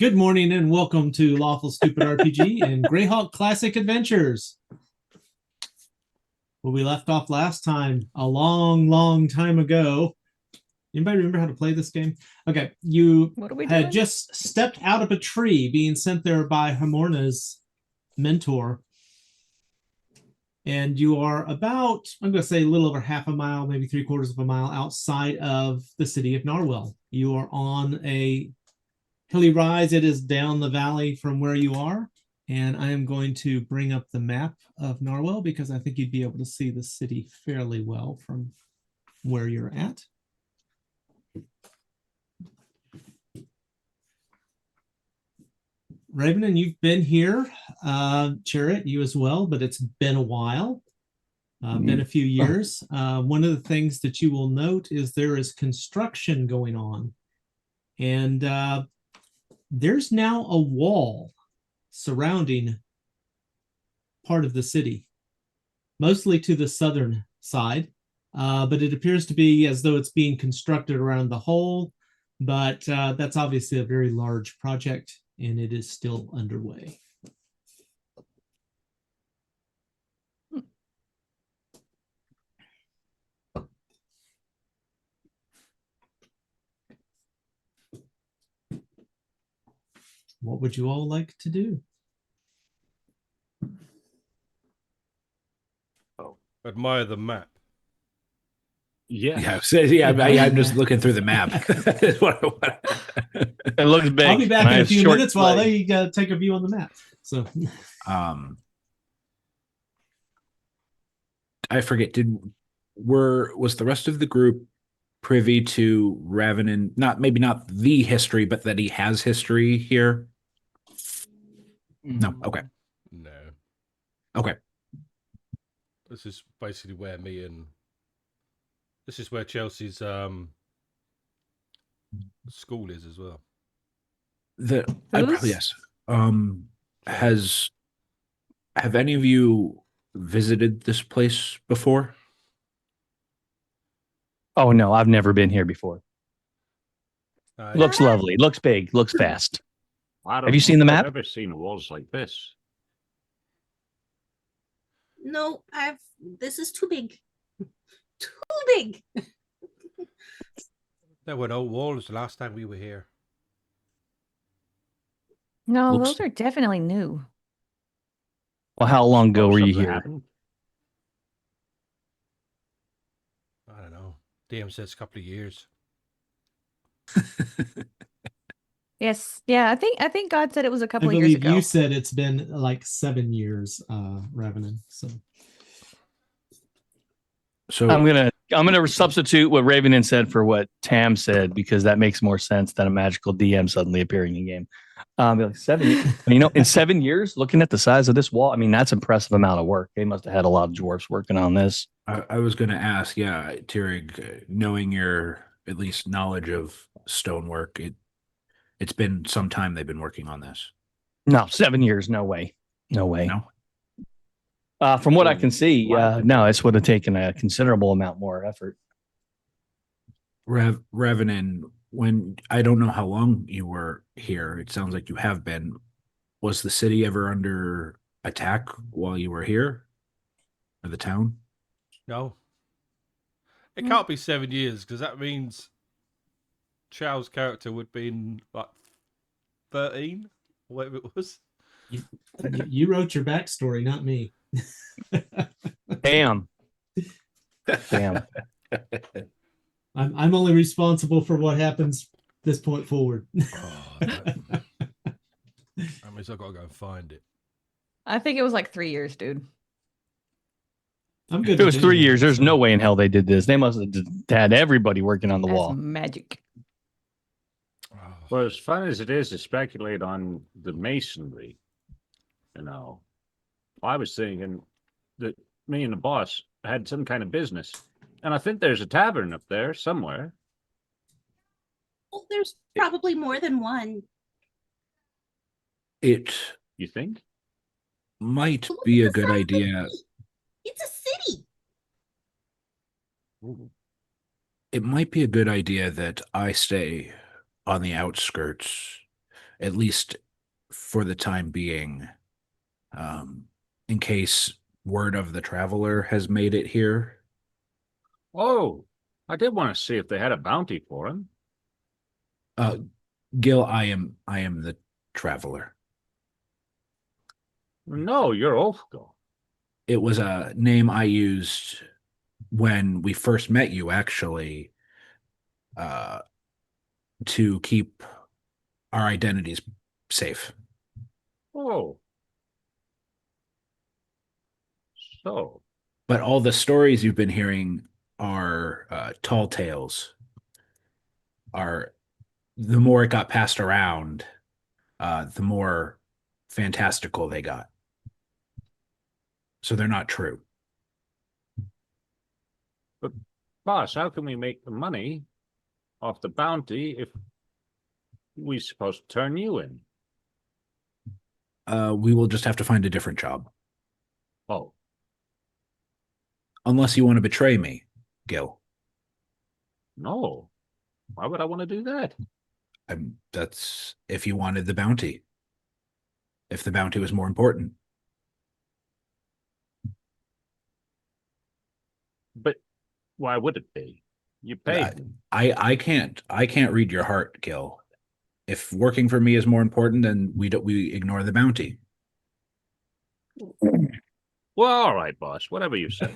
Good morning and welcome to Lawful Stupid RPG and Greyhawk Classic Adventures. Where we left off last time, a long time ago. Anybody remember how to play this game? Okay, you had just stepped out of a tree being sent there by Hamorna's mentor. And you are about, I'm going to say a little over half a mile, maybe 3/4 of a mile outside of the city of Narwell. You are on a hilly rise. It is down the valley from where you are. And I am going to bring up the map of Narwell because I think you'd be able to see the city fairly well from where you're at. Raven, you've been here. Chariot, you as well, but it's been a while. Been a few years. One of the things that you will note is there is construction going on. And there's now a wall surrounding part of the city, mostly to the southern side, but it appears to be as though it's being constructed around the whole, but that's obviously a very large project and it is still underway. What would you all like to do? Admire the map. Yeah, I'm just looking through the map. It looks big. I'll be back in a few minutes while they take a view on the map. So, I forget. Was the rest of the group privy to Ravenin? Maybe not the history, but that he has history here. No. Okay. No. Okay. This is basically where this is where Chelsea's school is as well. Yes. Have any of you visited this place before? Oh no, I've never been here before. Looks lovely. Looks big. Looks fast. Have you seen the map? I've never seen walls like this. No, this is too big. Too big. There were no walls the last time we were here. No, those are definitely new. Well, how long ago were you here? I don't know. DM says a couple of years. Yes. Yeah, I think God said it was a couple I of years believe ago. you said it's been like 7 years, Ravenin. So I'm gonna substitute what Ravenin said for what Tam said because that makes more sense than a magical DM suddenly appearing in game. Like 7 years, in 7 years, looking at the size of this wall, I mean that's impressive amount of work. They must have had a lot of dwarfs working on this. I was going to ask, Tirig, knowing your at least knowledge of stonework, it's been some time they've been working on this. No, 7 years, no way. No. From what I can see, no, this would have taken a considerable amount more effort. Revenin, when I don't know how long you were here, it sounds like you have been. Was the city ever under attack while you were here? Or the town? No. It can't be 7 years because that means Chow's character would be in like 13, whatever it was. You wrote your backstory, not me. Damn. I'm only responsible for what happens this point forward. That means I've got to go and find it. I think it was like 3 years, dude. I'm good. If it was 3 years, there's no way in hell they did this. They must have had everybody working on the wall. Magic. Well, as fun as it is to speculate on the masonry, I was thinking that me and the boss had some kind of business. And I think there's a tavern up there somewhere. Well, there's probably more than one. You think? Might be a good idea. It's a city. It might be a good idea that I stay on the outskirts at least for the time being, in case word of the traveler has made it here. Oh, I did want to see if they had a bounty for him. Gil, I am the traveler. No, you're Ulfgar. It was a name I used when we first met you, actually, to keep our identities safe. Oh. So, But all the stories you've been hearing are tall tales. Are the more it got passed around, the more fantastical they got. So they're not true. boss, how can we make the money off the bounty if we're supposed to turn you in? We will just have to find a different job. Oh, Unless you want to betray me, Gil. no. Why would I want to do that? That's if you wanted the bounty. If the bounty was more important. But why would it be? You paid. I can't read your heart, Gil. If working for me is more important, then we ignore the bounty. Well, all right, boss. Whatever you say.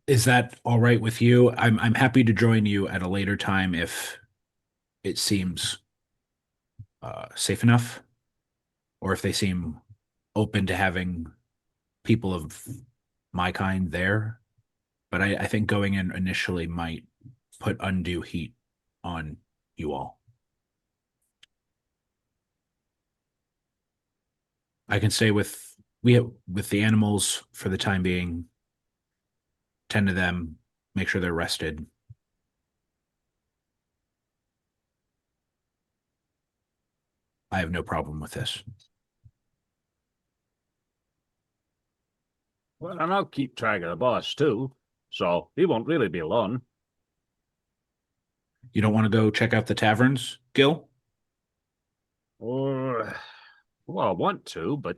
Is that all right with you? I'm happy to join you at a later time if it seems safe enough, or if they seem open to having people of my kind there. But I think going in initially might put undue heat on you all. I can stay with the animals for the time being. Tend to them, make sure they're rested. I have no problem with this. Well, and I'll keep track of the boss too, so he won't really be alone. You don't want to go check out the taverns, Gil? Or, well, I want to, but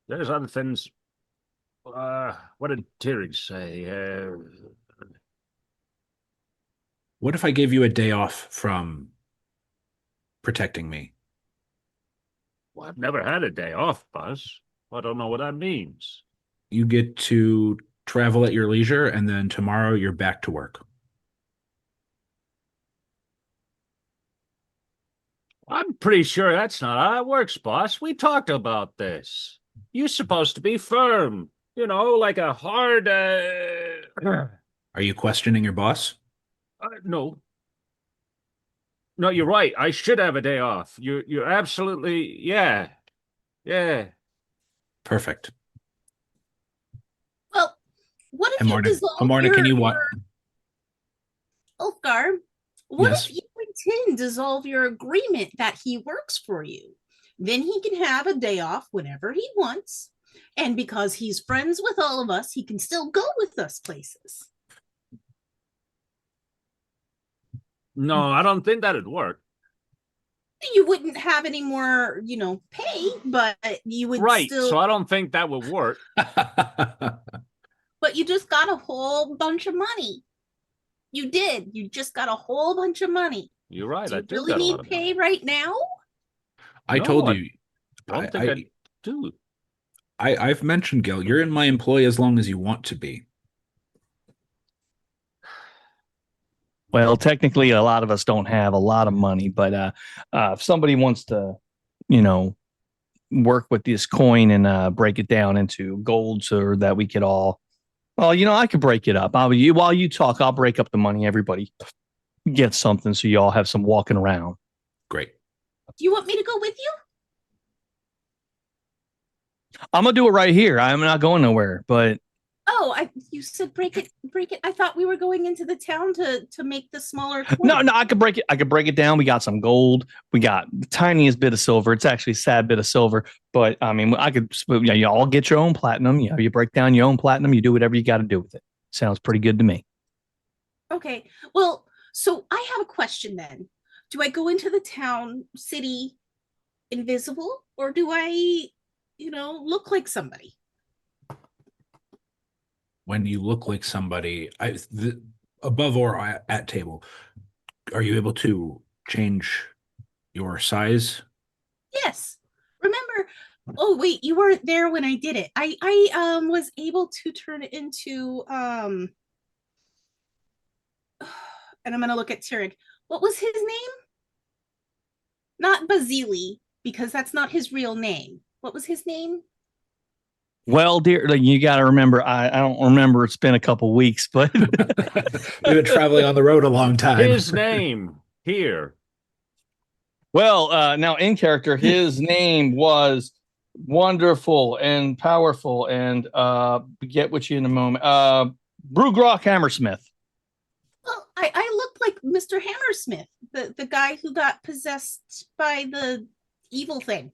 there's other things. What did Tyrig say? What if I gave you a day off from protecting me? Well, I've never had a day off, boss. I don't know what that means. You get to travel at your leisure, and then tomorrow you're back to work. I'm pretty sure that's not how it works, boss. We talked about this. You're supposed to be firm. You know, like a hard. Are you questioning your boss? No. No, you're right. I should have a day off. You're absolutely yeah. Perfect. Well, what if you Hamorna, dissolve Hamorna, can you your what? Ulfgar, what Yes. if you and Tin dissolve your agreement that he works for you? Then he can have a day off whenever he wants. And because he's friends with all of us, he can still go with us places. No, I don't think that'd work. You wouldn't have any more, pay, but you would Right. still. So I don't think that would work. But you just got a whole bunch of money. You did. You just got a whole bunch of money. You're right. Do I you do really got a lot need of pay money. right now? I No, told I you. don't think I do. I've mentioned, Gil, you're in my employ as long as you want to be. Well, technically, a lot of us don't have a lot of money, but if somebody wants to, work with this coin and break it down into gold so that we could all, well, I could break it up. While you talk, I'll break up the money. Everybody gets something so you all have some walking around. Great. Do you want me to go with you? I'm gonna do it right here. I'm not going nowhere, but Oh, you said break it. I thought we were going into the town to make the smaller coin. no, I could break it. I could break it down. We got some gold. We got the tiniest bit of silver. It's actually a sad bit of silver, but I mean, I could. You all get your own platinum. You break down your own platinum. You do whatever you got to do with it. Sounds pretty good to me. Okay. Well, so I have a question then. Do I go into the town, city invisible, or do I, look like somebody? When you look like somebody, above or at table, are you able to change your size? Yes. Remember, oh wait, you weren't there when I did it. I was able to turn it into and I'm gonna look at Tyrig. What was his name? Not Basili, because that's not his real name. What was his name? Well, dear, like, you got to remember, I don't remember. It's been a couple weeks, but We've been traveling on the road a long time. His name here. well, now in character, his name was Wonderful and Powerful, and get with you in a moment. Brugrock Hammersmith. Well, I looked like Mr. Hammersmith, the guy who got possessed by the evil thing.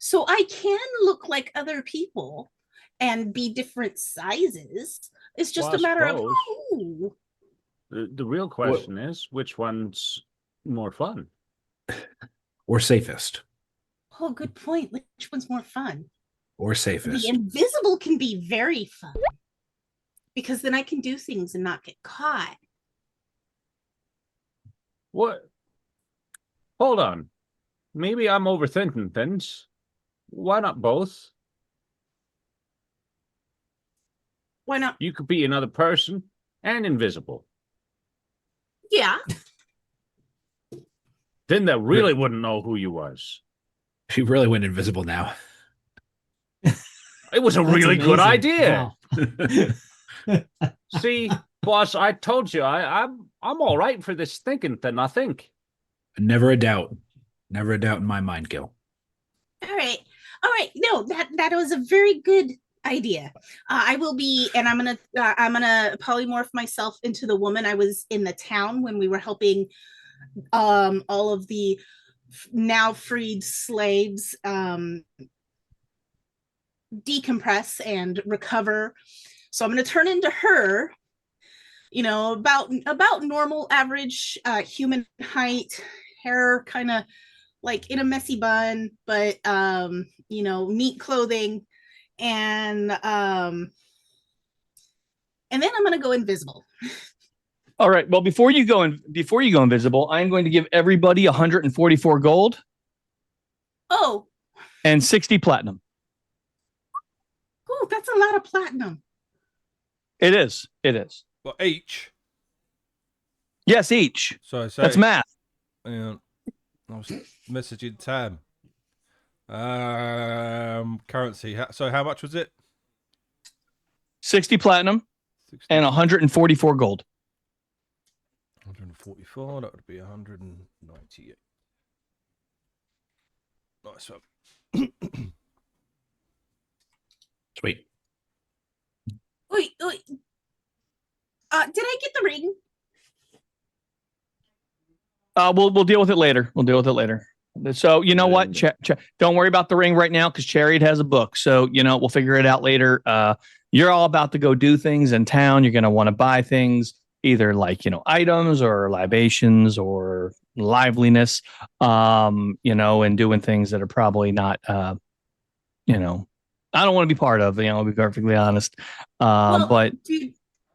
So I can look like other people and be different sizes. It's just Well, a matter of suppose. who. The real question is, which one's more fun? Or safest. Oh, good point. Which one's more fun? Or The safest. invisible can be very fun because then I can do things and not get caught. What? Hold on. Maybe I'm overthinking things. Why not both? Why not? You could be another person and invisible. Yeah. Then they really wouldn't know who you was. She really went invisible now. It was a That's really good amazing. idea. Wow. See, boss, I told you I'm all right for this thinking thing, I think. Never a doubt. Never a doubt in my mind, Gil. All right. All right. No, that was a very good idea. I will be, and I'm gonna polymorph myself into the woman I was in the town when we were helping all of the now freed slaves decompress and recover. So I'm gonna turn into her. About normal average human height, hair kind of like in a messy bun, but neat clothing, and then I'm gonna go invisible. All right. Well, before you go invisible, I'm going to give everybody 144 gold Oh, and 60 platinum. ooh, that's a lot of platinum. It is. It is. Well, each. Yes, each. So That's math. Yeah, I was messaging Tam. Currency. So how much was it? 60 platinum 60, and 144 gold. 144. That would be 198. Nice one. Sweet. Wait. Did I get the ring? We'll deal with it later. So you know what? Don't worry about the ring right now because Chariot has a book. So we'll figure it out later. You're all about to go do things in town. You're going to want to buy things, either like items or libations or liveliness. And doing things that are probably not. I don't want to be part of. I'll be perfectly honest. But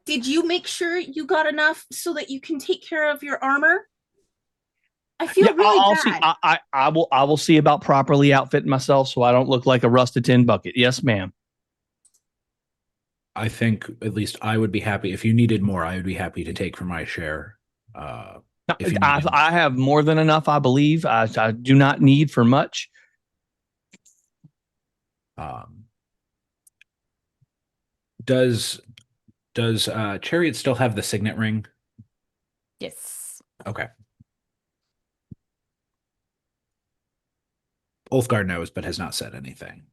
did you make sure you got enough so that you can take care of your armor? I feel really I'll bad. see. I will see about properly outfitting myself so I don't look like a rusted tin bucket. Yes, ma'am. I think at least I would be happy. If you needed more, I would be happy to take from my share. If you needed- I have more than enough, I believe. I do not need for much. Does Chariot still have the signet ring? Yes. Okay. Ulfgar knows, but has not said anything.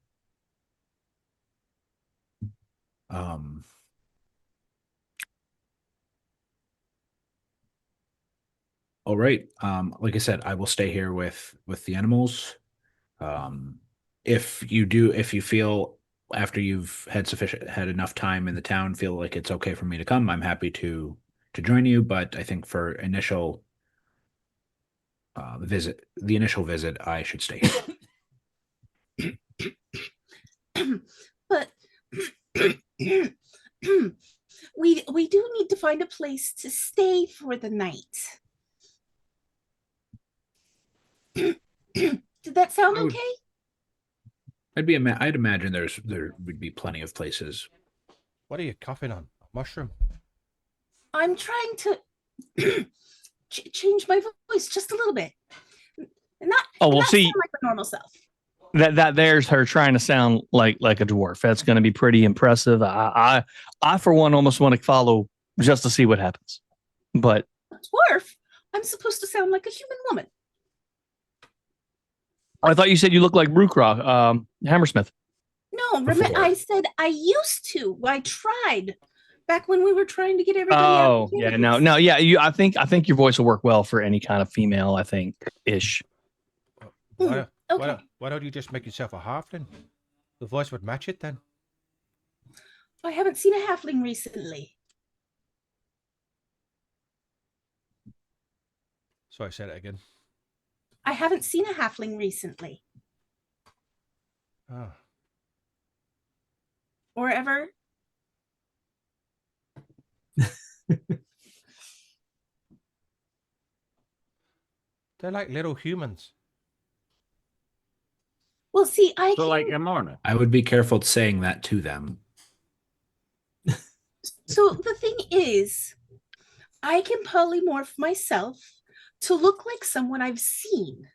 All right. Like I said, I will stay here with the animals. If you feel after you've had enough time in the town, feel like it's okay for me to come, I'm happy to to join you, but I think for the initial visit, I should stay here. But we do need to find a place to stay for the night. Did that sound I would- okay? I'd imagine there would be plenty of places. What are you coughing on? A mushroom? I'm trying to change my voice just a little bit. Not, Oh, well, not see- sound like my normal self. That there's her trying to sound like a dwarf. That's going to be pretty impressive. I for one almost want to follow just to see what happens. But A dwarf? I'm supposed to sound like a human woman. I thought you said you look like Brookrock, Hammersmith. No, Before. I said I used to. I tried back when we were trying to get everybody out. Oh, of the yeah, caves. no, yeah. I think your voice will work well for any kind of female. I think ish. Why, Okay. why don't you just make yourself a halfling? The voice would match it then. I haven't seen a halfling recently. Sorry, say that again. I haven't seen a halfling recently. Oh. Or ever. They're like little humans. Well, see, I So can, like Amorna. I would be careful saying that to them. so the thing is, I can polymorph myself to look like someone I've seen.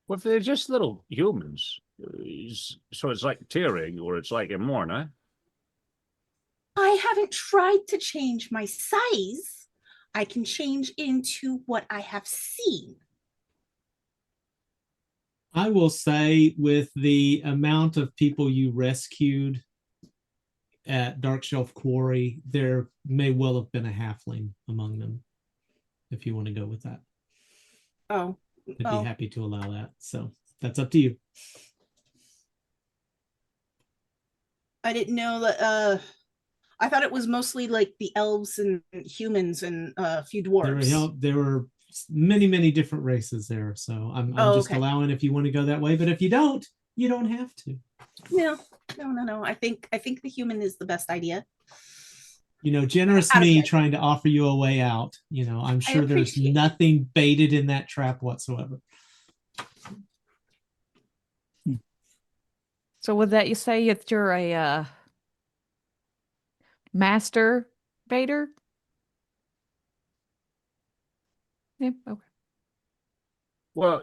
Well, if they're just little humans, so it's like Tyrig or it's like Amorna. I haven't tried to change my size. I can change into what I have seen. I will say, with the amount of people you rescued at Dark Shelf Quarry, there may well have been a halfling among them, if you want to go with that. Oh, I'd Oh. be happy to allow that. So that's up to you. I didn't know that. I thought it was mostly like the elves and humans and a few dwarves. There were many, many different races there. So I'm Oh, just okay. allowing if you want to go that way. But if you don't, you don't have to. No. I think the human is the best idea. Generous Out of me it. trying to offer you a way out. I'm sure there's appreciate it. nothing baited in that trap whatsoever. So with that, you say that you're a master baiter? Yeah. Okay. Well,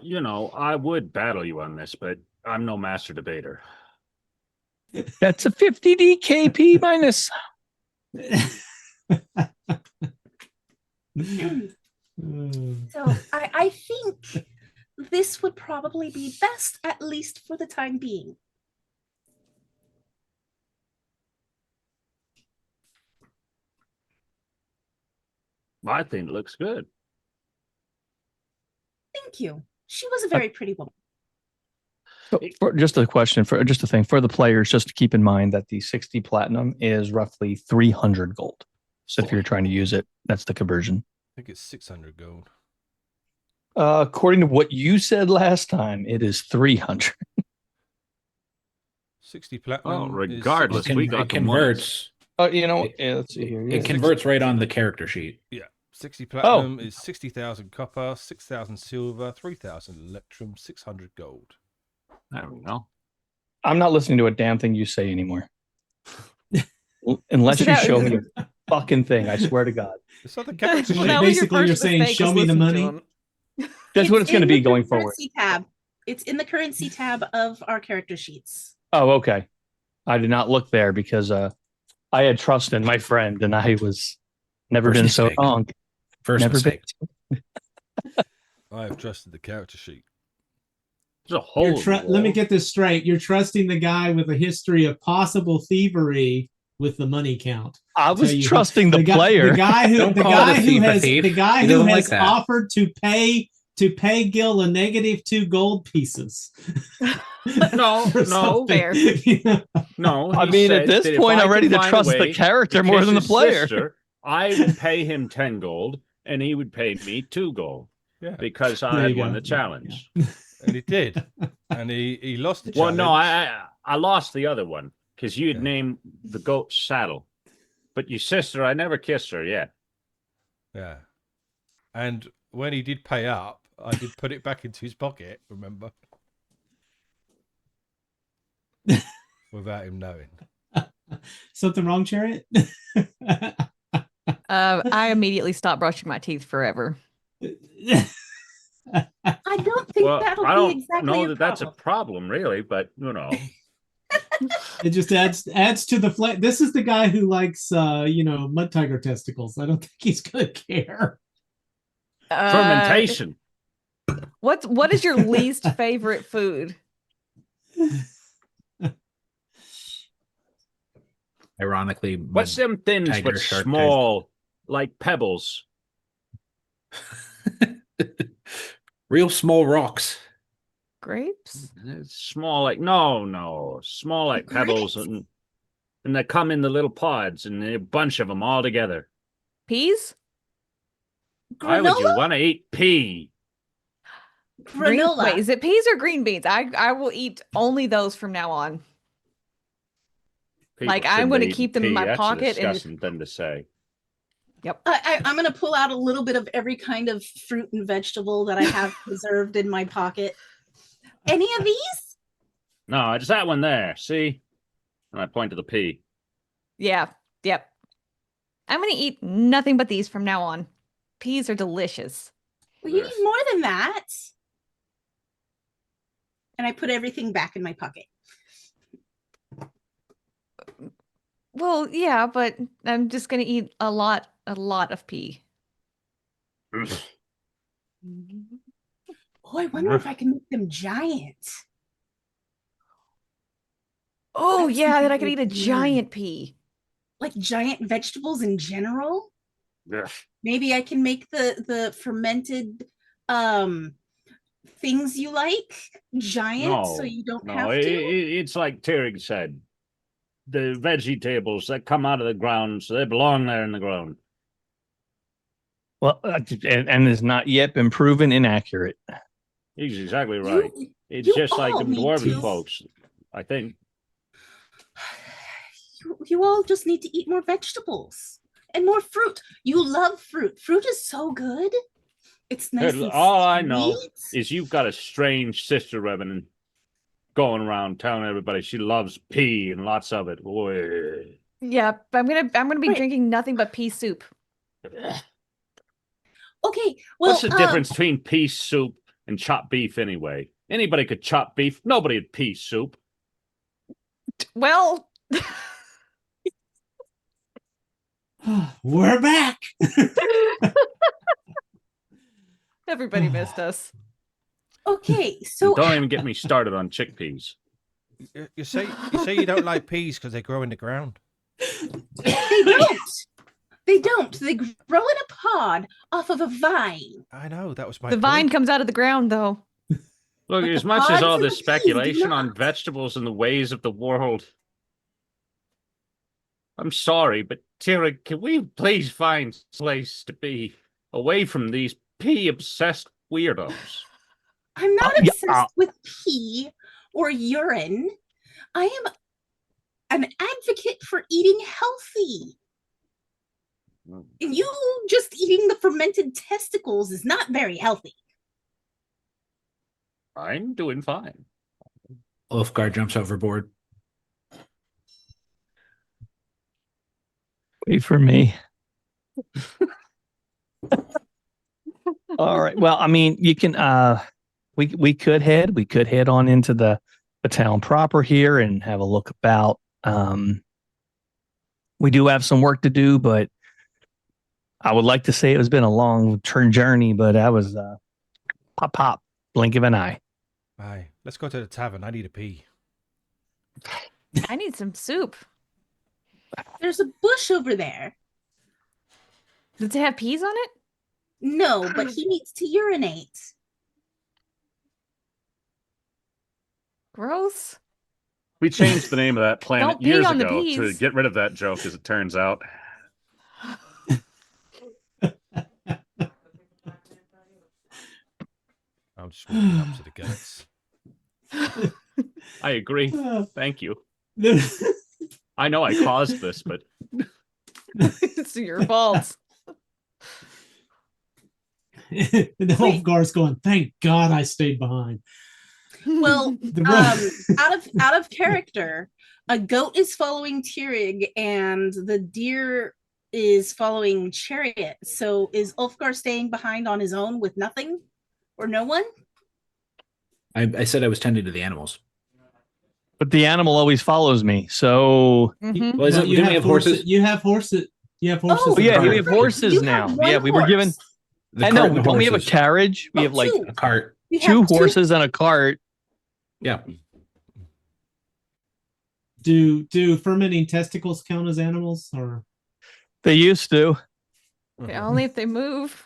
I would battle you on this, but I'm no master debater. That's a 50 DKP minus. So I think this would probably be best, at least for the time being. I think it looks good. Thank you. She was a very pretty woman. So just a question just a thing for the players, just to keep in mind that the 60 platinum is roughly 300 gold. So if you're trying to use it, that's the conversion. I think it's 600 gold. According to what you said last time, it is 300. 60 platinum. Oh, is regardless, we got It the money. converts. Let's see here. It converts right on the character sheet. 60 platinum is 60,000 copper, 6,000 silver, 3,000 electrum, 600 gold. There we go. I'm not listening to a damn thing you say anymore. Unless So you that- show me a fucking thing, I swear to God. It's not the character Well, sheet. that was your Basically, you're first saying, mistake, show was me the listening to money. him. That's what it's going to in be the going forward. currency tab. It's in the currency tab of our character sheets. Oh, okay. I did not look there because I had trust in my friend, and I was never First been so mistake. wrong. First Never been. mistake. I have trusted the character sheet. There's a hole. Let me get this straight. You're trusting the guy with a history of possible thievery with the money count. I Tell was you, trusting the guy- player. The guy who Don't the call guy the who thief a has thief. the guy He who doesn't has like that. offered to pay to pay Gil a -2 gold pieces. No, For no. something, Fair. you know? No, I he mean, at says this that if point, I I'm ready can to find a trust the way character to more kiss than the his player. sister, I would pay him 10 gold, and he would pay me 2 gold Yeah, because There I had you won go. the challenge. and he did, and he lost the Well, challenge. no, I lost the other one because you had Yeah. named the goat Saddle, but your sister, I never kissed her yet. Yeah, and when he did pay up, I did put it back into his pocket. Remember, without him knowing. Something wrong, Chariot? I immediately stopped brushing my teeth forever. I don't think Well, that'll I be don't exactly know a that that's a problem. problem, really, but you know. It just adds to the flavor. This is the guy who likes mud tiger testicles. I don't think he's gonna care. Fermentation. What is your least favorite food? Ironically, What's them things tiger, but shark small, like pebbles? real small rocks. Grapes? It's small like no, small like pebbles, Grapes? and they come in the little pods, and a bunch of them all together. Peas? Why would you Granola? want to eat pea? Granola. Wait, is it peas or green beans? I will eat only those from now on. People Like, I'm shouldn't gonna be keep them in eating my pea. That's pocket a and- disgusting thing to say. Yep. I'm going to pull out a little bit of every kind of fruit and vegetable that I have preserved in my pocket. Any of these? No, it's that one there. See? And I point to the pea. Yeah. Yep. I'm gonna eat nothing but these from now on. Peas are delicious. Well, you Ugh. need more than that. And I put everything back in my pocket. Well, yeah, but I'm just gonna eat a lot of pea. Ugh. Oh, I wonder if I can make them giant. Oh That's yeah, then I something could eat a weird. giant pea. Like giant vegetables in general. Ugh. Maybe I can make the fermented things you like giant so you don't have to. It's like Tyrig said. The veggie tables that come out of the ground, so they belong there in the ground. Well, and has not yet been proven inaccurate. He's exactly right. It's you just like all them need dwarven to. folks, I think. You all just need to eat more vegetables and more fruit. You love fruit. Fruit is so good. It's nice and All I know sweet. is you've got a strange sister, Revenant, going around telling everybody she loves pea and lots of it. Boy. Yeah, I'm gonna be Right. drinking nothing but pea soup. Okay, well, What's the difference between pea soup and chopped beef anyway? Anybody could chop beef. Nobody had pea soup. Well, We're back. everybody missed us. Okay, And so don't even get me started on chickpeas. You say you don't like peas because they grow in the ground. they don't. They don't. They grow in a pod off of a vine. I know that was my The vine point. comes out of the ground though. Look, But as the much as pods all and this the peas do speculation on not. vegetables and the ways of the world, I'm sorry, but Tyrig, can we please find a place to be away from these pea-obsessed weirdos? I'm not yeah, obsessed with pee or urine. I am an advocate for eating healthy. And you just eating the fermented testicles is not very healthy. I'm doing fine. Ulfgar jumps overboard. Wait for me. All right. Well, I mean, you can we could head on into the town proper here and have a look about. We do have some work to do, but I would like to say it has been a long journey, but I was pop, blink of an eye. Aye, let's go to the tavern. I need a pee. I need some soup. There's a bush over there. Does it have peas on it? No, but he needs to urinate. Gross. We changed the name of that planet Don't pee years on the ago to peas. get rid of that joke, as it turns out. I'm just walking up to the gates. I agree. Uh, Thank you. I know I caused this, but It's your fault. the Nilfgaard's going, thank God I stayed behind. Well, The road- out of character, a goat is following Tyrig and the deer is following Chariot. So is Ulfgar staying behind on his own with nothing or no one? I said I was tending to the animals. But the animal always follows me. So Mhm. Well, Well, didn't we have horses? You have horses. You have horses. Oh, oh, yeah, in the we cart. have horses You now. have one Yeah, we were given. horse. The I know. cart with Don't we have a horses. carriage? We Oh, have like two. A cart. You two have horses and a cart. Yeah. Do fermenting testicles count as animals, or They used to. Yeah, only if they move.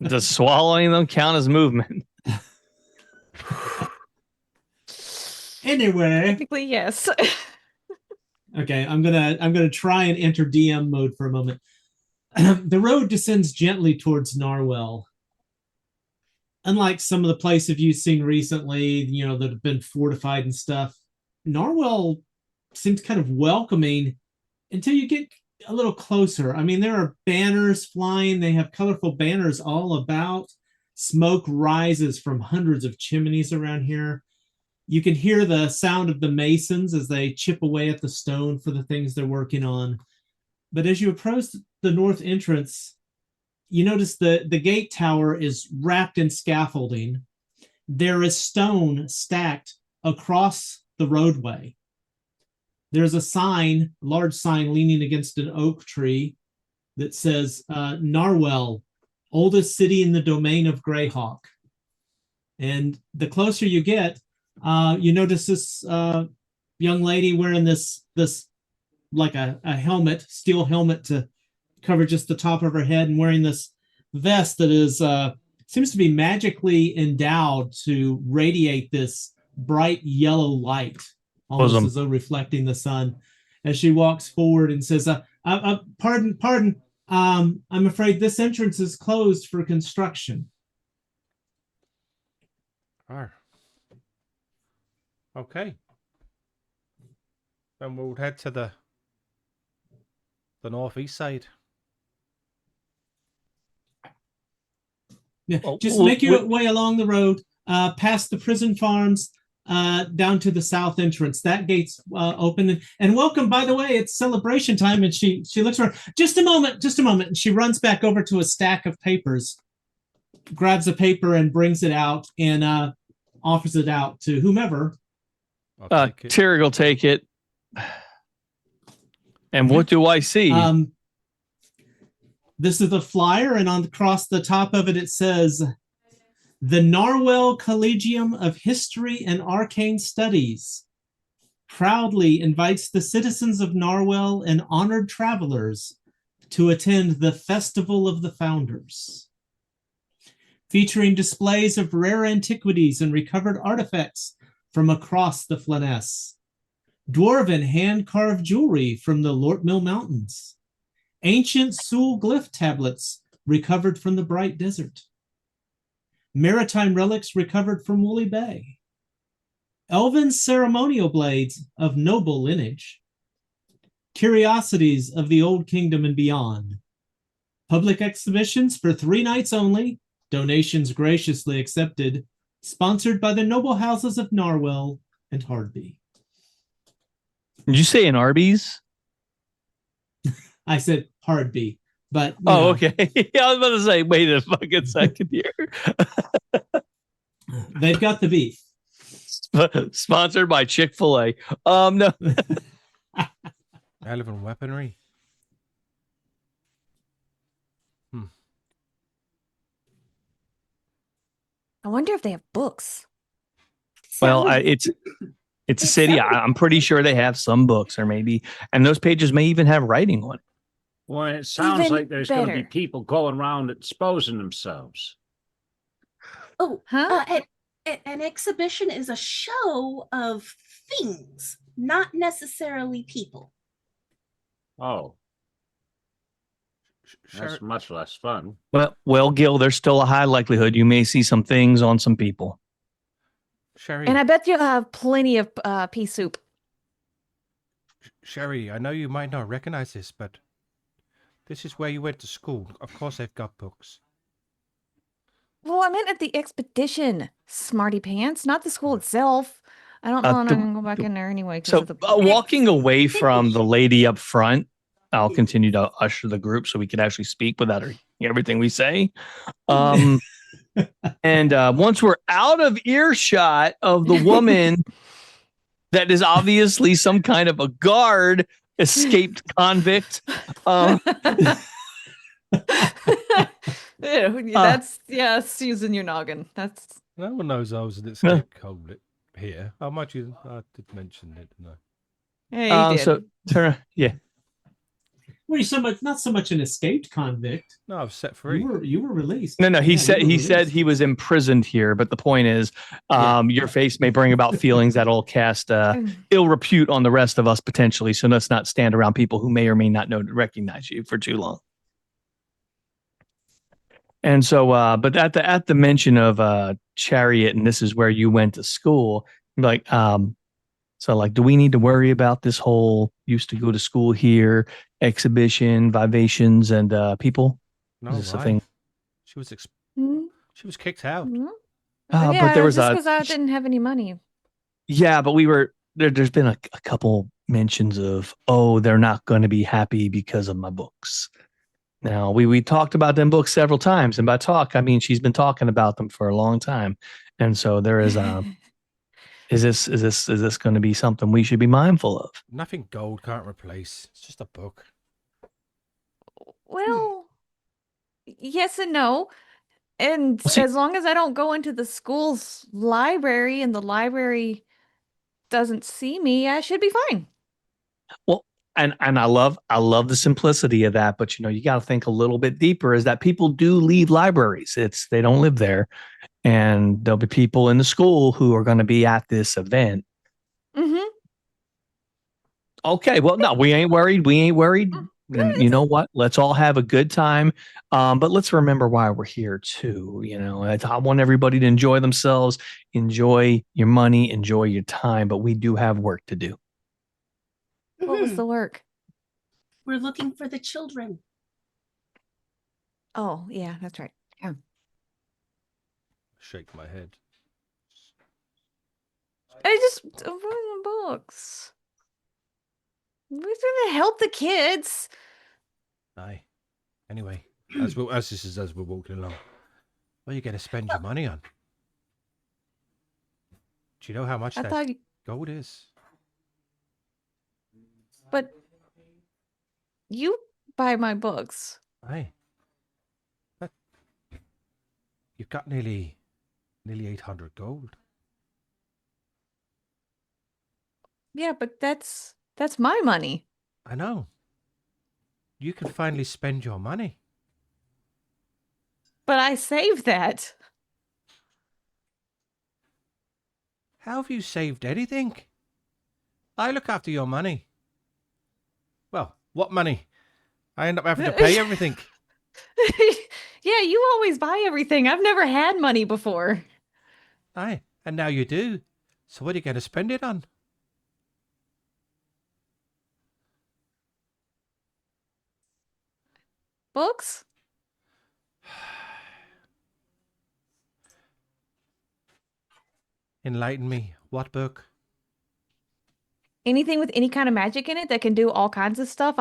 Does swallowing them count as movement? anyway? Technically, yes. Okay, I'm gonna try and enter DM mode for a moment. The road descends gently towards Narwell. Unlike some of the places you've seen recently, you know, that have been fortified and stuff, Narwell seems kind of welcoming until you get a little closer. I mean, there are banners flying. They have colorful banners all about. Smoke rises from hundreds of chimneys around here. You can hear the sound of the masons as they chip away at the stone for the things they're working on. But as you approach the north entrance, you notice the gate tower is wrapped in scaffolding. There is stone stacked across the roadway. There's a sign, a large sign leaning against an oak tree that says Narwell, oldest city in the domain of Greyhawk. And the closer you get, you notice this young lady wearing this like a helmet, steel helmet to cover just the top of her head, and wearing this vest that is seems to be magically endowed to radiate this bright yellow light, almost Bosom. as though reflecting the sun. As she walks forward and says, "Pardon. I'm afraid this entrance is closed for construction." Arr. Okay. Then we'll head to the northeast side. Yeah, Well, just well, make your we- way along the road, past the prison farms, down to the south entrance. That gate's open. And welcome, by the way, it's celebration time. And she looks around. Just a moment. And she runs back over to a stack of papers, grabs a paper and brings it out and offers it out to whomever. I'll take it. Tyrig will take it. And what do I see? This is the flyer, and across the top of it, it says, "The Narwell Collegium of History and Arcane Studies proudly invites the citizens of Narwell and honored travelers to attend the Festival of the Founders, featuring displays of rare antiquities and recovered artifacts from across the Flanness, dwarven hand-carved jewelry from the Lort Mill Mountains, ancient Sul glyph tablets recovered from the Bright Desert, maritime relics recovered from Woolly Bay, elven ceremonial blades of noble lineage, curiosities of the Old Kingdom and beyond, public exhibitions for 3 nights only, donations graciously accepted, sponsored by the noble houses of Narwell and Hardby." Did you say an Arby's? I said Hardby, but you Oh, know, okay. Yeah, I was about to say, wait a fucking second here. they've got the beef. Sponsored by Chick-fil-A. No. Elven weaponry. I wonder if they have books. Well, Sounds- it's a city. I'm pretty sure they have some books, or maybe, and those pages may even have writing on it. well, it sounds Even like there's going to be better. people going around exposing themselves. Oh, Huh? An exhibition is a show of things, not necessarily people. Oh, Sherry, that's much less fun. Well, Gil, there's still a high likelihood you may see some things on some people. Sherry, And I bet you'll have plenty of pea soup. Sherry, I know you might not recognize this, but this is where you went to school. Of course they've got books. Well, I meant at the expedition, smarty pants, not the school itself. I don't know, and the- I'm gonna go back in there anyway because So, of the. walking away from the lady up front, I'll Yeah. continue to usher the group so we can actually speak without her hearing everything we say. And once we're out of earshot of the woman that is obviously some kind of a guard, escaped convict, That's using your noggin. That's No one knows I was an escape convict here. I did mention it, didn't I? yeah, you did. so turn, yeah. Well, you're not so much an escaped convict. No, I was set free. You were released. No, he Yeah, said you were he said released. he was imprisoned here, but the point is, your face may bring about feelings that'll cast ill repute on the rest of us potentially. So let's not stand around people who may or may not recognize you for too long. And so, but at the mention of Chariot, and this is where you went to school, like, so like, do we need to worry about this whole used to go to school here exhibition, vivations, and people? No, Is this a why? thing? She was Hmm? she was kicked out. Hmm? But there was just because I didn't have any money. Yeah, but we were there. There's been a couple mentions of, oh, they're not going to be happy because of my books. Now we talked about them books several times, and by talk I mean she's been talking about them for a long time, and so there is is this going to be something we should be mindful of? Nothing gold can't replace. It's just a book. Well, yes and no. And See- as long as I don't go into the school's library and the library doesn't see me, I should be fine. Well, and I love the simplicity of that, but you got to think a little bit deeper. Is that people do leave libraries? They don't live there, and there'll be people in the school who are going to be at this event. Mm-hmm. Okay, well, no, we ain't worried. And you know what? Let's all have a good time. But let's remember why we're here too. I want everybody to enjoy themselves, enjoy your money, enjoy your time. But we do have work to do. What was Mhm. the work? We're looking for the children. Oh, yeah, that's right. Yeah. Shake my head. I just read the books. We're gonna help the kids. Aye. Anyway, as we're walking along, what are you going to spend your money on? Do you know how much I that thought, gold is? but you buy my books. Aye. But you've got nearly 800 gold. Yeah, but that's my money. I know. You can finally spend your money. But I saved that. How have you saved anything? I look after your money. Well, what money? I end up having to pay everything. Yeah, you always buy everything. I've never had money before. Aye, and now you do. So what are you going to spend it on? Books? Enlighten me. What book? Anything with any kind of magic in it that can do all kinds of stuff.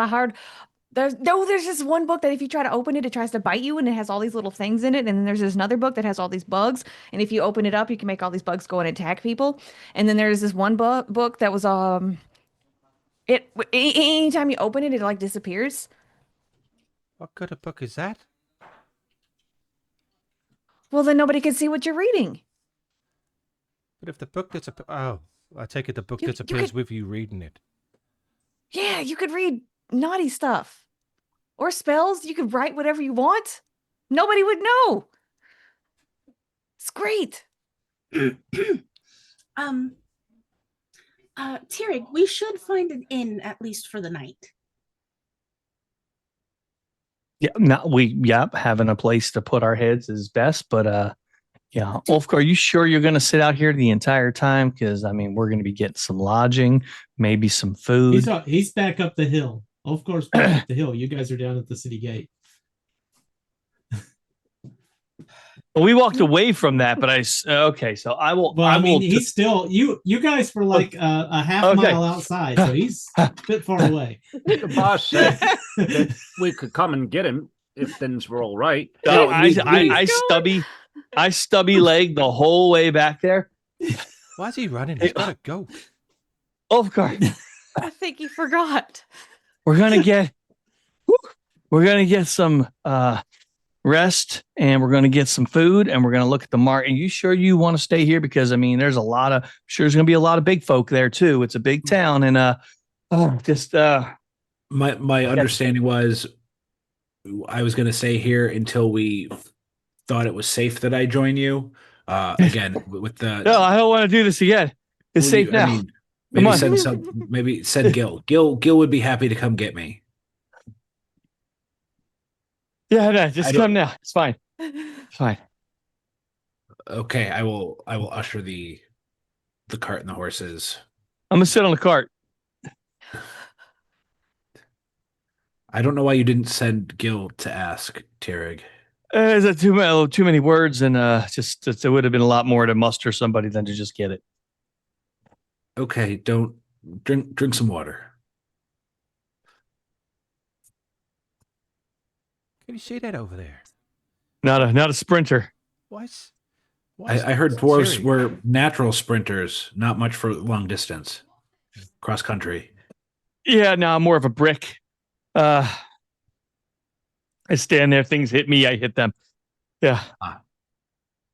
There's this one book that if you try to open it, it tries to bite you and it has all these little things in it. And then there's this another book that has all these bugs. And if you open it up, you can make all these bugs go and attack people. And then there's this one book that was anytime you open it, it like disappears. What kind of book is that? Well, then nobody can see what you're reading. But if the book I take it the book You disappears could- with you reading it. Yeah, you could read naughty stuff or spells. You could write whatever you want. Nobody would know. It's great. Tirig, we should find an inn at least for the night. Yeah, having a place to put our heads is best, but yeah. Ulfgar, are you sure you're going to sit out here the entire time? Because I mean, we're going to be getting some lodging, maybe some food. He's back up the hill. Of course, back up the hill. You guys are down at the city gate. Well, we walked away from that, but okay. So I will. Well, I mean, he's still you. You guys were like a half mile outside, so he's a bit far away. The boss said that we could come and get him if things were all right. I stubby legged the whole way back there. Why is he running? He's got to go. Ulfgar, I think he forgot. we're gonna get some rest, and we're gonna get some food, and we're gonna look at the market. Are you sure you want to stay here? Because I mean, there's gonna be a lot of big folk there too. It's a big town, and my understanding was I was going to stay here until we thought it was safe that I join you. Again, with the no, I don't want to do this again. It's safe now. I mean, maybe send Gil. Gil would be happy to come get me. Yeah, no, just come now. It's fine. It's fine. Okay, I will usher the cart and the horses. I'm gonna sit on the cart. I don't know why you didn't send Gil to ask Tirig. There's too many words, and it would have been a lot more to muster somebody than to just get it. Okay, don't drink some water. Can you see that over there? Not a sprinter. I heard dwarves were natural sprinters, not much for long distance, cross country. Yeah, no, I'm more of a brick. I stand there, things hit me, I hit them. Yeah.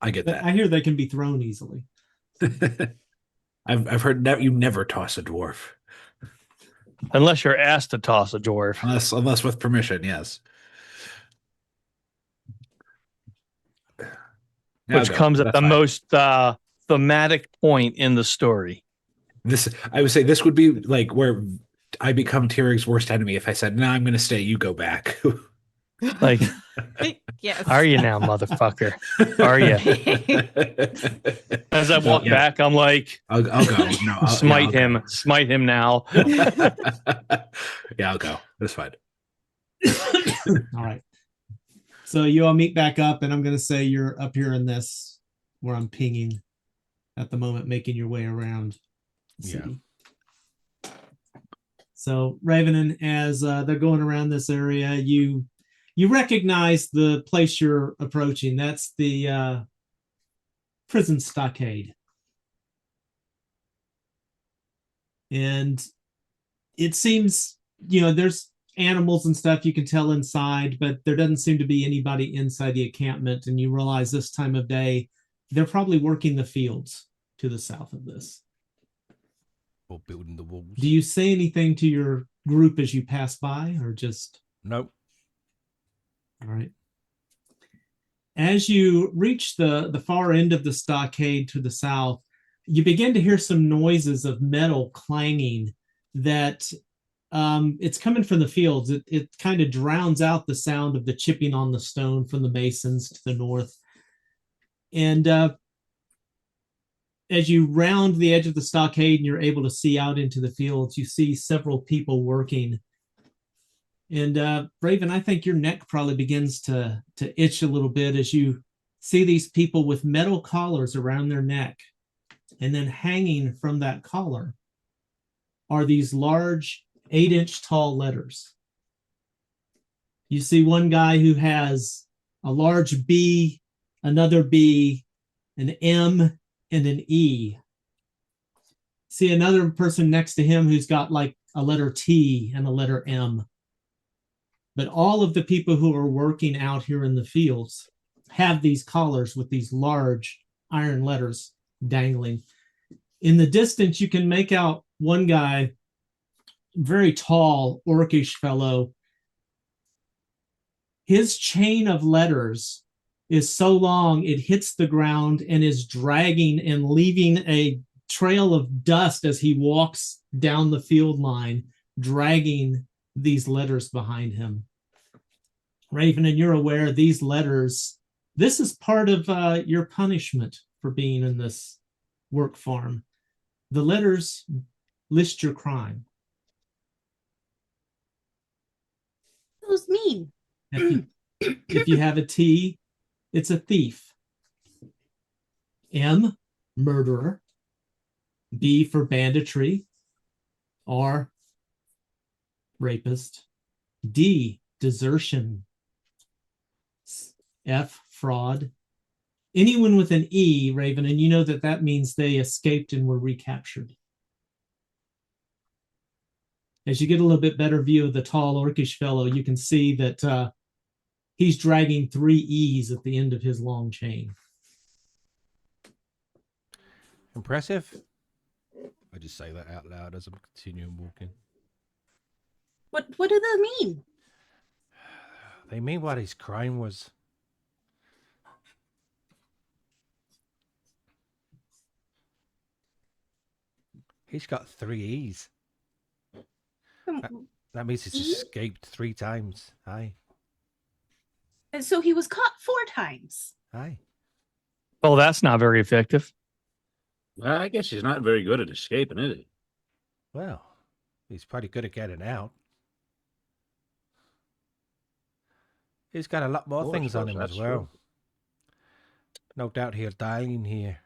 I get that. I hear they can be thrown easily. I've heard that you never toss a dwarf. Unless you're asked to toss a dwarf. Unless with permission, yes. Which comes at the most thematic point in the story. I would say this would be like where I become Tirig's worst enemy if I said, "No, I'm going to stay. You go back." Like, yes. Are you now, motherfucker? Are you? As I walk back, I'm like, I'll go. No, smite him. Smite him now. Yeah, I'll go. That's fine. All right. So you all meet back up, and I'm going to say you're up here in this where I'm pinging at the moment, making your way around the city. So Ravenin, as they're going around this area, you recognize the place you're approaching. That's the prison stockade. And it seems, there's animals and stuff you can tell inside, but there doesn't seem to be anybody inside the encampment. And you realize this time of day, they're probably working the fields to the south of this. Or building the walls. Do you say anything to your group as you pass by, or just... Nope. All right. As you reach the far end of the stockade to the south, you begin to hear some noises of metal clanging that it's coming from the fields. It kind of drowns out the sound of the chipping on the stone from the masons to the north. And as you round the edge of the stockade and you're able to see out into the fields, you see several people working. And Raven, I think your neck probably begins to itch a little bit as you see these people with metal collars around their neck. And then hanging from that collar are these large 8-inch tall letters. You see one guy who has a large B, another B, an M, and an E. See another person next to him who's got like a letter T and a letter M. But all of the people who are working out here in the fields have these collars with these large iron letters dangling. In the distance, you can make out one guy, very tall, orcish fellow. His chain of letters is so long it hits the ground and is dragging and leaving a trail of dust as he walks down the field line, dragging these letters behind him. Raven, and you're aware these letters, this is part of your punishment for being in this work farm. The letters list your crime. Those mean? If you have a T, it's a thief. M, murderer. B for banditry. R, rapist. D, desertion. F, fraud. Anyone with an E, Raven, and you know that that means they escaped and were recaptured. As you get a little bit better view of the tall orcish fellow, you can see that he's dragging 3 E's at the end of his long chain. Impressive. I just say that out loud as I'm continuing walking. What do they mean? They mean what his crime was. He's got 3 E's. That means he's escaped 3 times. Aye. And so he was caught 4 times. Aye. Well, that's not very effective. Well, I guess he's not very good at escaping, is he? Well, he's pretty good at getting out. He's got a lot more Oh, I things on suppose him as that's well. true. No doubt he'll die in here.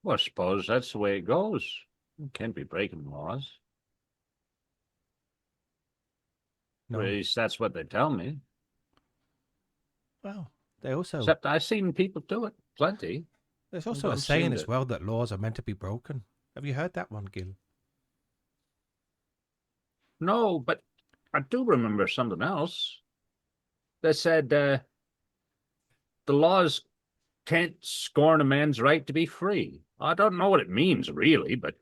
Well, I suppose that's the way it goes. You can't be breaking laws. No. Or at least that's what they tell me. Well, they also Except I've seen people do it. Plenty. there's also a don't saying seem as to- well that laws are meant to be broken. Have you heard that one, Gil? No, but I do remember something else. They said the laws can't scorn a man's right to be free. I don't know what it means, really, but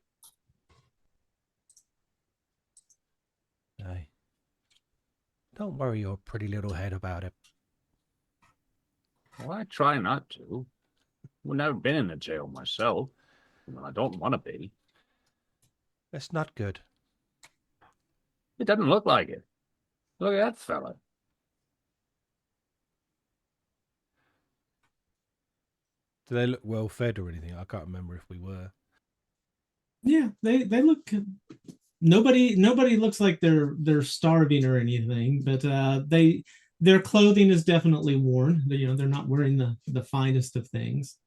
Aye. Don't worry your pretty little head about it. well, I try not to. I've never been in a jail myself. Well, I don't want to be. That's not good. It doesn't look like it. Look at that fella. Do they look well fed or anything? I can't remember if we were. Yeah, they look. Nobody looks like they're starving or anything, but their clothing is definitely worn. They're not wearing the finest of things,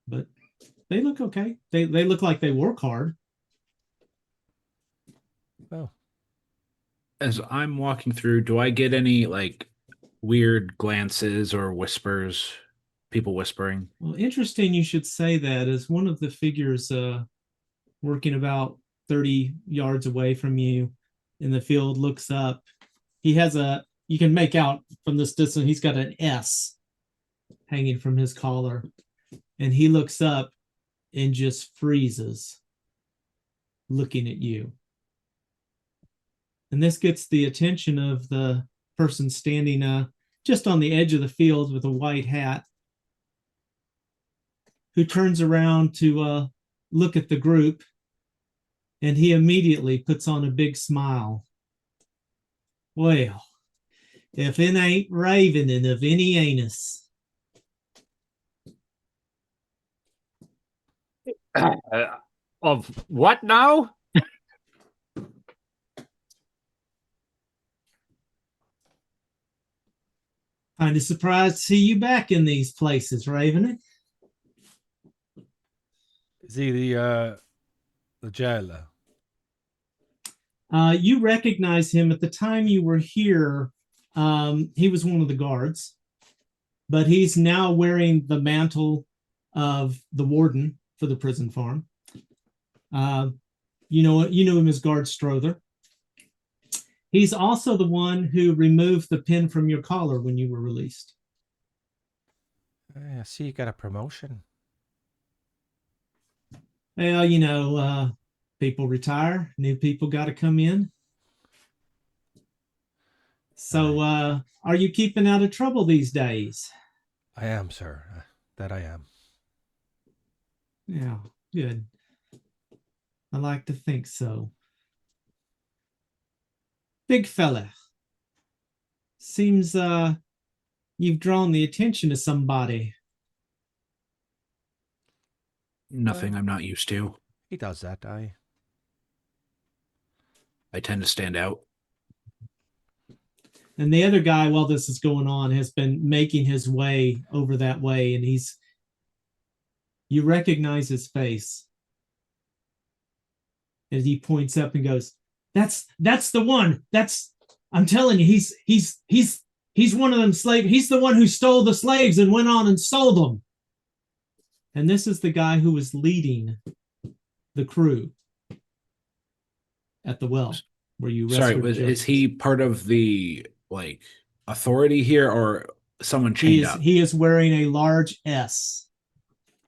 but they look okay. They look like they work hard. Well, As I'm walking through, do I get any like weird glances or whispers? People whispering. Well, interesting you should say that, as one of the figures working about 30 yards away from you in the field looks up. He has you can make out from this distance, he's got an S hanging from his collar. And he looks up and just freezes, looking at you. And this gets the attention of the person standing just on the edge of the field with a white hat, who turns around to look at the group, and he immediately puts on a big smile. Well, if it ain't Raven and of any anus. Of what now? Kind of surprised to see you back in these places, Raven. is he the jailer? You recognize him. At the time you were here, he was one of the guards, but he's now wearing the mantle of the warden for the prison farm. You know him as Guard Strother. He's also the one who removed the pin from your collar when you were released. I see you got a promotion. Well, people retire, new people got to come in. So, are you keeping out of trouble these days? I am, sir. That I am. Yeah, good. I like to think so. Big fella. Seems you've drawn the attention of somebody. Nothing I'm not used to. He does that, I tend to stand out. And the other guy, while this is going on, has been making his way over that way, and you recognize his face. And he points up and goes, That's the one. I'm telling you, he's one of them slaves. He's the one who stole the slaves and went on and sold them. And this is the guy who was leading the crew at the well where you Sorry, rescued is he part of the authority here, or someone chained up? He is wearing a large S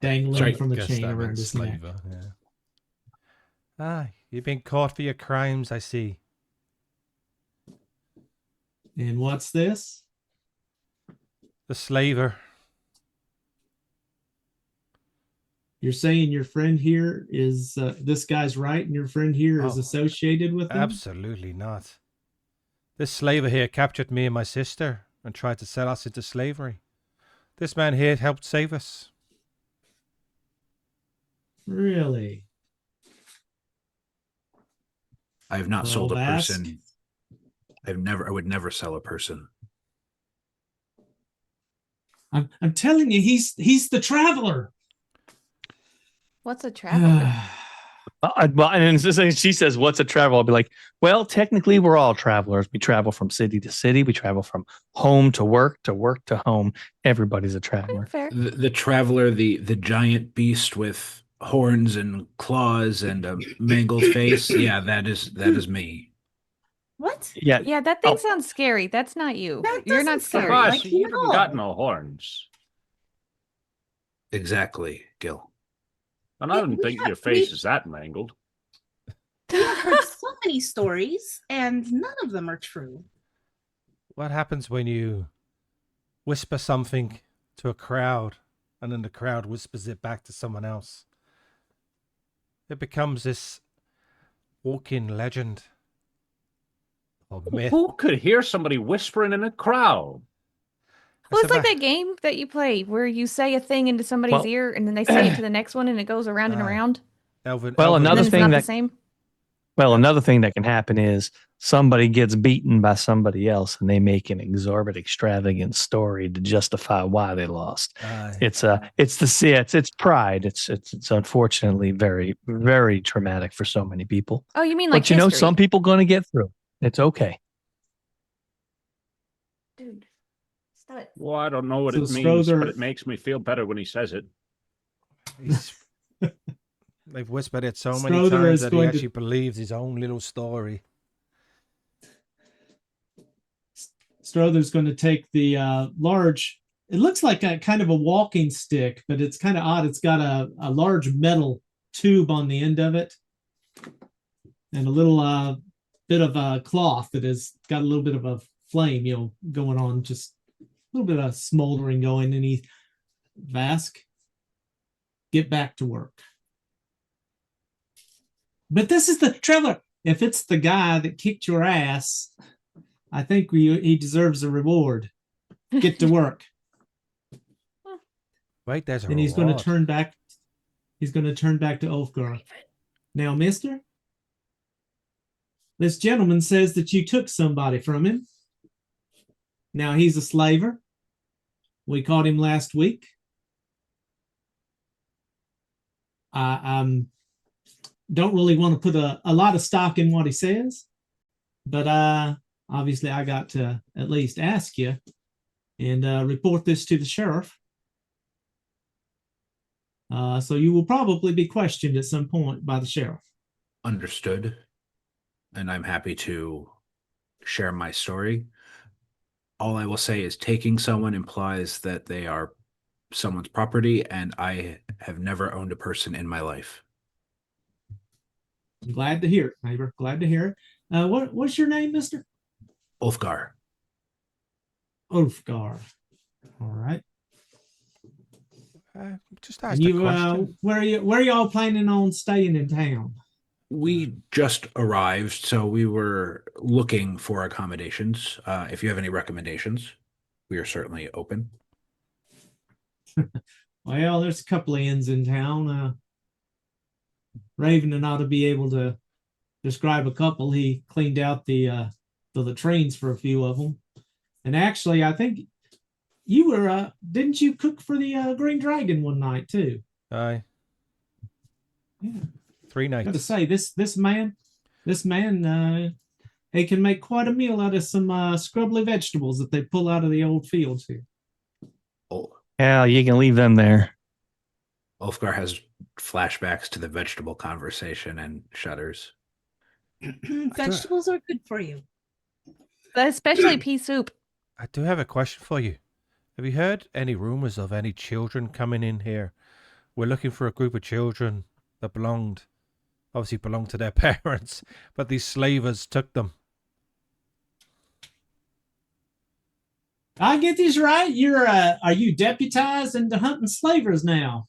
dangling Sorry, from a guess chain that around meant his neck. slaver. Yeah. You've been caught for your crimes, I see. And what's this? The slaver. You're saying your friend here is this guy's right, and your friend here is Oh, associated with him? Absolutely not. This slaver here captured me and my sister and tried to sell us into slavery. This man here helped save us. Really? I have not sold a Well, person. I would never sell a person. I'm telling you, he's the traveler. What's a traveler? Well, and she says, "What's a travel?" I'll be like, "Well, technically, we're all travelers. We travel from city to city. We travel from home to work to home. Everybody's a traveler." Fair. The traveler, the giant beast with horns and claws and a mangled face. Yeah, that is me. What? Yeah, Yeah, that thing sounds scary. That's not you. That You're not doesn't sound scary. Gosh, like you you at haven't got all. no horns. Exactly, Gil. And I Yeah, don't we think have- your face we- is that mangled. We have heard so many stories, and none of them are true. What happens when you whisper something to a crowd and then the crowd whispers it back to someone else? It becomes this walking legend or myth. Who could hear somebody whispering in a crowd? Well, it's That's like about- that game that you play where you say a thing into somebody's Well- ear and then they say it to the next one and it goes around and Ah. around. Elvin, Well, Elvin And another then whisper- it's thing not that- the same. Well, another thing that can happen is somebody gets beaten by somebody else, and they make an extravagant story to justify why they lost. Aye. It's pride. It's unfortunately very, very traumatic for so many people. Oh, you mean like But you know, history. some people going to get through. It's okay. Dude, stop it. Well, I don't know what So it means, Strother- but it makes me feel better when he says it. They've whispered it so many Strother times is that he going to- actually believes his own little story. Strother's going to take the large, it looks like a kind of a walking stick, but it's kind of odd. It's got a large metal tube on the end of it and a little bit of a cloth that has got a little bit of a flame, going on, just a little bit of smoldering going. And Vask, get back to work. But this is the traveler. If it's the guy that kicked your ass, I think he deserves a reward. Get to work. Wait, there's a And he's going to reward. turn back. He's going to turn back to Ulfgar. Now, mister, this gentleman says that you took somebody from him. Now, he's a slaver. We caught him last week. I don't really want to put a lot of stock in what he says, but obviously I got to at least ask you and report this to the sheriff. So you will probably be questioned at some point by the sheriff. Understood. And I'm happy to share my story. All I will say is taking someone implies that they are someone's property, and I have never owned a person in my life. I'm glad to hear it, neighbor. Glad to hear it. What's your name, mister? Ulfgar. Ulfgar. All right. Just And asked a you, question. where are y'all planning on staying in town? We just arrived, so we were looking for accommodations. If you have any recommendations, we are certainly open. Well, there's a couple of inns in town. Raven and ought to be able to describe a couple. He cleaned out the latrines for a few of them. And actually, I think you were, didn't you cook for the Green Dragon one night too? Aye. Yeah. 3 nights. Got to say, this man, he can make quite a meal out of some scrubbly vegetables that they pull out of the old fields here. Oh, Yeah, you can leave them there. Ulfgar has flashbacks to the vegetable conversation and shudders. Vegetables are good for you. Especially pea soup. I do have a question for you. Have you heard any rumors of any children coming in here? We're looking for a group of children that obviously belonged to their parents, but these slavers took them. I get this right. Are you deputized into hunting slavers now?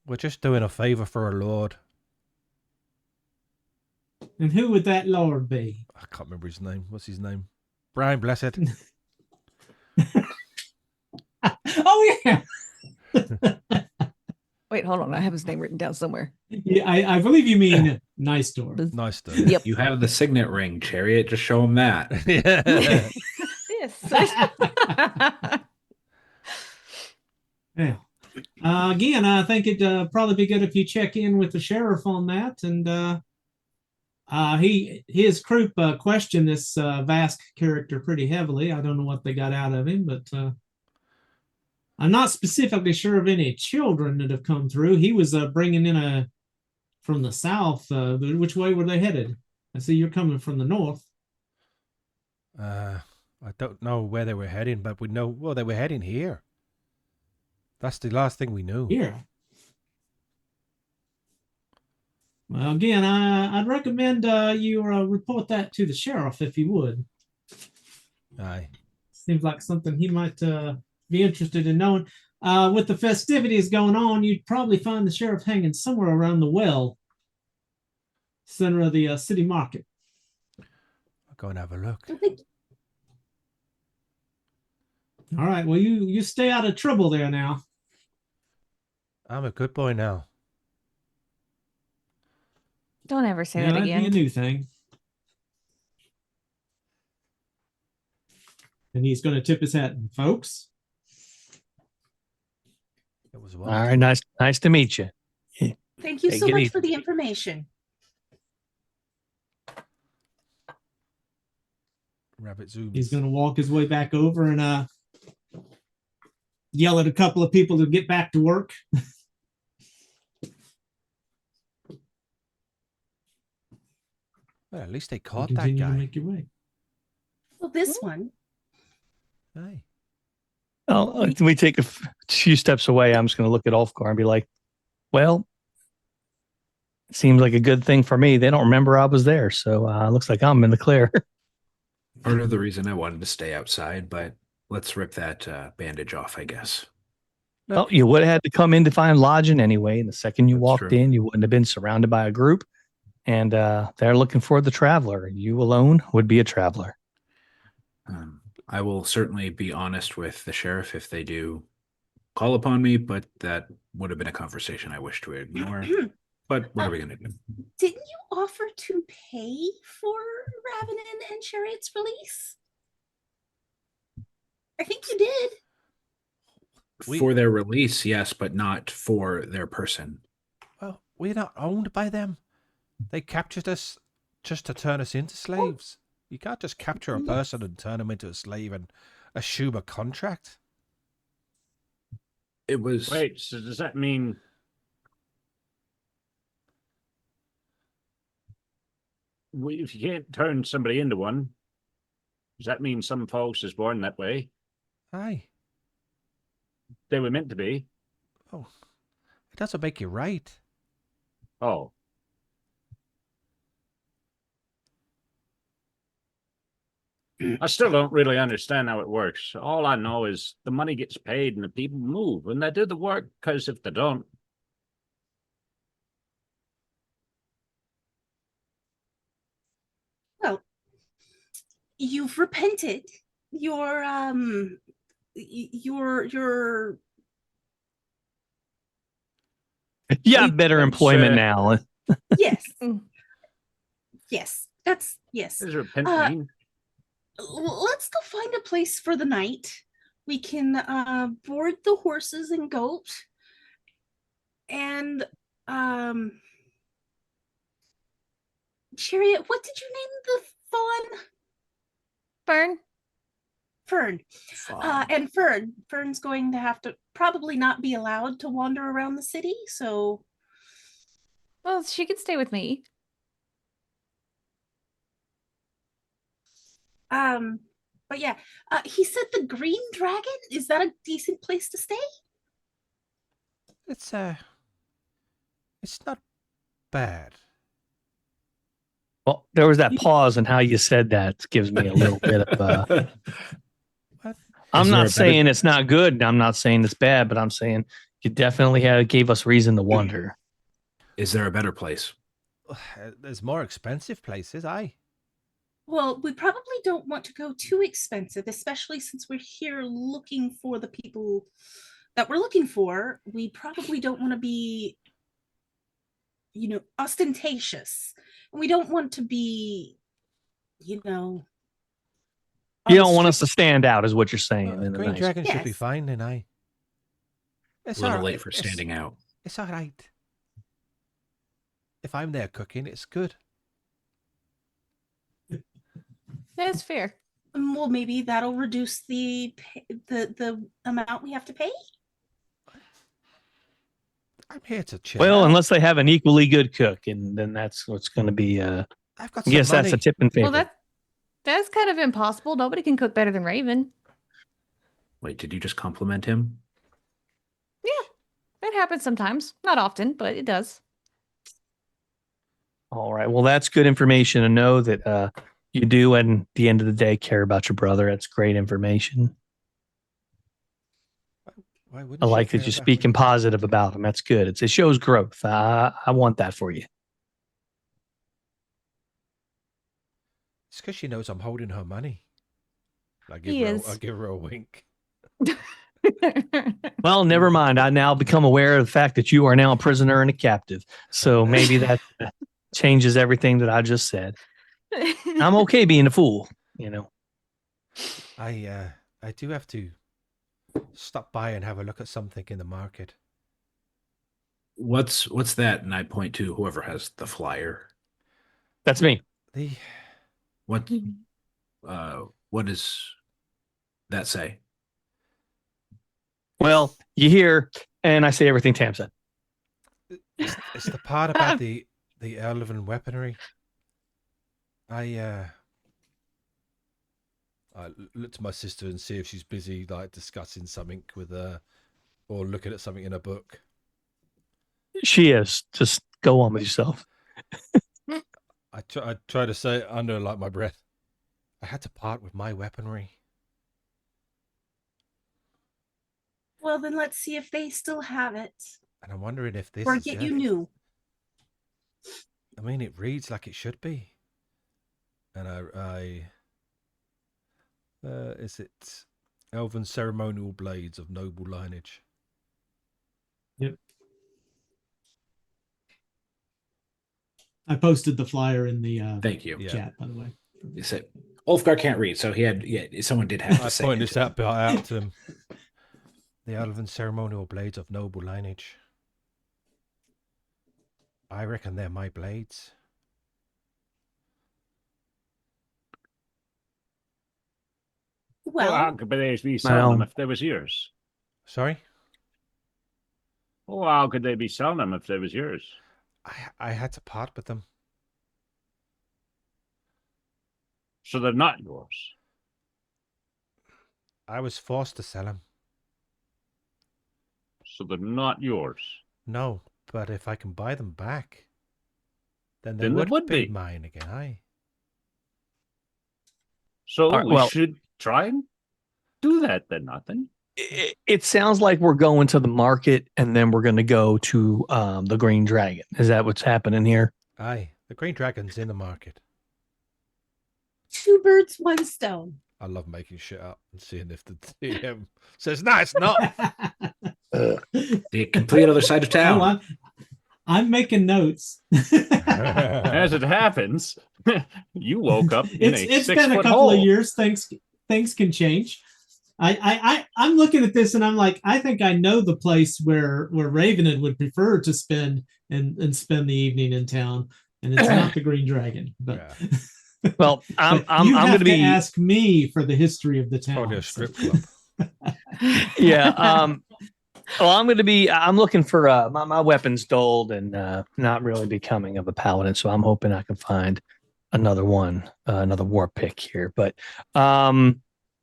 We're just doing a favor for our lord. And who would that lord be? I can't remember his name. What's his name? Brian Blessed. Oh yeah. Wait, hold on. I have his name written down somewhere. Yeah, I believe you mean nice door. Nice though. Yep. You have the signet ring, Chariot. Just show him that. Yeah. Yes. Yeah. Again, I think it'd probably be good if you check in with the sheriff on that. And his group questioned this Vask character pretty heavily. I don't know what they got out of him, but I'm not specifically sure of any children that have come through. He was bringing in from the south. Which way were they headed? I see you're coming from the north. I don't know where they were heading, but we know, well, they were heading here. That's the last thing we knew. Here. Well, again, I'd recommend you report that to the sheriff if you would. Aye. Seems like something he might be interested in knowing. With the festivities going on, you'd probably find the sheriff hanging somewhere around the well, center of the city market. I'll go and have a look. All right. Well, you stay out of trouble there now. I'm a good boy now. Don't ever say Yeah, that that'd be a again. new thing. And he's going to tip his hat, folks. It was All what? right, nice to meet you. Thank you Hey, so get much easy. for the information. Rabbit zooms. He's going to walk his way back over and yell at a couple of people to get back to work. Well, at least they You caught that continue to guy. make your way. Well, this one. Aye. Oh, can we take a few steps away? I'm just going to look at Ulfgar and be like, well, seems like a good thing for me. They don't remember I was there, so looks like I'm in the clear. Part of the reason I wanted to stay outside, but let's rip that bandage off, I guess. Well, you would have had to come in to find lodging anyway. And the second you That's walked true. in, you wouldn't have been surrounded by a group. And they're looking for the traveler. You alone would be a traveler. I will certainly be honest with the sheriff if they do call upon me, but that would have been a conversation I wish to ignore. But what are we going to do? Didn't you offer to pay for Ravenin and Chariot's release? I think you did. For their release, yes, but not for their person. Well, we're not owned by them. They captured us just to turn us into slaves. You can't just capture a person and turn them into a slave and assume a contract. It was Wait, so does that mean if you can't turn somebody into one, does that mean some folks is born that way? Aye. They were meant to be. Oh, it doesn't make you right. Oh. I still don't really understand how it works. All I know is the money gets paid and the people move, and they do the work, because if they don't, Well, you've repented. Your your You have better Let's, employment now. yes. Mm. Yes. That's yes. is repent Uh, mean? Let's go find a place for the night. We can board the horses and goat. And Chariot, what did you name the fawn? Fern. Fern. And Fern's going to have to probably not be allowed to wander around the city, so Well, she can stay with me. but yeah, he said the Green Dragon. Is that a decent place to stay? It's not bad. Well, there was that pause, and how you said that gives me a little bit of. What? I'm Is there a not better- saying it's not good. And I'm not saying it's bad, but I'm saying you definitely gave us reason to wonder. Is there a better place? There's more expensive places, aye. Well, we probably don't want to go too expensive, especially since we're here looking for the people that we're looking for. We probably don't want to be, ostentatious. And we don't want to be, You don't want us to stand out, is what you're saying. Well, in the Green nice- Dragon should be Yes. fine, then, aye. It's A little all late right. for standing out. It's all right. If I'm there cooking, it's good. That's fair. well, maybe that'll reduce the amount we have to pay. I'm here to chill. Well, out. unless they have an equally good cook, and then that's what's going to be. I've got I some guess money. that's a tip in favor. Well, that's kind of impossible. Nobody can cook better than Raven. Wait, did you just compliment him? It happens sometimes. Not often, but it does. All right. Well, that's good information to know that you do, at the end of the day, care about your brother. That's great information. Why wouldn't I she like that care you're about speaking me? positive about him. That's good. It shows growth. I want that for you. It's because she knows I'm holding her money. I He is. give her a wink. Well, never mind. I now become aware of the fact that you are now a prisoner and a captive. So maybe that changes everything that I just said. I'm okay being a fool, I do have to stop by and have a look at something in the market. What's that? And I point to whoever has the flyer. That's me. The What does that say? Well, you hear, and I say everything Tam said. it's the part about the elven weaponry. I look to my sister and see if she's busy, like discussing something with her, or looking at something in a book. She is. Just go on with yourself. I try to say it under like my breath. I had to part with my weaponry. Well, then let's see if they still have it, And I'm wondering if this or is get it. you new. I mean, it reads like it should be. And is it Elven Ceremonial Blades of Noble Lineage? I posted the flyer in the Thank you. Yeah. chat, by the way. You said Ulfgar can't read, so he had. Yeah, someone did have to I say pointed it. this out to him. The Elven Ceremonial Blades of Noble Lineage. I reckon they're my blades. Well, how Well, could they be selling them Well- if they was yours? Sorry? Oh, how could they be selling them if they was yours? I had to part with them. So they're not yours. I was forced to sell them. So they're not yours. No, but if I can buy them back, then they Then they would would be be. mine again, aye. So right, we well- should try and do that then, nothing. It sounds like we're going to the market and then we're going to go to the Green Dragon. Is that what's happening here? Aye, the Green Dragon's in the market. 2 birds, 1 stone. I love making shit up and seeing if the DM says, no, it's not. The complete other side of town. Oh, I'm making notes. As it happens, you woke up in a It's 6 been a foot couple hole. of years. Things can change. I'm looking at this and I'm like, I think I know the place where Ravenin would prefer to spend and spend the evening in town, and it's not the Green Dragon. But Well, I'm you going have to be ask me for the history of the town. Probably a so- strip club. yeah. Well, I'm looking for my weapons dulled and not really becoming of a paladin, so I'm hoping I can find another one, another war pick here. But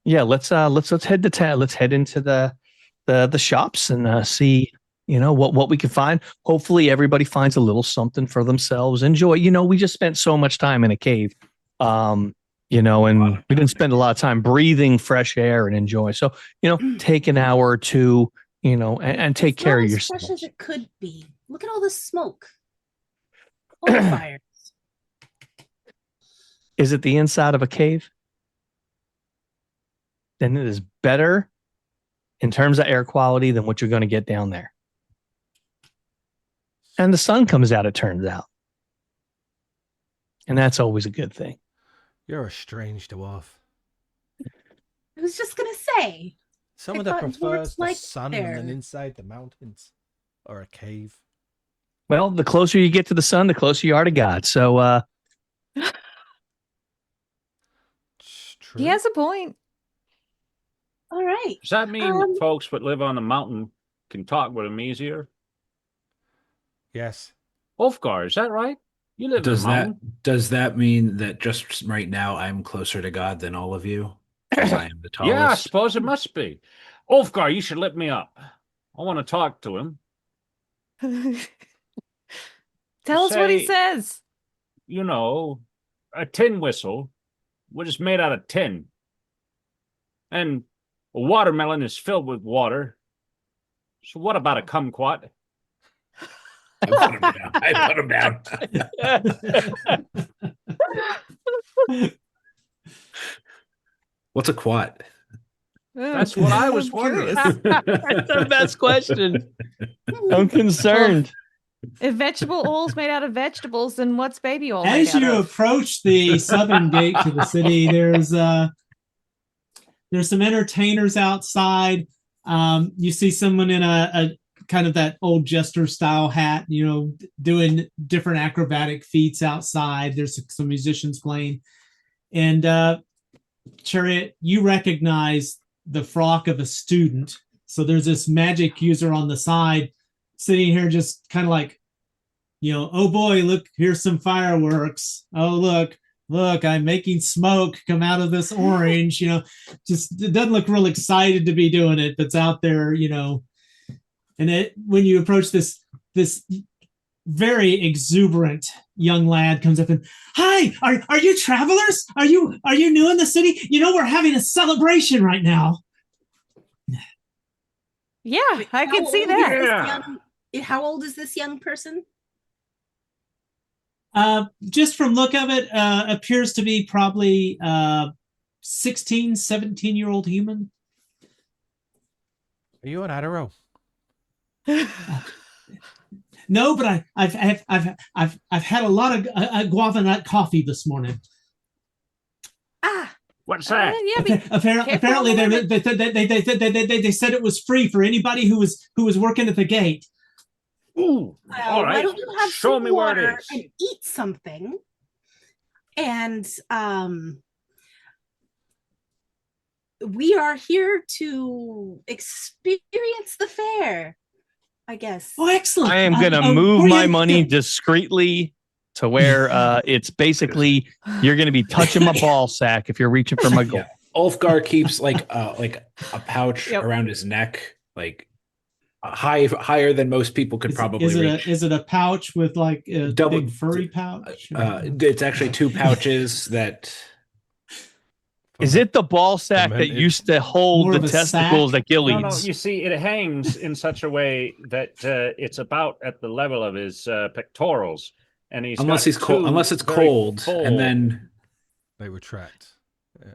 yeah, let's head to town. Let's head into the shops and see what we can find. Hopefully, everybody finds a little something for themselves. Enjoy. We just spent so much time in a cave. And we didn't spend a lot of time breathing fresh air and enjoy. So, take an hour or two, and take It's care not of as yourself. fresh as it could be. Look at all the smoke. Coal fires. Is it the inside of a cave? Then it is better in terms of air quality than what you're going to get down there. And the sun comes out, it turns out. And that's always a good thing. You're a strange dwarf. I was just gonna say. Someone I that thought prefers dwarves the liked sun there. and then inside the mountains or a cave. Well, the closer you get to the sun, the closer you are to God. So, It's true. He has a point. All right. Does that mean Um, folks that live on a mountain can talk with him easier? Yes. Ulfgar, is that right? You live Does in a mountain. does that mean that just right now I'm closer to God than all of you? Because I am the tallest. Yeah, I suppose it must be. Ulfgar, you should let me up. I want to talk to him. Tell us what he Say- says. A tin whistle, which is made out of tin. And a watermelon is filled with water. So what about a kumquat? I put him down. I put him down. What's a quat? That's what I was I'm wondering. curious. that's the best question. I'm concerned. If vegetable oil's made out of vegetables, then what's baby oil made As out you of? approach the southern gate to the city, there's some entertainers outside. You see someone in a kind of that old jester style hat, doing different acrobatic feats outside. There's some musicians playing, and Chariot, you recognize the frock of a student. So there's this magic user on the side sitting here just kind of like, oh boy, look, here's some fireworks. Oh, look, I'm making smoke come out of this orange, just it doesn't look real excited to be doing it, but it's out there, and when you approach this very exuberant young lad comes up and, hi, are you travelers? Are you new in the city? We're having a celebration right now. Yeah, I can How see old is that. this how old is this young person? Just from look of it, appears to be probably 16, 17-year-old human. Are you an Adderall? No, but I've had a lot of guava nut coffee this morning. Ah, What's that? Yeah, but Apparently, careful they said it was free for anybody who was working at the gate. Ooh, well, all right. why don't you have Show some me where water it is. and eat something? And we are here to experience the fair, I guess. Oh, excellent! I am going to move my money discreetly to where it's basically you're going to be touching my ball sack if you're reaching for my goal. Yeah. Ulfgar keeps like a pouch Yep. around his neck, like higher than most people could probably reach. Is it a pouch with like a Double- big furry pouch? It's actually 2 pouches that Is it the ball sack that Fermented. used to hold More the of a testicles sack? that Gil No, no. eats? You see, it hangs in such a way that it's about at the level of his pectorals, and he's Unless got he's cold, two unless it's very cold, full- and then They retract. Yeah.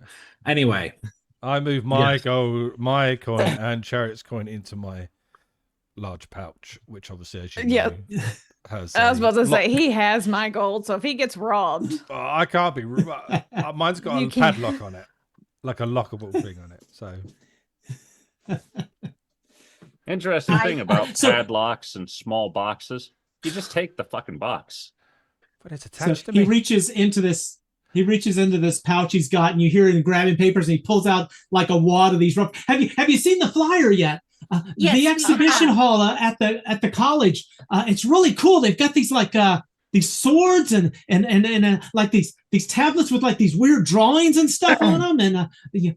anyway, I move my Yes. my coin and Chariot's coin into my large pouch, which obviously, as you know, Yeah. has. I was a about to lo- say he has my gold, so if he gets robbed, I can't be. Mine's got You a can't. padlock on it, like a lockable thing on it. So Interesting I- thing about So- padlocks and small boxes. You just take the fucking box. but it's So attached to he me. reaches into this. He reaches into this pouch he's got, and you hear him grabbing papers, and he pulls out like a wad of these. Have you seen the flyer yet? Yes, The we exhibition have. hall at the college. It's really cool. They've got these like these swords and like these tablets with like these weird drawings and stuff on them, and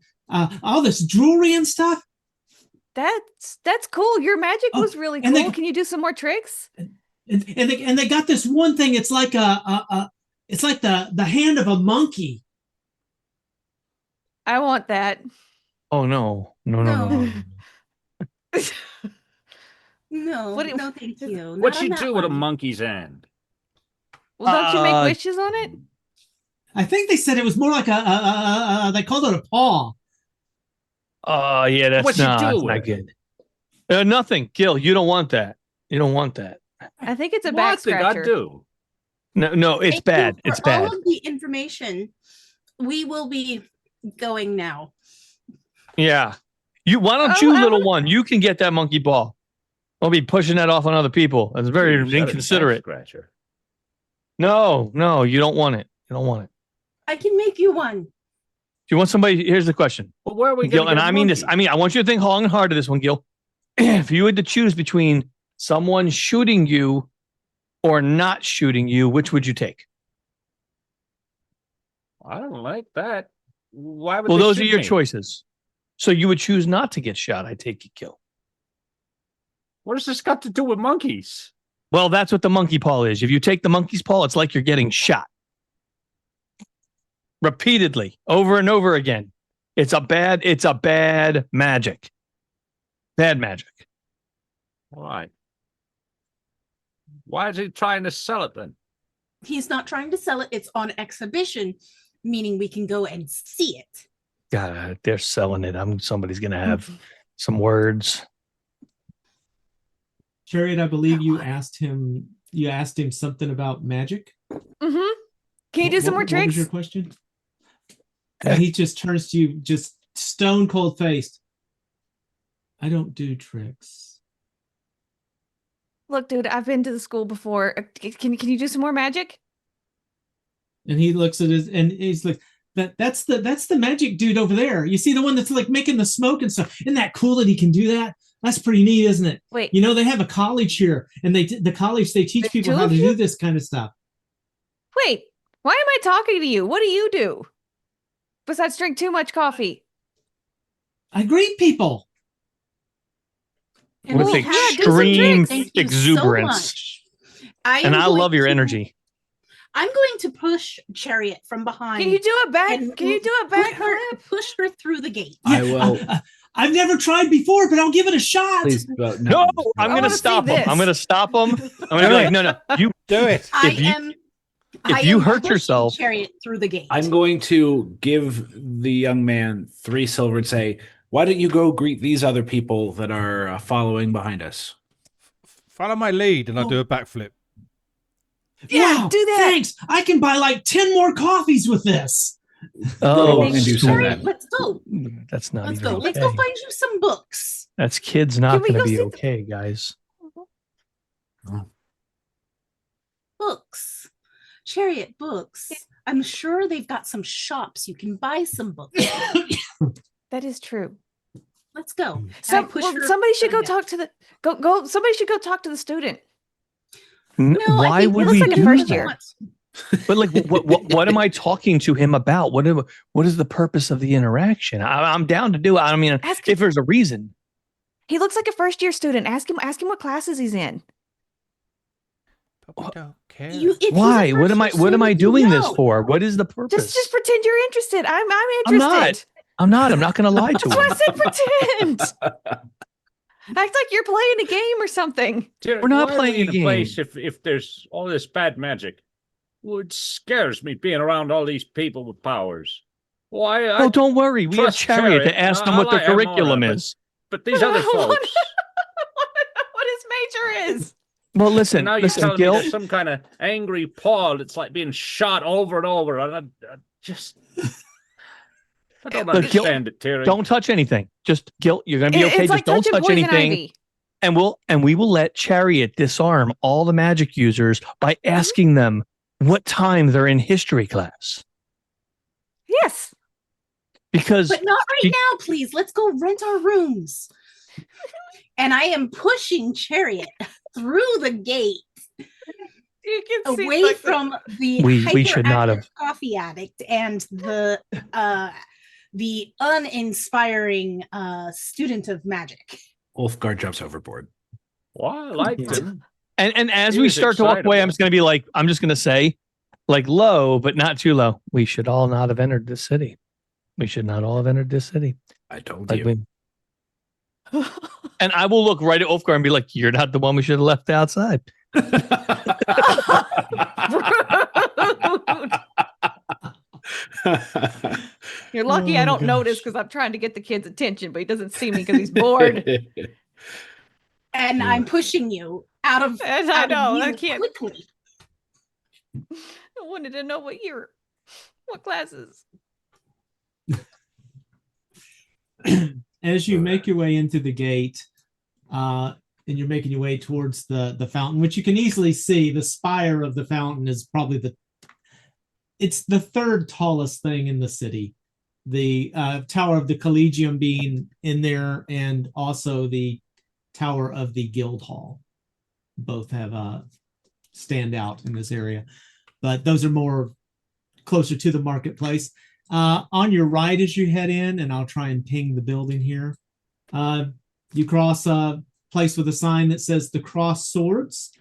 all this jewelry and stuff. that's cool. Your magic Oh, was really and cool. they- Can you do some more tricks? And they got this one thing. It's like it's like the hand of a monkey. I want that. Oh no. No. No, What do- no, thank you. What Not on you that do with a one. monkey's end? Well, don't you make Uh, wishes on it? I think they said it was more like they called it a paw. Oh yeah, that's What you not, do that's with not it? good. Nothing, Gil. You don't want that. You don't want that. I think it's a back What did I scratcher. do? No, it's Thank you bad. for It's bad. All of the information. We will be going now. Yeah. Why don't Oh, you, I little wanna- one? You can get that monkey ball. I'll be pushing that off on other people. That's very You said it, back inconsiderate. Scratcher. No, you don't want it. You don't want it. I can make you one. Do you want somebody? Here's the question, But where are we Gil, going and I mean this. I mean, I want you to think long and hard of this one, Gil. If you had to choose between someone shooting you or not shooting you, which would you take? I don't like that. Why would Well, they those are shoot your me? choices. So you would choose not to get shot. I take it, Gil. What does this got to do with monkeys? Well, that's what the monkey paw is. If you take the monkey's paw, it's like you're getting shot repeatedly, over and over again. It's a bad magic. Bad magic. Why? Why is he trying to sell it then? He's not trying to sell it. It's on exhibition, meaning we can go and see it. God, they're selling it. Somebody's gonna have some words. Chariot, I believe you asked him something about magic. Mm-hmm. Can you do some more What was tricks? your question? And he just turns to you, just stone cold faced. I don't do tricks. Look, dude, I've been to the school before. Can you do some more magic? And he looks at his and he's like, that's the magic dude over there. You see the one that's like making the smoke and stuff. Isn't that cool that he can do that? That's pretty neat, isn't it? Wait, You know, they have a college here, and they teach There's people two how of to you? do this kind of stuff. wait. Why am I talking to you? What do you do? Besides drink too much coffee. I greet people. And With we yeah, have- do some extreme tricks. Thank you so exuberance. much. I And am I going love your to- energy. I'm going to push Chariot from behind. Can you do a back? and Can you do a put her- backflip? push her through the gate? I will. I've never tried before, but I'll give it a shot. Please, No, I'm I gonna wanna see stop him. this. I'm gonna stop him. I'm gonna be like, no, you Do it. I If you- am. I you am hurt pushing yourself- Chariot through the gate. I'm going to give the young man 3 silver and say, "Why don't you go greet these other people that are following behind us?" Follow my lead, and I'll do a backflip. Yeah, Wow, do that. Thanks. I can buy like 10 more coffees with this. Oh, along and do some of Chariot, that. let's go. that's not Let's even go. okay. Let's go find you some books. That's kids not Can we gonna go be see the- okay, guys. Books. Chariot books. I'm sure they've got some shops you can buy some books. That is true. Let's go. And I So, push well, her somebody should go further. talk to the go. Somebody should go talk to the student. No, I Why think would it we looks like do a first that? year. But like, what am I talking to him about? What is the purpose of the interaction? I'm down to do it. I mean, Ask if there's a reason. He looks like a first year student. Ask him what classes he's in. But we don't care. If he's a Why? What am I? first What am I servant, doing this no. for? What is the purpose? Just pretend you're interested. I'm I'm not. interested. I'm not. I'm not going to lie to That's why him. I said pretend. Act like you're playing a game or something. Jared, We're not why are playing we a in game. place if there's all this bad magic? Well, it scares me being around all these people with powers. Why? Oh, don't worry. We have trust Chariot to Chariot. ask them I what their like Amora, curriculum but- is. But these other folks. What his major is. Well, And listen, now you're listen, telling Gil. me there's some kind of angry Paul that's like being shot over and over. And I just. I don't Look, Gil, understand it, Terry. Don't touch anything. Just Gil, you're going to be okay. It's like Just don't touching touch poison anything. ivy. And we will let Chariot disarm all the magic users by asking them what time they're in history class. Yes. Because But not right Be- now, please. Let's go rent our rooms. And I am pushing Chariot through the gate You can see away like from the We should not have. hyperactive coffee addict and the uninspiring student of magic. Ulfgar jumps overboard. Well, I liked him. And as He we was start to walk away, I'm excitable. just going to say, like, low, but not too low. We should all not have entered this city. We should not all have entered this city. I told Like you. we, and I will look right at Ulfgar and be like, "You're not the one we should have left outside." You're lucky I Oh, don't notice gosh. because I'm trying to get the kid's attention, but he doesn't see me because he's bored. And Yeah. I'm pushing you out of, And I out know, of I view can't- quickly. I wanted to know what classes. As you make your way into the gate, and you're making your way towards the fountain, which you can easily see, the spire of the fountain is probably it's the third tallest thing in the city. The Tower of the Collegium being in there, and also the Tower of the Guild Hall. Both have stand out in this area, but those are more closer to the marketplace. On your right as you head in, and I'll try and ping the building here, you cross a place with a sign that says the Cross Swords.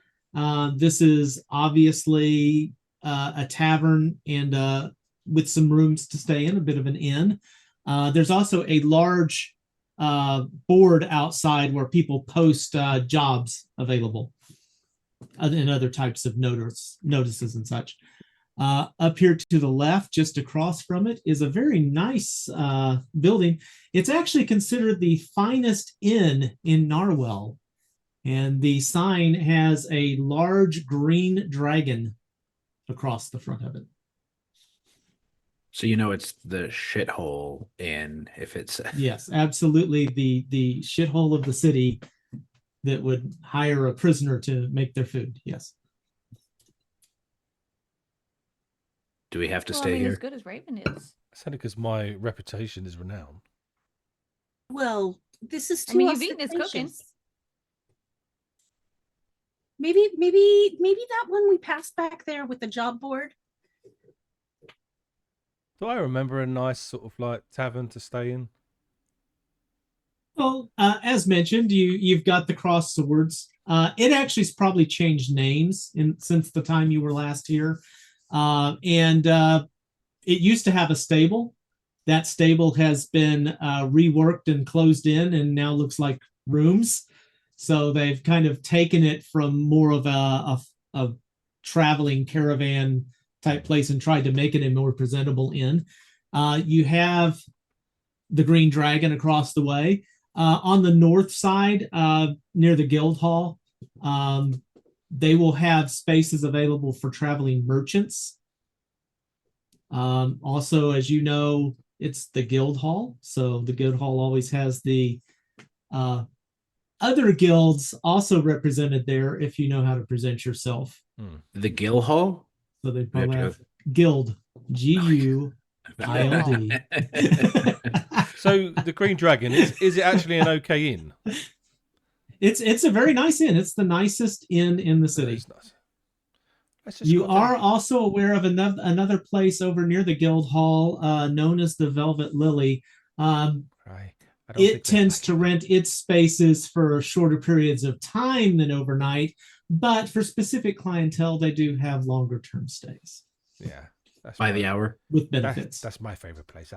This is obviously a tavern and with some rooms to stay in, a bit of an inn. There's also a large board outside where people post jobs available and other types of notices and such. Up here to the left, just across from it, is a very nice building. It's actually considered the finest inn in Narwell. And the sign has a large green dragon across the front of it. So you know it's the shithole in if it's Yes, absolutely. The shithole of the city that would hire a prisoner to make their food. Yes. do we have to Well, stay I mean, here? as good as Raven is. It's only because my reputation is renowned. Well, this is too I mean, you've eaten his cooking. ostentatious. Maybe that one we passed back there with the job board. Do I remember a nice sort of like tavern to stay in? Well, as mentioned, you've got the Cross Swords. It actually's probably changed names since the time you were last here. And it used to have a stable. That stable has been reworked and closed in and now looks like rooms. So they've kind of taken it from more of a traveling caravan type place and tried to make it a more presentable inn. You have the Green Dragon across the way. On the north side, near the Guild Hall, they will have spaces available for traveling merchants. Also, as you know, it's the Guild Hall. So the Guild Hall always has the other guilds also represented there if you know how to present yourself. The Gill Hall? So they We have probably to have guild, Guild. So the Green Dragon, is it actually an okay inn? It's a very nice inn. It's the nicest inn in the city. It's nice. Let's just You go down. are also aware of another place over near the Guild Hall known as the Velvet Lily. Right. I don't think it they're tends to flexible. rent its spaces for shorter periods of time than overnight, but for specific clientele, they do have longer term stays Yeah, that's By the my- hour. with benefits. That's my favorite place.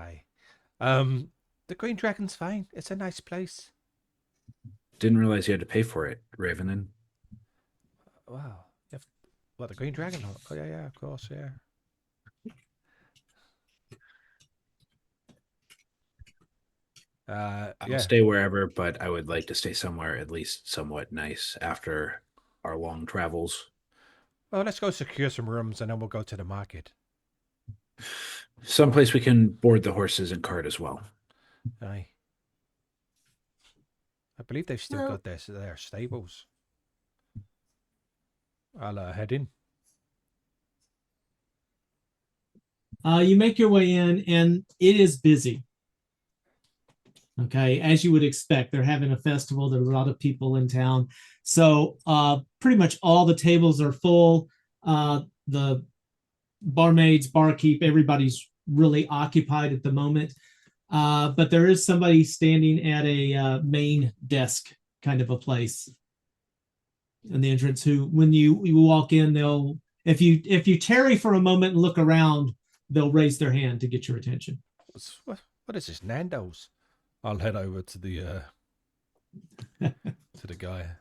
The Green Dragon's fine. It's a nice place. Didn't realize you had to pay for it, Ravenin. Wow. What, the Green Dragon? Oh yeah, of course, yeah. I'll Yeah. stay wherever, but I would like to stay somewhere at least somewhat nice after our long travels. Well, let's go secure some rooms and then we'll go to the market. Someplace we can board the horses and cart as well. Aye. I believe they've still Well- got their stables. I'll head in. You make your way in, and it is busy. Okay, as you would expect, they're having a festival. There's a lot of people in town, so pretty much all the tables are full. The barmaids, barkeep, everybody's really occupied at the moment. But there is somebody standing at a main desk kind of a place in the entrance who, when you walk in, they'll, if you tarry for a moment and look around, they'll raise their hand to get your attention. What is this, Nando's? I'll head over to the to the guy.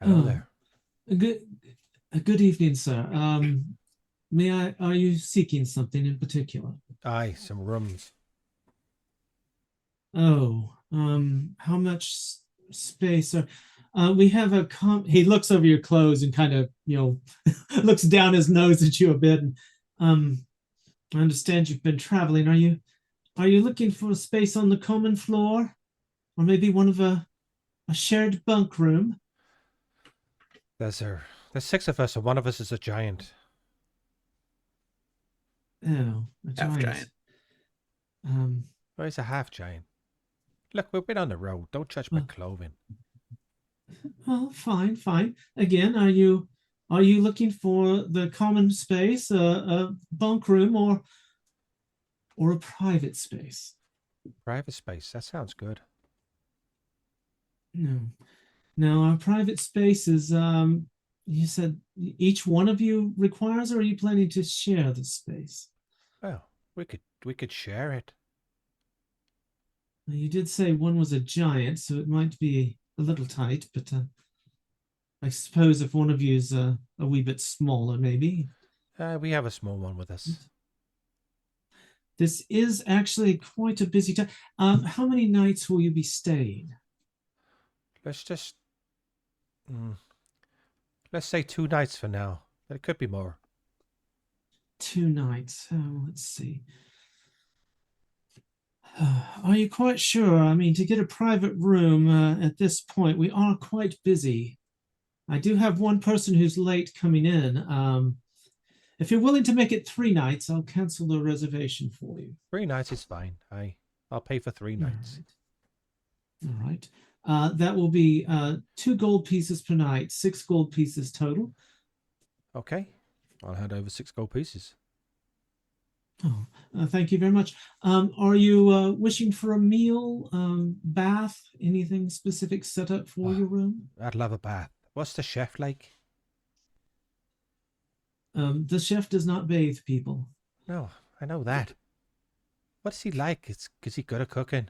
Hello Oh. there. Good evening, sir. Are you seeking something in particular? Aye, some rooms. Oh, how much space we have he looks over your clothes and kind of, looks down his nose at you a bit. And, I understand you've been traveling. Are you looking for a space on the common floor, or maybe one of a shared bunk room? There's 6 of us and one of us is a giant. Oh, a Half giant. giant. Or he's a half giant. Look, we've been on the road. Don't judge my Oh. clothing. Well, fine. Again, are you looking for the common space, a bunk room, or a private space? Private space. That sounds good. No, our private space is, you said each one of you requires, or are you planning to share the space? Well, we could share it. You did say one was a giant, so it might be a little tight, but I suppose if one of you is a wee bit smaller, maybe. We have a small one with us. This is actually quite a busy time. How many nights will you be staying? Let's just let's say 2 nights for now. But it could be more. 2 nights. Oh, let's see. Are you quite sure? I mean, to get a private room at this point, we are quite busy. I do have one person who's late coming in. If you're willing to make it 3 nights, I'll cancel the reservation for you. 3 nights is fine. I'll pay for 3 nights. All right. That will be 2 gold pieces per night, 6 gold pieces total. Okay. I'll hand over 6 gold pieces. Oh, thank you very much. Are you wishing for a meal, bath, anything specific set up for your room? I'd love a bath. What's the chef like? The chef does not bathe people. No, I know that. What's he like? Is he good at cooking?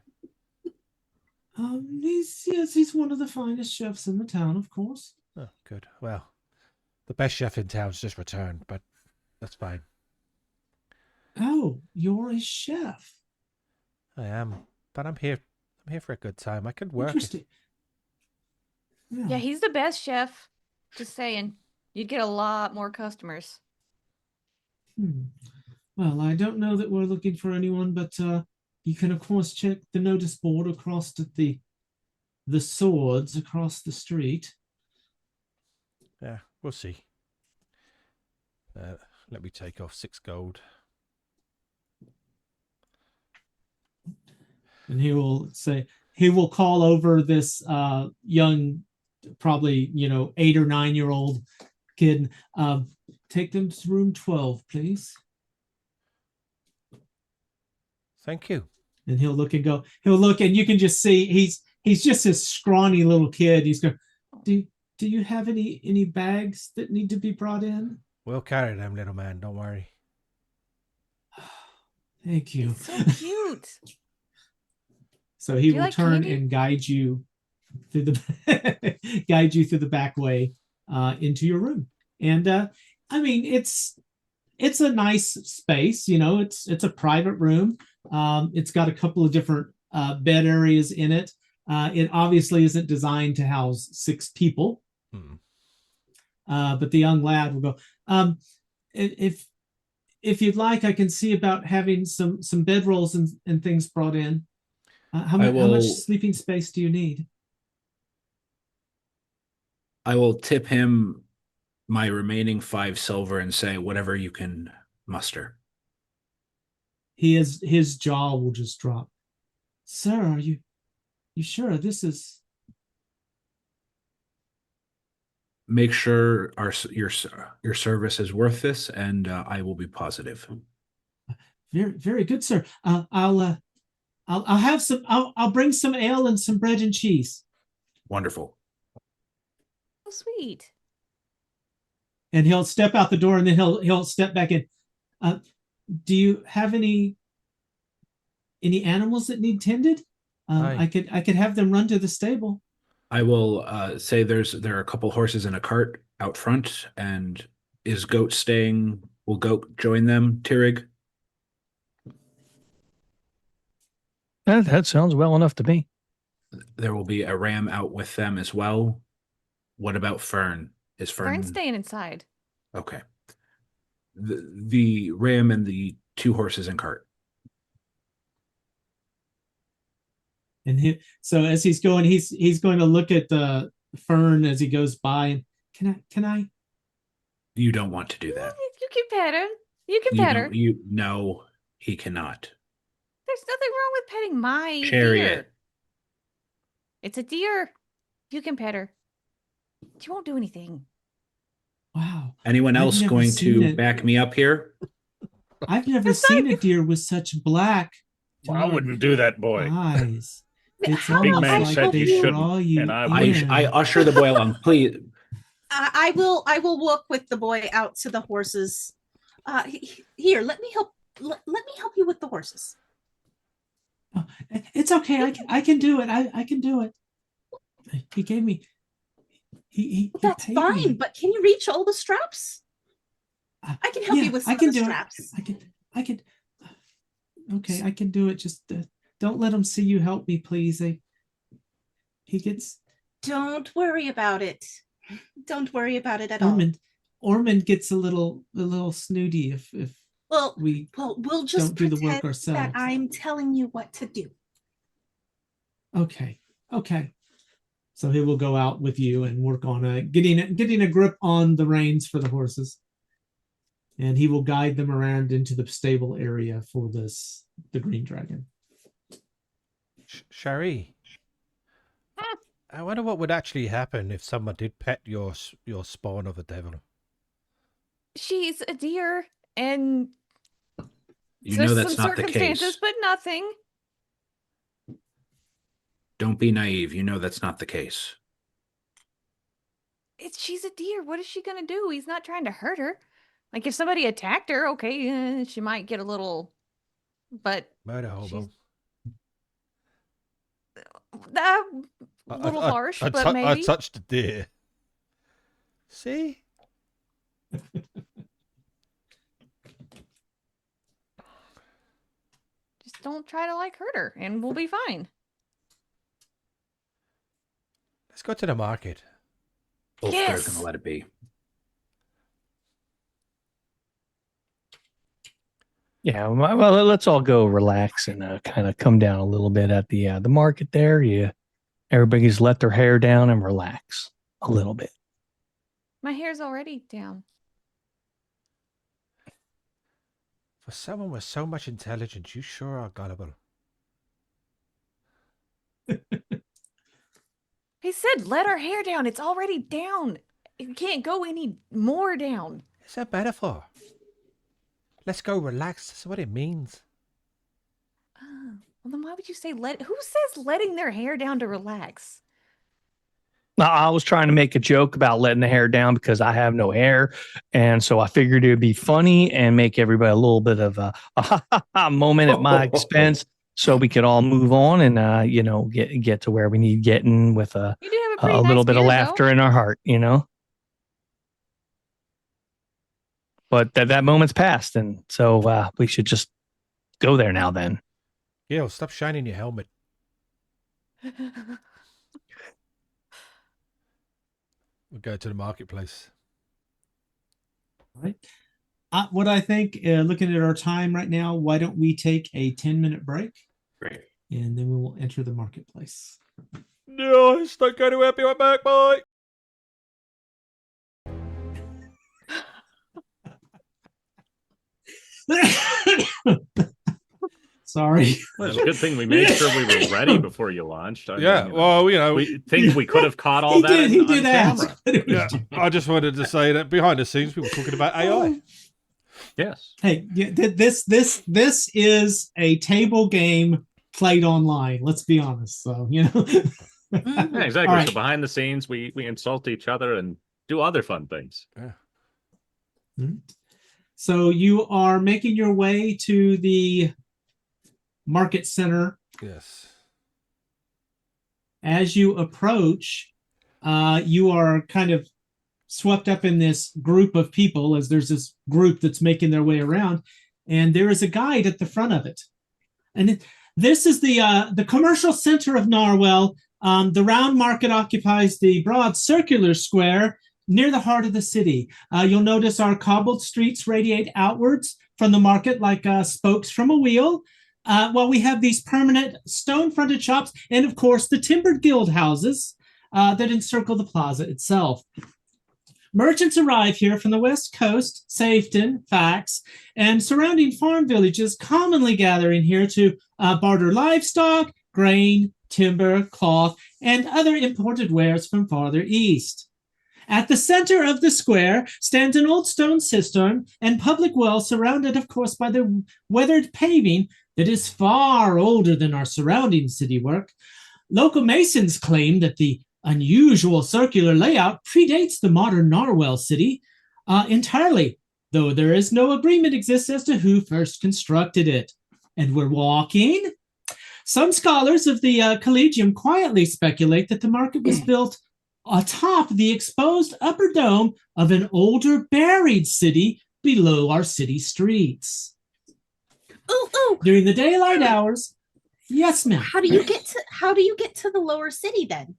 He's one of the finest chefs in the town, of course. Oh, good. Well, the best chef in town's just returned, but that's fine. Oh, you're a chef. I am, but I'm here for a good time. I could work it. Interesting. Yeah, he's the best chef. Just saying. You'd get a lot more customers. Well, I don't know that we're looking for anyone, but you can of course check the notice board across the swords across the street. Yeah, we'll see. Let me take off 6 gold. And he will call over this young, probably 8 or 9-year-old kid. Take them to room 12, please. Thank you. And he'll look and go, he'll look and you can just see he's just this scrawny little kid. He's going, do you have any bags that need to be brought in? We'll carry them, little man. Don't worry. Thank you. It's so cute. So he Do you will like turn candy? and guide you through the back way into your room. And I mean, it's a nice space. You know, it's a private room. It's got a couple of different bed areas in it. It obviously isn't designed to house 6 people. But the young lad will go, if you'd like, I can see about having some bedrolls and things brought in. How much sleeping space do you need? I will tip him my remaining 5 silver and say, whatever you can muster. His jaw will just drop. Sir, are you sure this is? Make sure your service is worth this, and I will be positive. Very, very good, sir. I'll have some. I'll bring some ale and some bread and cheese. Wonderful. So sweet. And he'll step out the door, and then he'll step back in. Do you have any animals that need tended? I could have them run to the stable. I will say there are a couple horses in a cart out front, and is Goat staying? Will Goat join them, Tirig? That sounds well enough to me. There will be a ram out with them as well. What about Fern? Is Fern Fern's staying inside. okay? The ram and the 2 horses and cart. And so as he's going, he's going to look at the Fern as he goes by. And can I? You don't want to do that. You can pet her. You can pet her. No, he cannot. There's nothing wrong with petting my Chariot. deer. It's a deer. You can pet her. She won't do anything. Wow. Anyone I've else never going seen to it. back me up here? I've never seen a deer with such black. Well, I wouldn't do that, boy. Eyes. It's How Big almost man like said they you shouldn't, draw you and I in. I usher the boy along, please. I will walk with the boy out to the horses. Here, let me help. Let me help you with the horses. Oh, it's okay. I can do it. I can do it. He gave me. He That's paid fine, me. but can you reach all the straps? I can help Yeah, you with I some can of the do straps. it. I can. Okay, I can do it. Just don't let him see you help me, please. He gets. Don't worry about it. Don't worry about it at all. Ormond gets a little snooty if Well, we we'll just don't do the work pretend ourselves. that I'm telling you what to do. Okay. So he will go out with you and work on getting a grip on the reins for the horses, and he will guide them around into the stable area for the Green Dragon. Sherry, I wonder what would actually happen if someone did pet your spawn of a devil. She's a deer, and You there's know that's some not the circumstances, case. but nothing. Don't be naive. You know that's not the case. She's a deer. What is she gonna do? He's not trying to hurt her. Like if somebody attacked her, okay, she might get a little, but Murder hobo. a little harsh, but I maybe. touched a deer. See? Just don't try to hurt her, and we'll be fine. Let's go to the market. Ulfgar's Yes. gonna let it be. Yeah, well, let's all go relax and kind of come down a little bit at the market there. Everybody's let their hair down and relax a little bit. My hair's already down. For someone with so much intelligence, you sure are gullible. He said, "Let our hair down." It's already down. It can't go any more down. It's a metaphor. Let's go relax. That's what it means. Oh. Well, then why would you say who says letting their hair down to relax? I was trying to make a joke about letting the hair down because I have no hair. And so I figured it would be funny and make everybody a little bit of a ha ha ha moment at my expense so we could all move on and, get to where we need getting with You do have a pretty a nice little bit of beard, laughter in our heart, But that moment's passed. And so we should just go there now then. Yeah, stop shining your helmet. though. We'll go to the marketplace. Right. What I think, looking at our time right now, why don't we take a 10-minute break? Great. And then we will enter the marketplace. Nice. Don't go anywhere. Be right back. Bye. Sorry. Well, it's a good thing we made sure we were ready before you launched. I Yeah. mean, Well, we think we could have caught all He that did, he on did camera. Yeah. I just wanted to say that behind the scenes, we were talking about AI. Yes. Hey, this is a table game played online. Let's be honest. So, Yeah, Mhm. exactly. All right. So behind the scenes, we insult each other and do other fun things. So you are making your way to the market center. Yes. As you approach, you are kind of swept up in this group of people, as there's this group that's making their way around, and there is a guide at the front of it. And this is the commercial center of Narwell. The round market occupies the broad circular square near the heart of the city. You'll notice our cobbled streets radiate outwards from the market like spokes from a wheel. While we have these permanent stone-fronted shops and, of course, the timbered guild houses that encircle the plaza itself. Merchants arrive here from the west coast, Safeton, Fax, and surrounding farm villages commonly gathering here to barter livestock, grain, timber, cloth, and other imported wares from farther east. At the center of the square stands an old stone cistern and public well surrounded, of course, by the weathered paving that is far older than our surrounding city work. Local masons claim that the unusual circular layout predates the modern Narwell city entirely, though there is no agreement exists as to who first constructed it. And we're walking. Some scholars of the Collegium quietly speculate that the market was built atop the exposed upper dome of an older buried city below our city streets. Ooh. During the daylight hours, yes, ma'am. How do you get to the lower city then?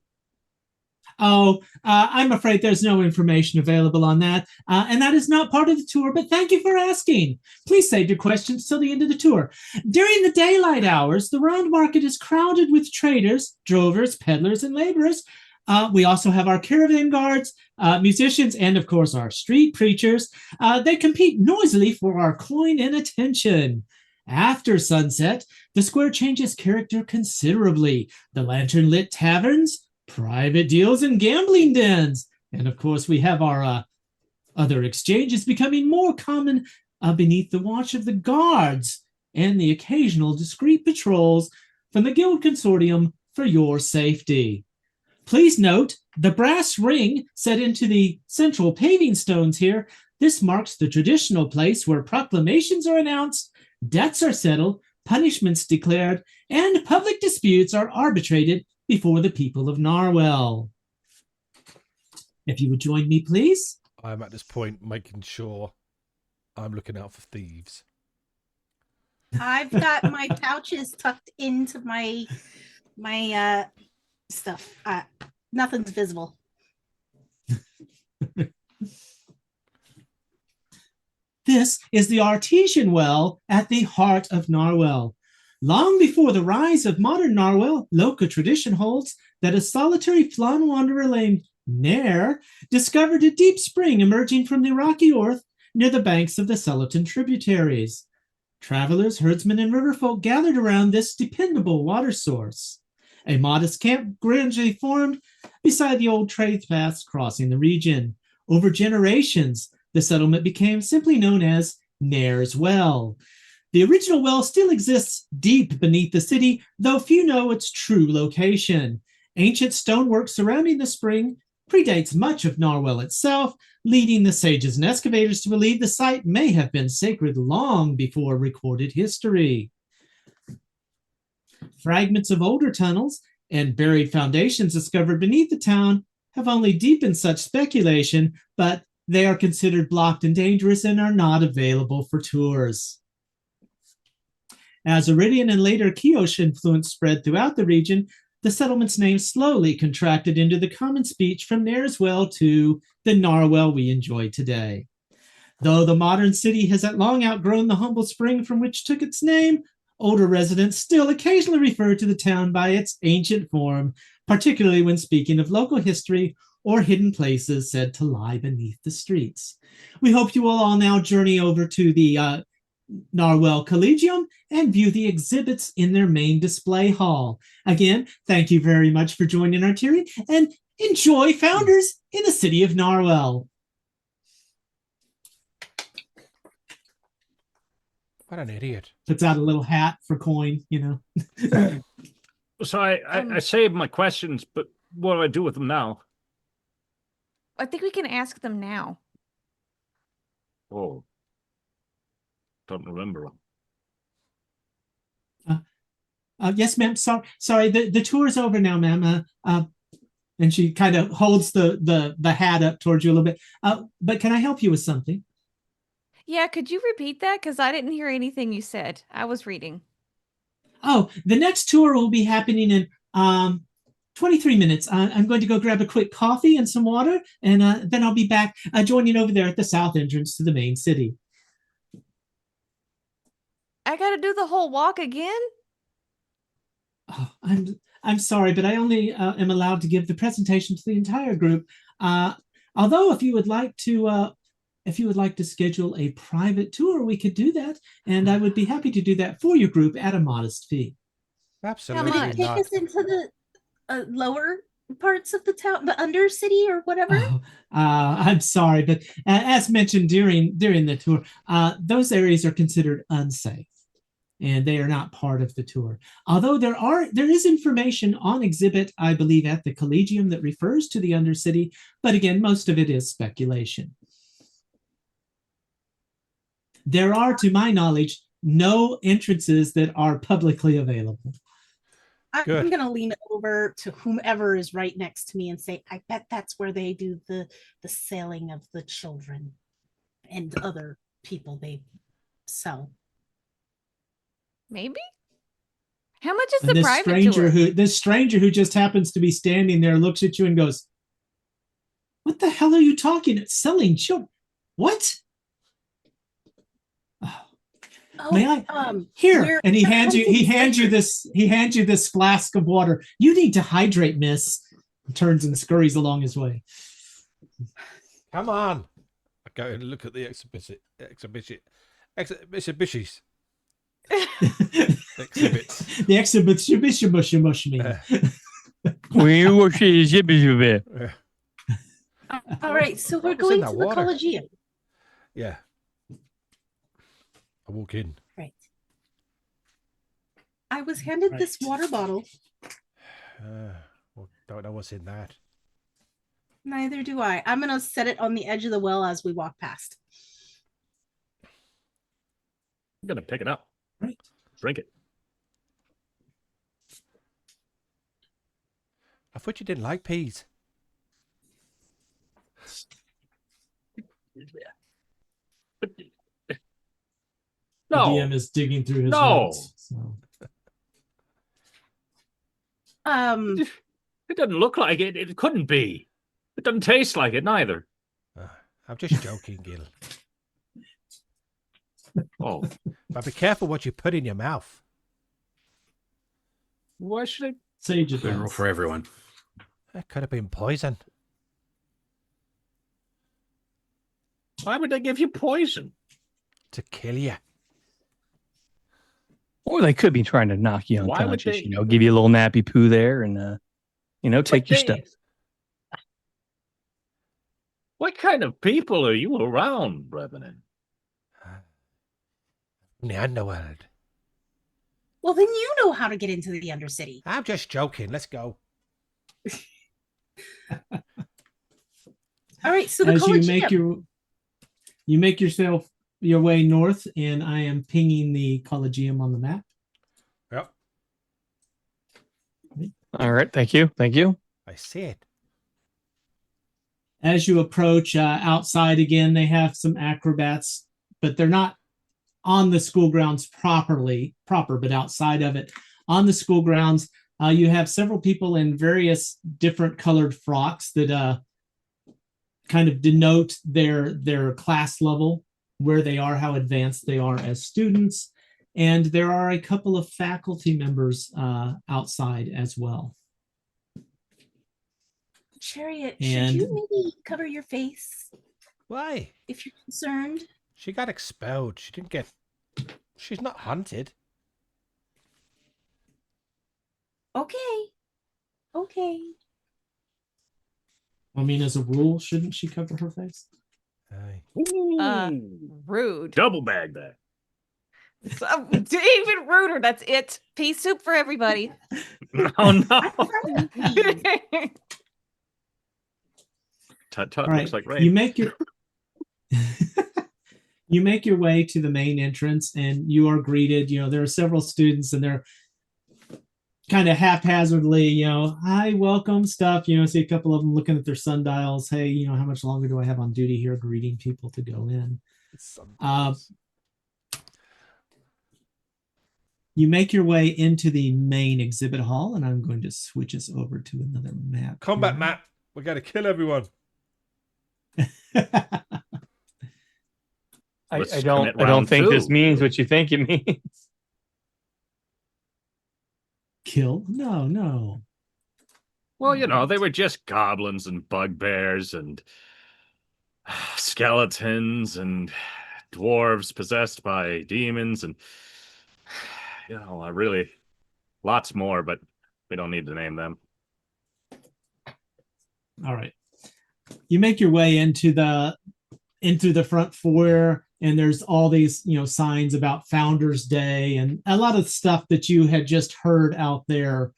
Oh, I'm afraid there's no information available on that, and that is not part of the tour, but thank you for asking. Please save your questions till the end of the tour. During the daylight hours, the round market is crowded with traders, drovers, peddlers, and laborers. We also have our caravan guards, musicians, and, of course, our street preachers. They compete noisily for our coin and attention. After sunset, the square changes character considerably. The lantern-lit taverns, private deals, and gambling dens. And, of course, we have our other exchanges becoming more common beneath the watch of the guards and the occasional discreet patrols from the Guild Consortium for your safety. Please note the brass ring set into the central paving stones here. This marks the traditional place where proclamations are announced, debts are settled, punishments declared, and public disputes are arbitrated before the people of Narwell. If you would join me, please. I'm at this point making sure I'm looking out for thieves. I've got my pouches tucked into my stuff. Nothing's visible. This is the artesian well at the heart of Narwell. Long before the rise of modern Narwell, local tradition holds that a solitary flan wanderer named Nair discovered a deep spring emerging from the rocky earth near the banks of the Celoton tributaries. Travelers, herdsmen, and riverfolk gathered around this dependable water source. A modest camp gradually formed beside the old trade paths crossing the region. Over generations, the settlement became simply known as Nair's Well. The original well still exists deep beneath the city, though few know its true location. Ancient stonework surrounding the spring predates much of Narwell itself, leading the sages and excavators to believe the site may have been sacred long before recorded history. Fragments of older tunnels and buried foundations discovered beneath the town have only deepened such speculation, but they are considered blocked and dangerous and are not available for tours. As Iridian and later Kiosh influence spread throughout the region, the settlement's name slowly contracted into the common speech from Nareswell to the Narwell we enjoy today. Though the modern city has at long outgrown the humble spring from which took its name, older residents still occasionally refer to the town by its ancient form, particularly when speaking of local history or hidden places said to lie beneath the streets. We hope you will all now journey over to the Narwell Collegium and view the exhibits in their main display hall. Again, thank you very much for joining our tour and enjoy Founders in the city of Narwell. What an idiot. Puts out a little hat for coin, you know. So I saved my questions, but what do I do with them now? I think we can ask them now. Oh, don't remember them. Yes, ma'am. Sorry. The tour is over now, ma'am. And she kind of holds the hat up towards you a little bit. But can I help you with something? Yeah, could you repeat that? Because I didn't hear anything you said. I was reading. Oh, the next tour will be happening in 23 minutes. I'm going to go grab a quick coffee and some water, and then I'll be back joining over there at the south entrance to the main city. I got to do the whole walk again? Oh, I'm sorry, but I only am allowed to give the presentation to the entire group. Although, if you would like to schedule a private tour, we could do that, and I would be happy to do that for your group at a modest fee. Absolutely much? Take not. us into the lower parts of the town, the undercity or whatever. Oh, I'm sorry, but as mentioned during the tour, those areas are considered unsafe, and they are not part of the tour. Although there is information on exhibit, I believe, at the Collegium that refers to the Undercity, but again, most of it is speculation. There are, to my knowledge, no entrances that are publicly available. I'm Good. going to lean over to whomever is right next to me and say, I bet that's where they do the selling of the children and other people they sell. Maybe? How much is And the this private stranger tour? this stranger who just happens to be standing there looks at you and goes, "What the hell are you talking? It's selling children. What? Oh, May I here?" we're And he hands you hunting this flask of water. "You need to hydrate, miss." Turns and scurries along his way. Come on. I go and look at the exhibitions. Exhibits. The exhibition mush me. All right, so we're What was in going that to the water? Collegium. Yeah. I walk in. Right. I was handed this water bottle. Well, don't know what's in that. Neither do I. I'm going to set it on the edge of the well as we walk past. I'm gonna pick it up. Right. Drink it. I thought you didn't like peas. But The no, DM is digging through his No. notes. So. it doesn't look like it. It couldn't be. It doesn't taste like it neither. I'm just joking, Gil. Oh, But be careful what you put in your mouth. why should I? Sage Good rule advice. for everyone. It could have been poison. Why would they give you poison? To kill you. Or they could be trying to knock you Why would unconscious, they- give you a little nappy poo there and, take your But stuff. What kind of people are you around, Revenant? Only I know it. Well, then you know how to get into the Undercity. I'm just joking. Let's go. All right, so the As you Collegium. make your way north, and I am pinging the Collegium on the map. Yep. All right. Thank you. Thank you. I see it. As you approach outside again, they have some acrobats, but they're not on the school grounds proper, but outside of it. On the school grounds, you have several people in various different colored frocks that kind of denote their class level, where they are, how advanced they are as students. And there are a couple of faculty members outside as well. Chariot, And- should you maybe cover your face Why? if you're concerned? She got expelled. She didn't get... She's not hunted. Okay. Okay. I mean, as a rule, shouldn't she cover her face? Aye. Rude. Double bag that. Even ruder. That's it. Pea soup for everybody. Oh no. Tut tut All right, looks like rain. you make your you make your way to the main entrance, and you are greeted. There are several students, and they're kind of haphazardly, hi, welcome stuff. See a couple of them looking at their sundials. Hey, how much longer do I have on duty here? Greeting people to go in. You make your way into the main exhibit hall, and I'm going to switch us over to another map. Combat here. map. We got to kill everyone. I Let's don't commit I don't round think this two. means what you think it means. Kill? No. Well, they were just goblins and bugbears and skeletons and dwarves possessed by demons and really lots more, but we don't need to name them. All right. You make your way into the front foyer, and there's all these signs about Founders Day and a lot of stuff that you had just heard out there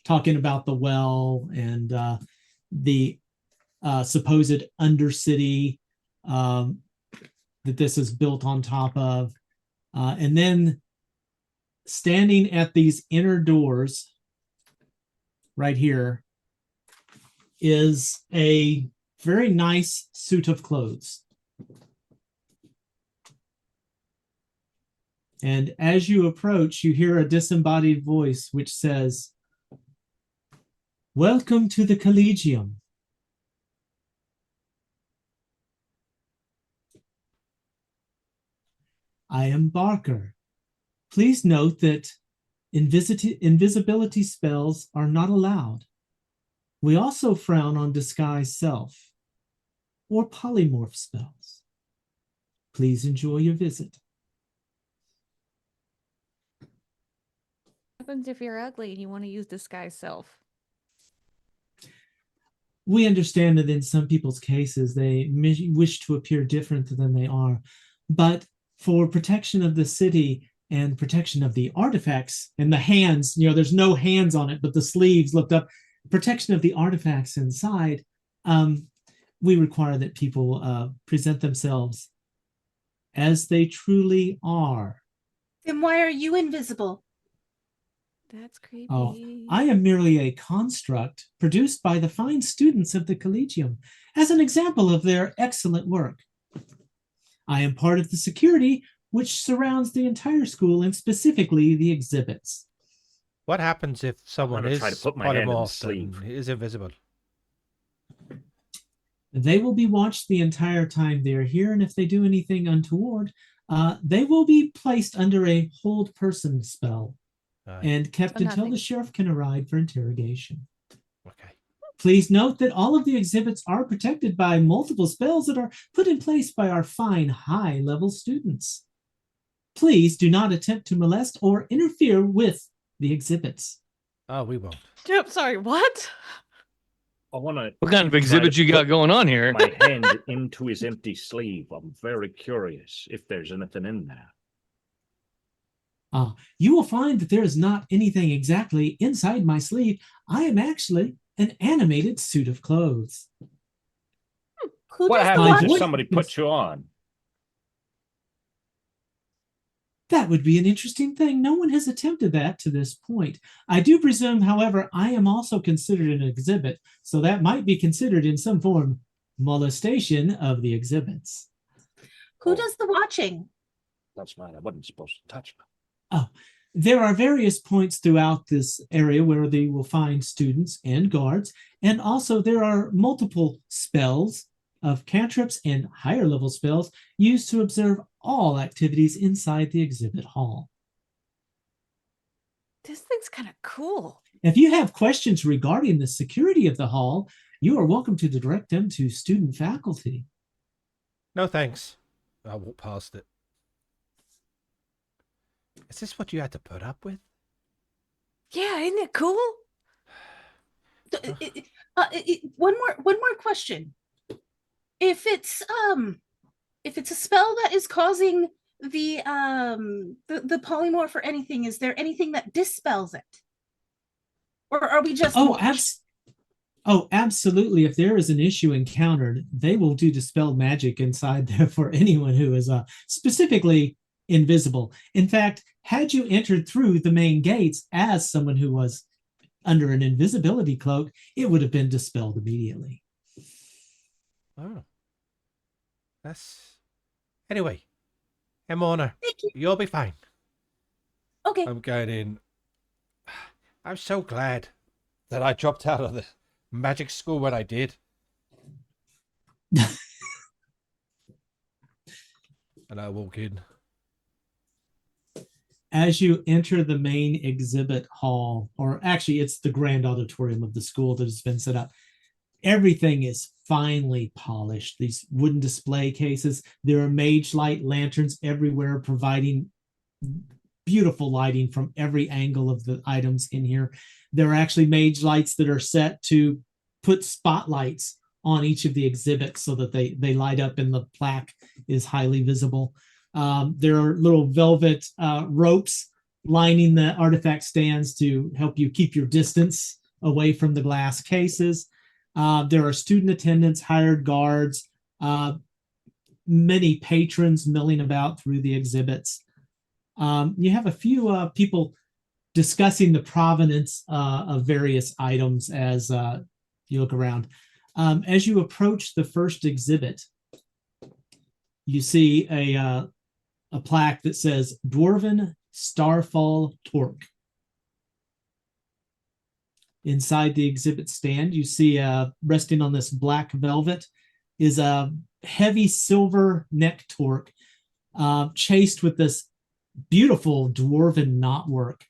talking about the well and the supposed Undercity that this is built on top of, and then standing at these inner doors right here is a very nice suit of clothes. And as you approach, you hear a disembodied voice which says, "Welcome to the Collegium." I am Barker. Please note that invisibility spells are not allowed. We also frown on disguise self or polymorph spells. Please enjoy your visit. What happens if you're ugly and you want to use disguise self? We understand that in some people's cases, they wish to appear different than they are, but for protection of the city and protection of the artifacts and the hands, there's no hands on it, but the sleeves lift up, protection of the artifacts inside, we require that people present themselves as they truly are. Then why are you invisible? That's creepy. Oh, I am merely a construct produced by the fine students of the Collegium as an example of their excellent work. I am part of the security which surrounds the entire school and specifically the exhibits. What happens if someone gonna is try to put my hand in the polymorphed sleeve. and is invisible? They will be watched the entire time they are here, and if they do anything untoward, they will be placed under a hold person spell Aye. and kept So until the nothing. sheriff can arrive for interrogation. Okay. Please note that all of the exhibits are protected by multiple spells that are put in place by our fine high-level students. Please do not attempt to molest or interfere with the exhibits. Oh, we won't. Yep, sorry, what? I want to What kind of exhibit you got going on here? my hand into his empty sleeve. I'm very curious if there's anything in there. You will find that there is not anything exactly inside my sleeve. I am actually an animated suit of clothes. Who What does the happens My if voice- watching? somebody puts you on? That would be an interesting thing. No one has attempted that to this point. I do presume, however, I am also considered an exhibit, so that might be considered in some form molestation of the exhibits. Who does the watching? That's right. I wasn't supposed to touch them. Oh, there are various points throughout this area where they will find students and guards, and also there are multiple spells of cantrips and higher level spells used to observe all activities inside the exhibit hall. This thing's kind of cool. If you have questions regarding the security of the hall, you are welcome to direct them to student faculty. No thanks. I'll walk past it. Is this what you had to put up with? Yeah, isn't it cool? One more question. If it's a spell that is causing the polymorph or anything, is there anything that dispels it? Or are we just Absolutely. If there is an issue encountered, they will do dispel magic inside there for anyone who is specifically invisible. In fact, had you entered through the main gates as someone who was under an invisibility cloak, it would have been dispelled immediately. Oh. Anyway, Emona, Thank you. you'll be fine. Okay. I'm going in. I'm so glad that I dropped out of the magic school when I did. And I walk in. As you enter the main exhibit hall, or actually it's the grand auditorium of the school that has been set up, everything is finely polished. These wooden display cases, there are mage light lanterns everywhere, providing beautiful lighting from every angle of the items in here. There are actually mage lights that are set to put spotlights on each of the exhibits so that they light up and the plaque is highly visible. There are little velvet ropes lining the artifact stands to help you keep your distance away from the glass cases. There are student attendants, hired guards, many patrons milling about through the exhibits. You have a few people discussing the provenance of various items as you look around. As you approach the first exhibit, you see a plaque that says Dwarven Starfall Torque. Inside the exhibit stand, you see resting on this black velvet is a heavy silver neck torque chased with this beautiful dwarven knotwork.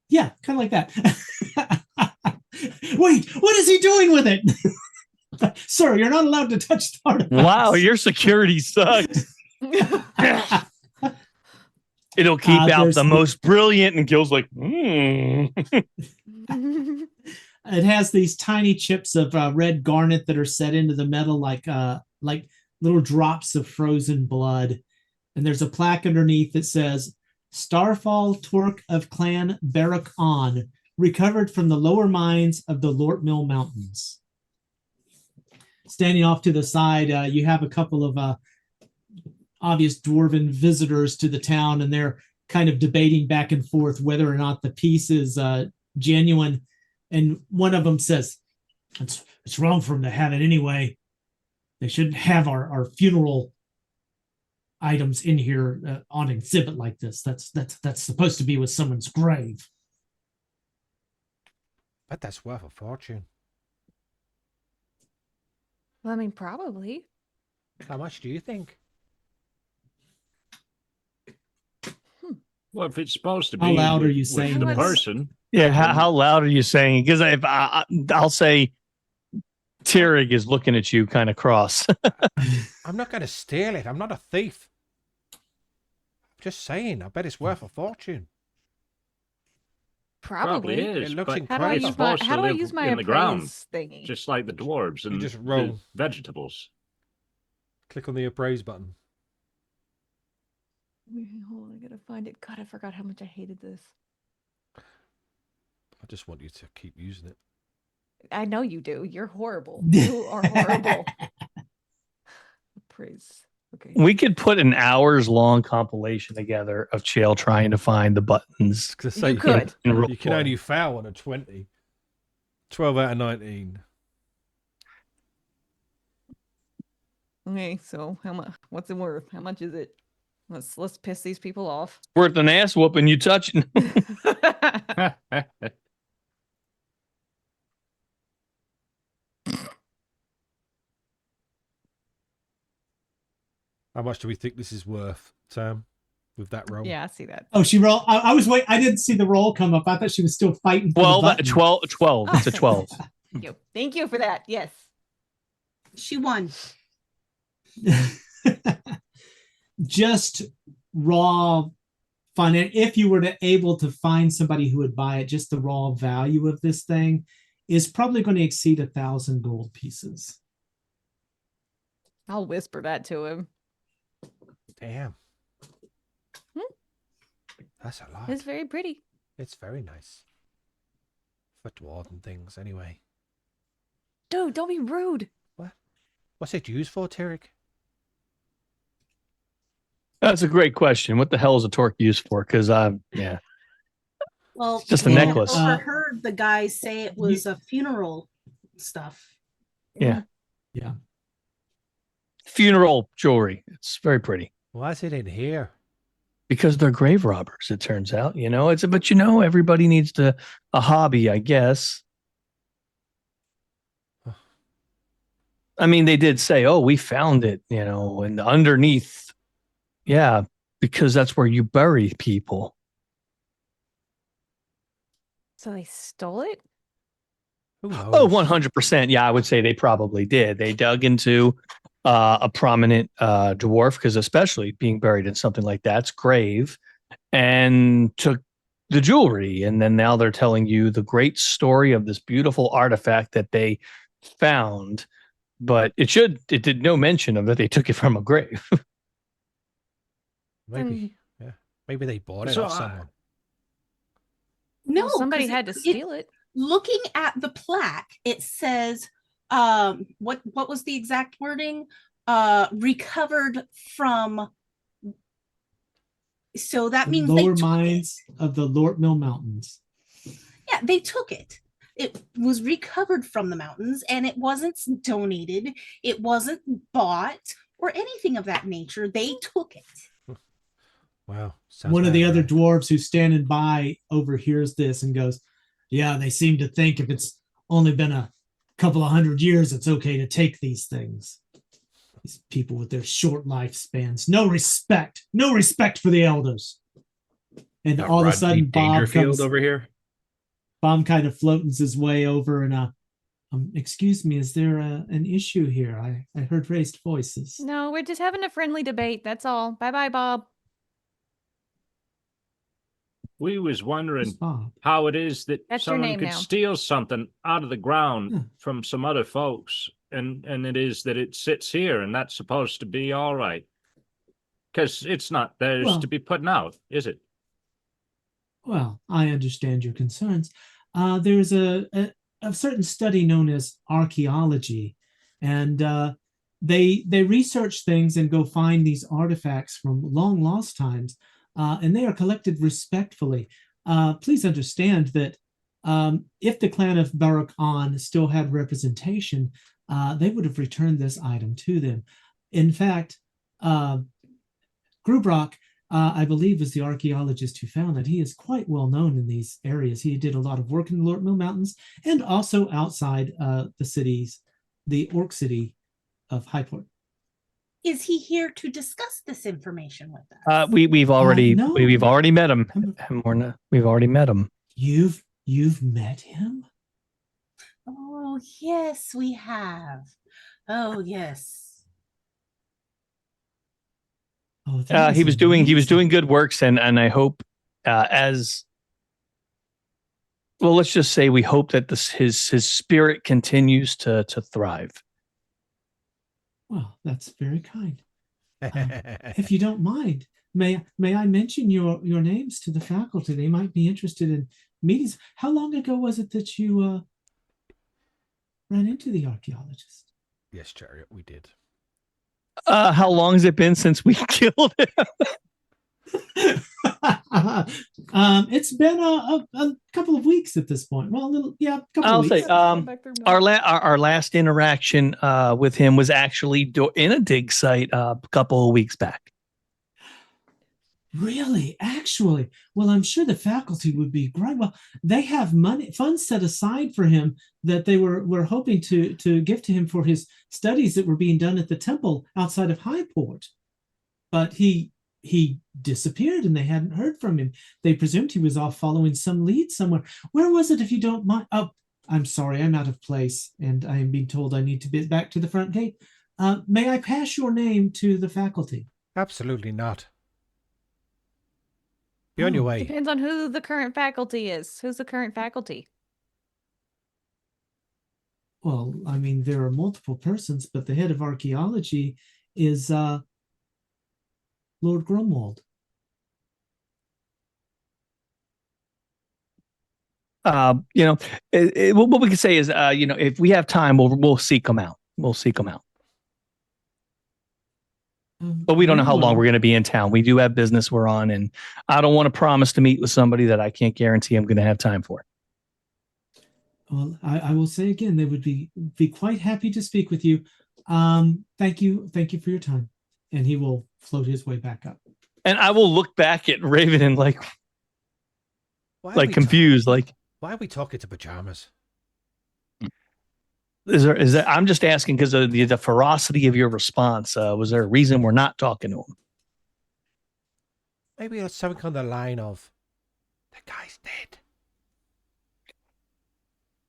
Yeah, kind of like that. Wait, what is he doing with it? Sir, you're not allowed to touch the artifacts. Wow, your security sucks. It'll keep out there's the most brilliant, and Gil's like, It has these tiny chips of red garnet that are set into the metal like little drops of frozen blood. And there's a plaque underneath that says, Starfall Torque of Clan Barak On, recovered from the lower mines of the Lort Mill Mountains. Standing off to the side, you have a couple of obvious dwarven visitors to the town, and they're kind of debating back and forth whether or not the piece is genuine. And one of them says, it's wrong for them to have it anyway. They shouldn't have our funeral items in here on exhibit like this. That's supposed to be with someone's grave. But that's worth a fortune. Well, I mean, probably. How much do you think? Well, if it's supposed to be How loud are with- you with saying the this? person? yeah, how loud are you saying? Because I'll say Tyrig is looking at you kind of cross. I'm not going to steal it. I'm not a thief. Just saying. I bet it's worth a fortune. Probably. is. It looks but incredible. it's supposed to How do I live use my in the ground, appraise thingy? just like the dwarves and just the roll. vegetables. Click on the appraise button. Hold on, I gotta find it. God, I forgot how much I hated this. I just want you to keep using it. I know you do. You're horrible. You are horrible. Praise. Okay. We could put an hours-long compilation together of Chael trying to find the buttons. Because say You could. You can only foul on a 20. 12 out of 19. Okay, so how much? What's it worth? How much is it? Let's piss these people off. Worth an ass whooping you touching. How much do we think this is worth, Sam, with that roll? Yeah, I see that. Oh, she rolled. I was waiting. I didn't see the roll come up. I thought she was still fighting. For 12, the button. 12. It's a Oh, 12. Thank you. Thank you for that. Yes. She won. Just raw finance. If you were able to find somebody who would buy it, just the raw value of this thing is probably going to exceed 1,000 gold pieces. I'll whisper that to him. Damn. That's a lot. It's very pretty. It's very nice. For dwarven things, anyway. Dude, don't be rude. What's it used for, Tarek? That's a great question. What the hell is a torque used for? Because yeah. Well, Just a we necklace. overheard the guys say it was a funeral stuff. Yeah. Yeah. Funeral jewelry. It's very pretty. Why is it in here? Because they're grave robbers, it turns out. But everybody needs a hobby, I guess. I mean, they did say, "Oh, we found it," and underneath. Yeah, because that's where you bury people. So they stole it? Who knows? Oh, 100%. Yeah, I would say they probably did. They dug into a prominent dwarf, because especially being buried in something like that's grave, and took the jewelry. And then now they're telling you the great story of this beautiful artifact that they found. But it did no mention of that they took it from a grave. Maybe. Yeah. Maybe they bought it So off someone. No, Well, somebody 'cause had to steal it. Looking at the plaque, it says, what was the exact wording? Recovered from. So that means they Lower took mines of the Lort Mill Mountains. Yeah, they took it. It was recovered from the mountains, and it wasn't donated. It wasn't bought or anything of that nature. They took it. Wow. Sounds One of the bad, other right? dwarves who's standing by overhears this and goes, "Yeah, they seem to think if it's only been a couple of 100 years, it's okay to take these things. These people with their short lifespans, no respect for the elders." And all of a sudden, Bob over here. kind of floatings his way over and excuse me, is there an issue here? I heard raised voices. No, we're just having a friendly debate. That's all. Bye-bye, Bob. We was Who's wondering Bob? how it is that That's your someone name could now. steal something out of the ground Hmm. from some other folks, and it is that it sits here, and that's supposed to be all right. Because it's not theirs Well- to be putting out, is it? Well, I understand your concerns. There's a certain study known as archaeology, and they research things and go find these artifacts from long lost times, and they are collected respectfully. Please understand that if the clan of Barak An still had representation, they would have returned this item to them. In fact, Grubrock, I believe, was the archaeologist who found it. He is quite well known in these areas. He did a lot of work in the Lort Mill Mountains and also outside the Orc city of Highport. Is he here to discuss this information with us? We've already no. we've already met him. Um, We've already met him. You've met him? Oh, yes, we have. Oh, yes. Oh, that He is was doing amazing. good works, and I hope as well. Let's just say we hope that his spirit continues to thrive. Well, that's very kind. If you don't mind, may I mention your names to the faculty? They might be interested in meetings. How long ago was it that you ran into the archaeologist? Yes, Chariot, we did. How long has it been since we killed him? It's been a couple of weeks at this point. Well, a couple I'll of say, weeks. our last interaction with him was actually in a dig site a couple of weeks back. Really? Actually? Well, I'm sure the faculty would be great. Well, they have funds set aside for him that they were hoping to give to him for his studies that were being done at the temple outside of Highport. But he disappeared and they hadn't heard from him. They presumed he was off following some lead somewhere. Where was it, if you don't mind? Oh, I'm sorry, I'm out of place and I am being told I need to be back to the front gate. May I pass your name to the faculty? Absolutely not. Be on your way. Depends on who the current faculty is. Who's the current faculty? Well, I mean, there are multiple persons, but the head of archaeology is Lord Grumwald. What we can say is, if we have time, we'll seek him out. We'll seek him out. But we don't know how long we're going to be in town. We do have business we're on, and I don't want to promise to meet with somebody that I can't guarantee I'm going to have time for. Well, I will say again, they would be quite happy to speak with you. Thank you for your time. And he will float his way back up. And I will look back at Raven and confused, why are we talking to pajamas? Is there? I'm just asking because of the ferocity of your response. Was there a reason we're not talking to him? Maybe it's something on the line of, the guy's dead.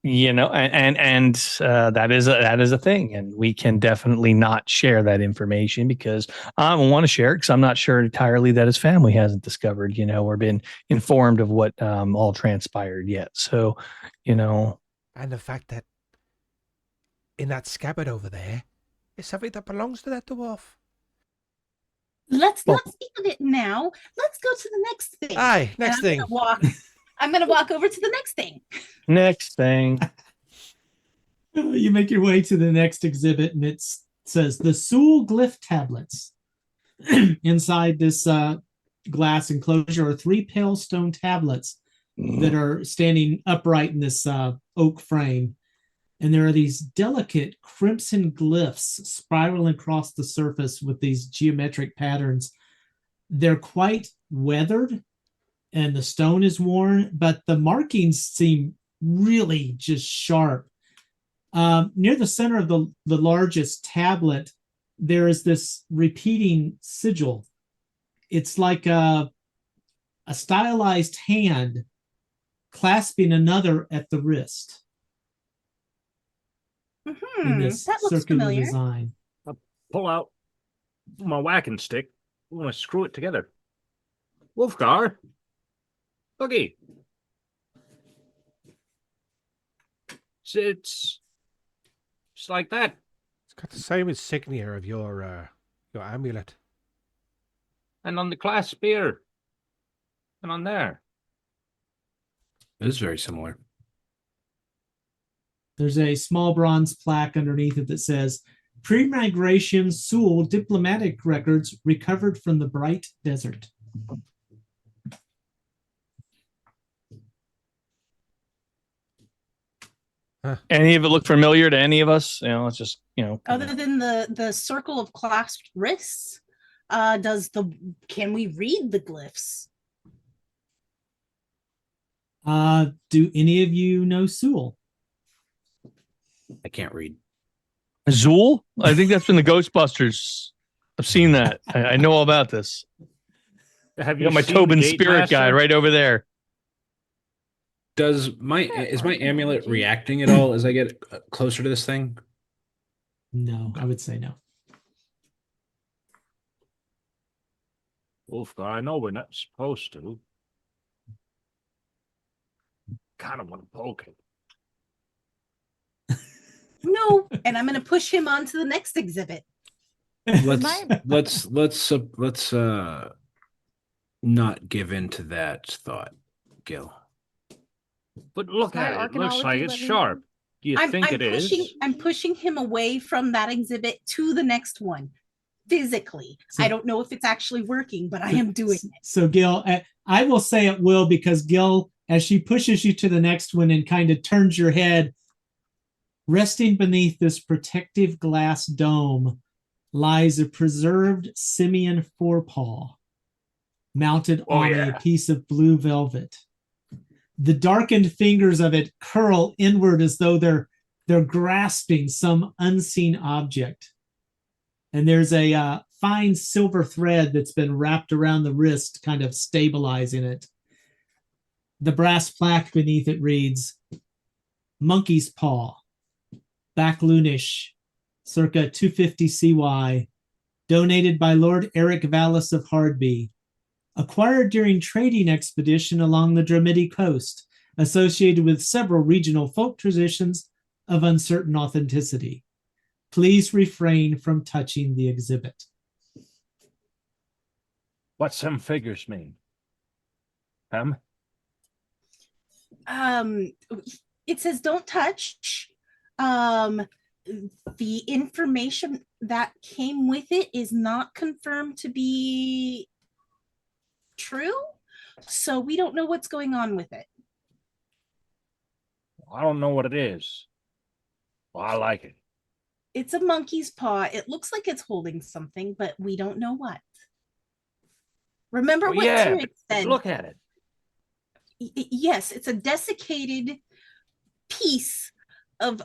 And that is a thing, and we can definitely not share that information because I don't want to share it because I'm not sure entirely that his family hasn't discovered, or been informed of what all transpired yet. So, and the fact that in that scabbard over there is something that belongs to that dwarf. Let's not speak of it now. Let's go to the next thing. Aye, next thing. I'm going to walk over to the next thing. Next thing. You make your way to the next exhibit, and it says the Sewell glyph tablets. Inside this glass enclosure are 3 pale stone tablets that are standing upright in this oak frame. And there are these delicate crimson glyphs spiraling across the surface with these geometric patterns. They're quite weathered and the stone is worn, but the markings seem really just sharp. Near the center of the largest tablet, there is this repeating sigil. It's like a stylized hand clasping another at the wrist. In this That looks circular familiar. design. I'll pull out my whacking stick. I want to screw it together. Wolfgar, Boogie. It's like that. It's got the same insignia of your amulet. And on the clasp spear. And on there. It is very similar. There's a small bronze plaque underneath it that says, Pre-migration Sewell diplomatic records recovered from the Bright Desert. Any of it look familiar to any of us? It's just, Other than the circle of clasped wrists, can we read the glyphs? Do any of you know Sewell? I can't read. Zool? I think that's from the Ghostbusters. I've seen that. I know all about this. Have You got my seen Tobin the Gate spirit guy Master? right over there. Is my amulet reacting at all as I get closer to this thing? No, I would say no. Wolfgar, I know we're not supposed to. Kind of want to poke it. No, and I'm going to push him on to the next exhibit. Let's not give in to that thought, Gil. But look my at it. It looks like archaeology it's let me sharp. know? Do you think it is? I'm pushing him away from that exhibit to the next one physically. So- I don't know if it's actually working, but I am doing it. So Gil, I will say it will, because Gil, as she pushes you to the next one and kind of turns your head, resting beneath this protective glass dome lies a preserved simian forepaw mounted Oh, on yeah. a piece of blue velvet. The darkened fingers of it curl inward as though they're grasping some unseen object. And there's a fine silver thread that's been wrapped around the wrist, kind of stabilizing it. The brass plaque beneath it reads, Monkey's Paw, Backloonish, circa 250 CY, donated by Lord Eric Vallis of Hardby, acquired during trading expedition along the Dramiti coast, associated with several regional folk traditions of uncertain authenticity. Please refrain from touching the exhibit. What some figures mean? It says don't touch. The information that came with it is not confirmed to be true, so we don't know what's going on with it. I don't know what it is. Well, I like it. It's a monkey's paw. It looks like it's holding something, but we don't know what. Remember Well, what yeah, Tyrant but said? look at it. Yes, it's a desiccated piece of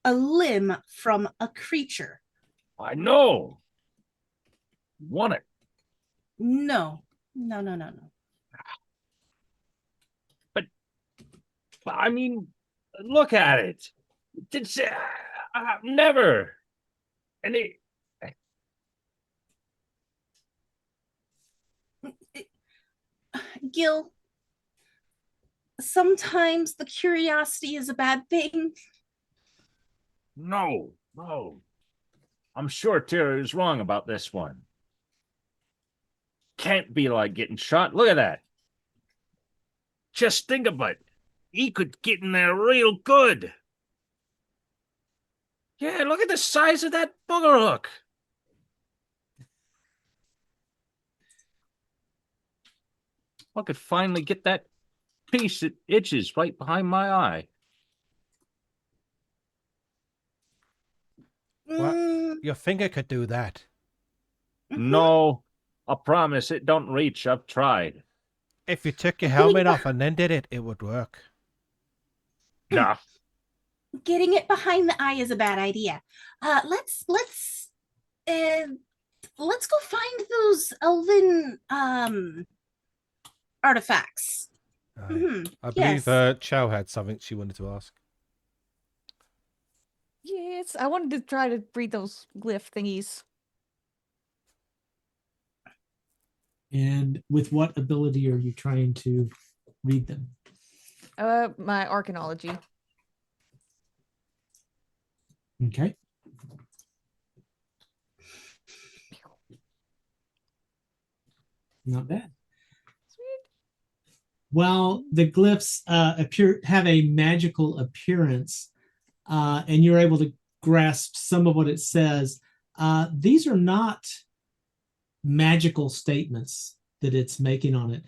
a limb from a creature. I know. Want it. No. But I mean, look at it. It's never. And Gil, sometimes the curiosity is a bad thing. no. I'm sure Tira is wrong about this one. Can't be like getting shot. Look at that. Just think about it. He could get in there real good. Yeah, look at the size of that booger hook. I could finally get that piece that itches right behind my eye. What? Mm, Your finger could do that. No, I promise it don't reach. I've tried. If you took your helmet off and then did it, it would work. Nah. Getting it behind the eye is a bad idea. Let's go find those elven artifacts. Mhm, I believe yes. Chow had something she wanted to ask. Yes, I wanted to try to read those glyph thingies. And with what ability are you trying to read them? My archaeology. Okay. Not bad. While the glyphs have a magical appearance, and you're able to grasp some of what it says, these are not magical statements that it's making on it.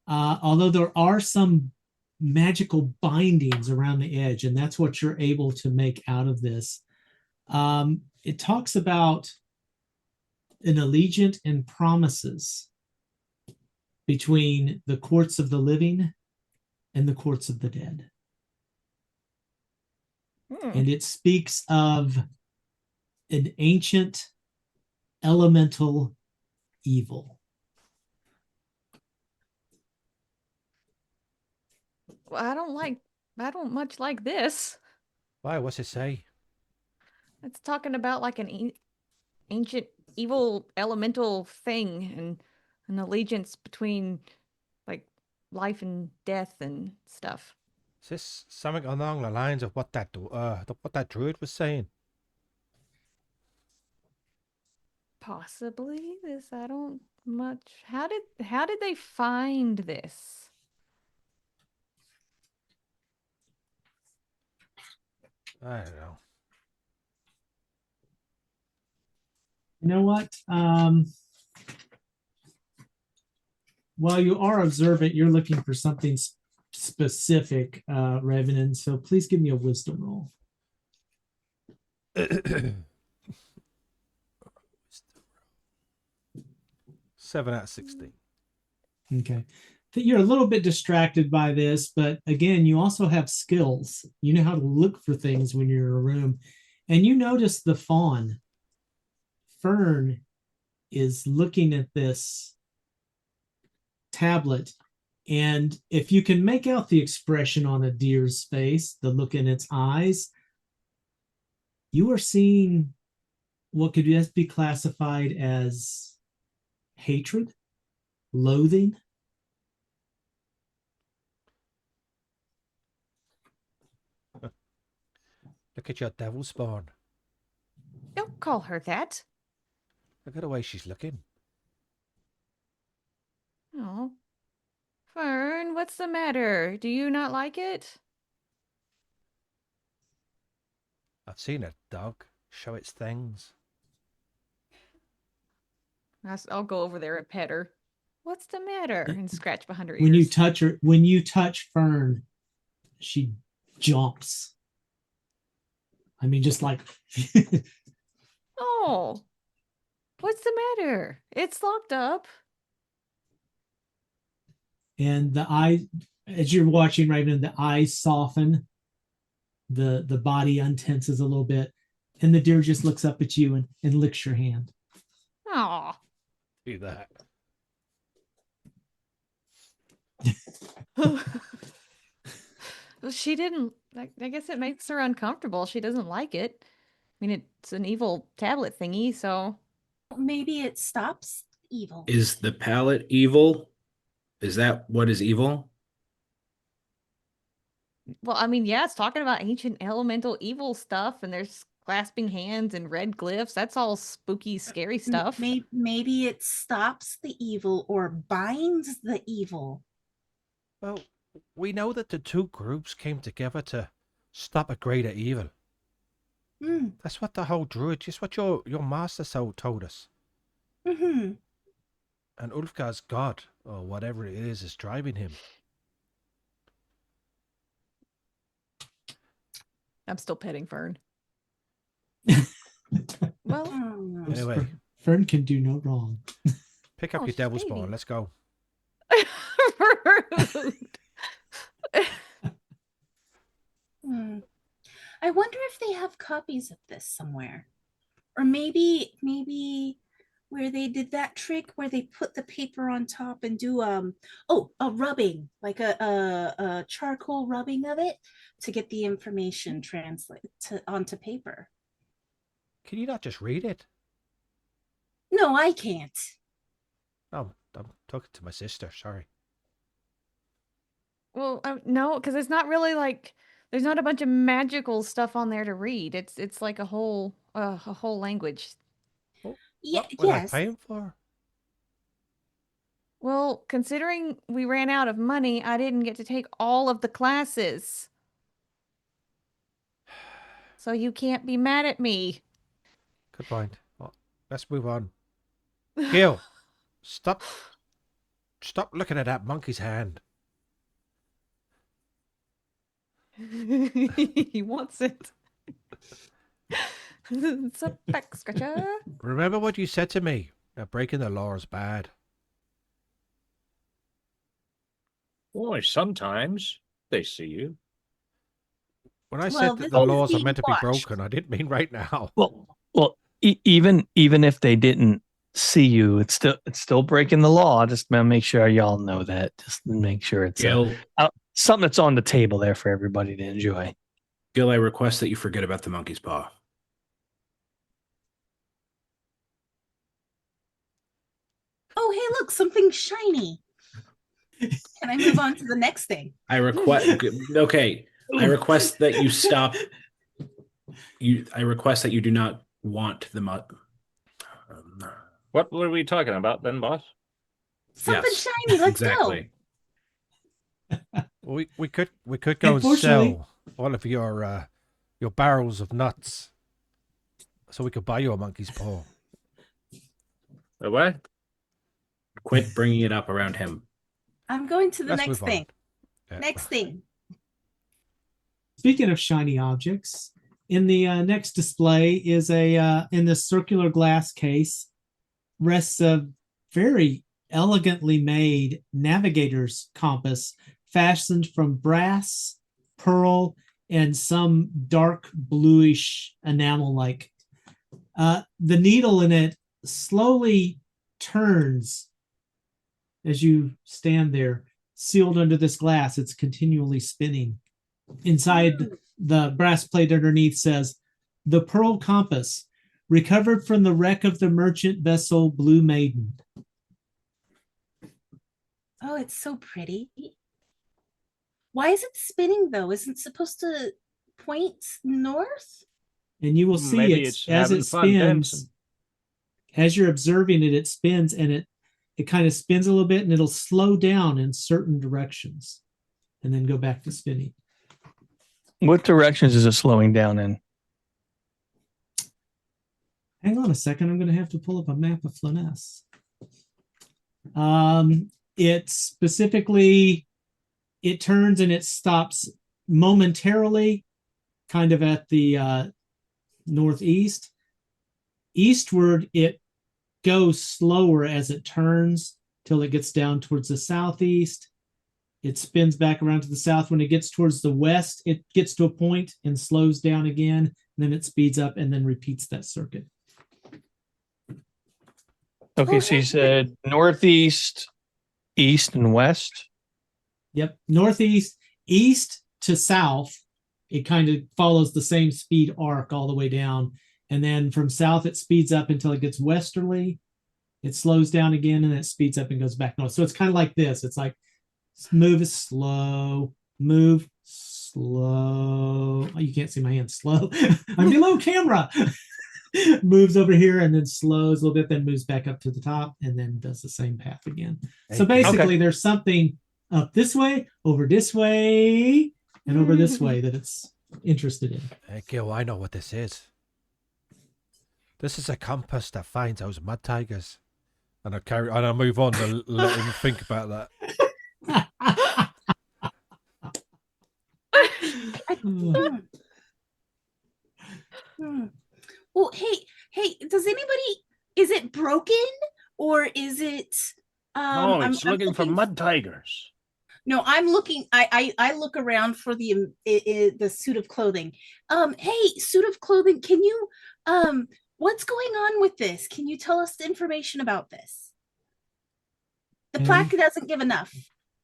Although there are some magical bindings around the edge, and that's what you're able to make out of this. It talks about an allegiance and promises between the courts of the living and the courts of the dead. And it speaks of an ancient elemental evil. Well, I don't much like this. Why? What's it say? It's talking about like an ancient evil elemental thing and an allegiance between like life and death and stuff. Is this something along the lines of what that druid was saying? Possibly this. I don't much. How did they find this? I don't know. You know what? While you are observant, you're looking for something specific, Revenant. So please give me a wisdom roll. 7 out of 16. Okay. You're a little bit distracted by this, but again, you also have skills. You know how to look for things when you're in a room. And you notice the fawn. Fern is looking at this tablet. And if you can make out the expression on a deer's face, the look in its eyes, you are seeing what could just be classified as hatred, loathing. Look at your devil spawn. Don't call her that. Look at the way she's looking. Oh. Fern, what's the matter? Do you not like it? I've seen a dog show its things. I'll go over there and pet her. What's the matter? And scratch behind her ears. When you touch her, when you touch Fern, she jumps. I mean, just like. Oh. What's the matter? It's locked up. And the eye, as you're watching Raven, the eyes soften, the body untenses a little bit, and the deer just looks up at you and licks your hand. Oh. Do that. Well, she didn't. I guess it makes her uncomfortable. She doesn't like it. I mean, it's an evil tablet thingy, so. Maybe it stops evil. Is the palette evil? Is that what is evil? Well, I mean, yeah, it's talking about ancient elemental evil stuff, and there's clasping hands and red glyphs. That's all spooky, scary stuff. Maybe it stops the evil or binds the evil. Well, we know that the two groups came together to stop a greater evil. Mm. That's what the whole druid, just what your master soul told us. Mm-hmm. And Ulfgar's god, or whatever it is driving him. I'm still petting Fern. Well, Anyway, Fern can do no wrong. pick up Oh, your devil baby. spawn. Let's go. rude. I wonder if they have copies of this somewhere, or maybe where they did that trick where they put the paper on top and do a rubbing, like a charcoal rubbing of it to get the information translated onto paper. Can you not just read it? No, I can't. Oh, I'm talking to my sister. Sorry. Well, no, because it's not really like there's not a bunch of magical stuff on there to read. It's like a whole language. Yeah, What yes. I paying for? Well, considering we ran out of money, I didn't get to take all of the classes. So you can't be mad at me. Good point. Well, let's move on. Gil, stop looking at that monkey's hand. He wants it. It's a back scratcher. Remember what you said to me? That breaking the law is bad. Boy, sometimes they see you. When I Well, said that this the is laws are being meant to be watched. broken, I didn't mean right now. Well, even if they didn't see you, it's still breaking the law. Just to make sure y'all know that. Just to make sure it's Gil, something that's on the table there for everybody to enjoy. Gil, I request that you forget about the monkey's paw. Oh, hey, look, something shiny. Can I move on to the next thing? I request. Okay, I request that you stop. I request that you do not want the What were we talking about then, boss? Something Yes, shiny. Let's exactly. We could go and Unfortunately- sell all of your barrels of nuts, so we could buy you a monkey's paw. A what? Quit bringing it up around him. I'm going to the Let's next move on. thing. Yeah. Next thing. Speaking of shiny objects, in the next display is in the circular glass case rests a very elegantly made navigator's compass fashioned from brass, pearl, and some dark bluish enamel like. The needle in it slowly turns as you stand there, sealed under this glass. It's continually spinning. Inside, the brass plate underneath says, "The Pearl Compass, recovered from the wreck of the merchant vessel Blue Maiden." Oh, it's so pretty. Why is it spinning though? Isn't it supposed to point north? And you will see Maybe it it's as having it fun spins. dancing. As you're observing it, it spins and it kind of spins a little bit and it'll slow down in certain directions and then go back to spinning. What directions is it slowing down in? Hang on a second. I'm going to have to pull up a map of Flyness. It specifically, it turns and it stops momentarily kind of at the northeast. Eastward, it goes slower as it turns till it gets down towards the southeast. It spins back around to the south. When it gets towards the west, it gets to a point and slows down again. Then it speeds up and then repeats that circuit. Okay, so you said northeast, east, and west. Yep. Northeast, east to south, it kind of follows the same speed arc all the way down. And then from south, it speeds up until it gets westerly. It slows down again and then it speeds up and goes back north. So it's kind of like this. It's like move slow, move slow. Oh, you can't see my hand. Slow. I'm below camera. Moves over here and then slows a little bit, then moves back up to the top and then does the same path again. So basically, there's something up this way, over this way, and over this way that it's interested in. Hey, Gil, I know what this is. This is a compass that finds those mud tigers. And I move on to let him think about that. Well, hey, does anybody, is it broken or is it No, I'm it's looking for mud tigers. No, I'm looking. I look around for the suit of clothing. Hey, suit of clothing, can you what's going on with this? Can you tell us the information about this? The plaque doesn't give enough.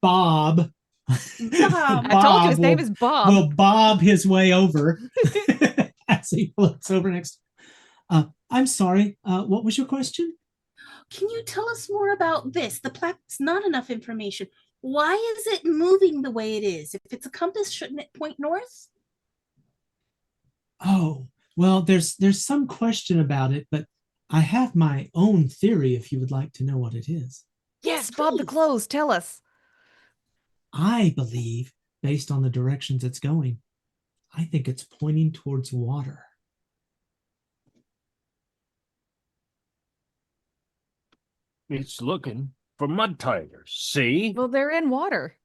Bob. Bob. I told you his name will- is Bob. Will bob his way over as he floats over next. I'm sorry. What was your question? Can you tell us more about this? The plaque's not enough information. Why is it moving the way it is? If it's a compass, shouldn't it point north? Oh, well, there's some question about it, but I have my own theory if you would like to know what it is. Yes, Bob the please. Clothes, tell us. I believe, based on the directions it's going, I think it's pointing towards water. It's looking for mud tigers. See? Well, they're in water.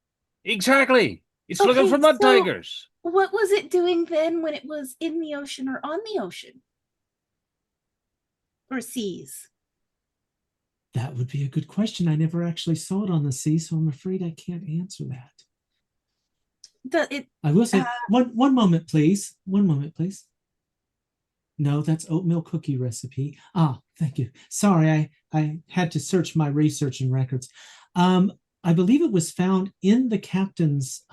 Exactly. It's looking Okay, for mud so- tigers. What was it doing then when it was in the ocean or on the ocean? Or seas? That would be a good question. I never actually saw it on the sea, so I'm afraid I can't answer that. I will say, one moment, please. One moment, please. No, that's oatmeal cookie recipe. Ah, thank you. Sorry, I had to search my research and records. I believe it was found in the captain's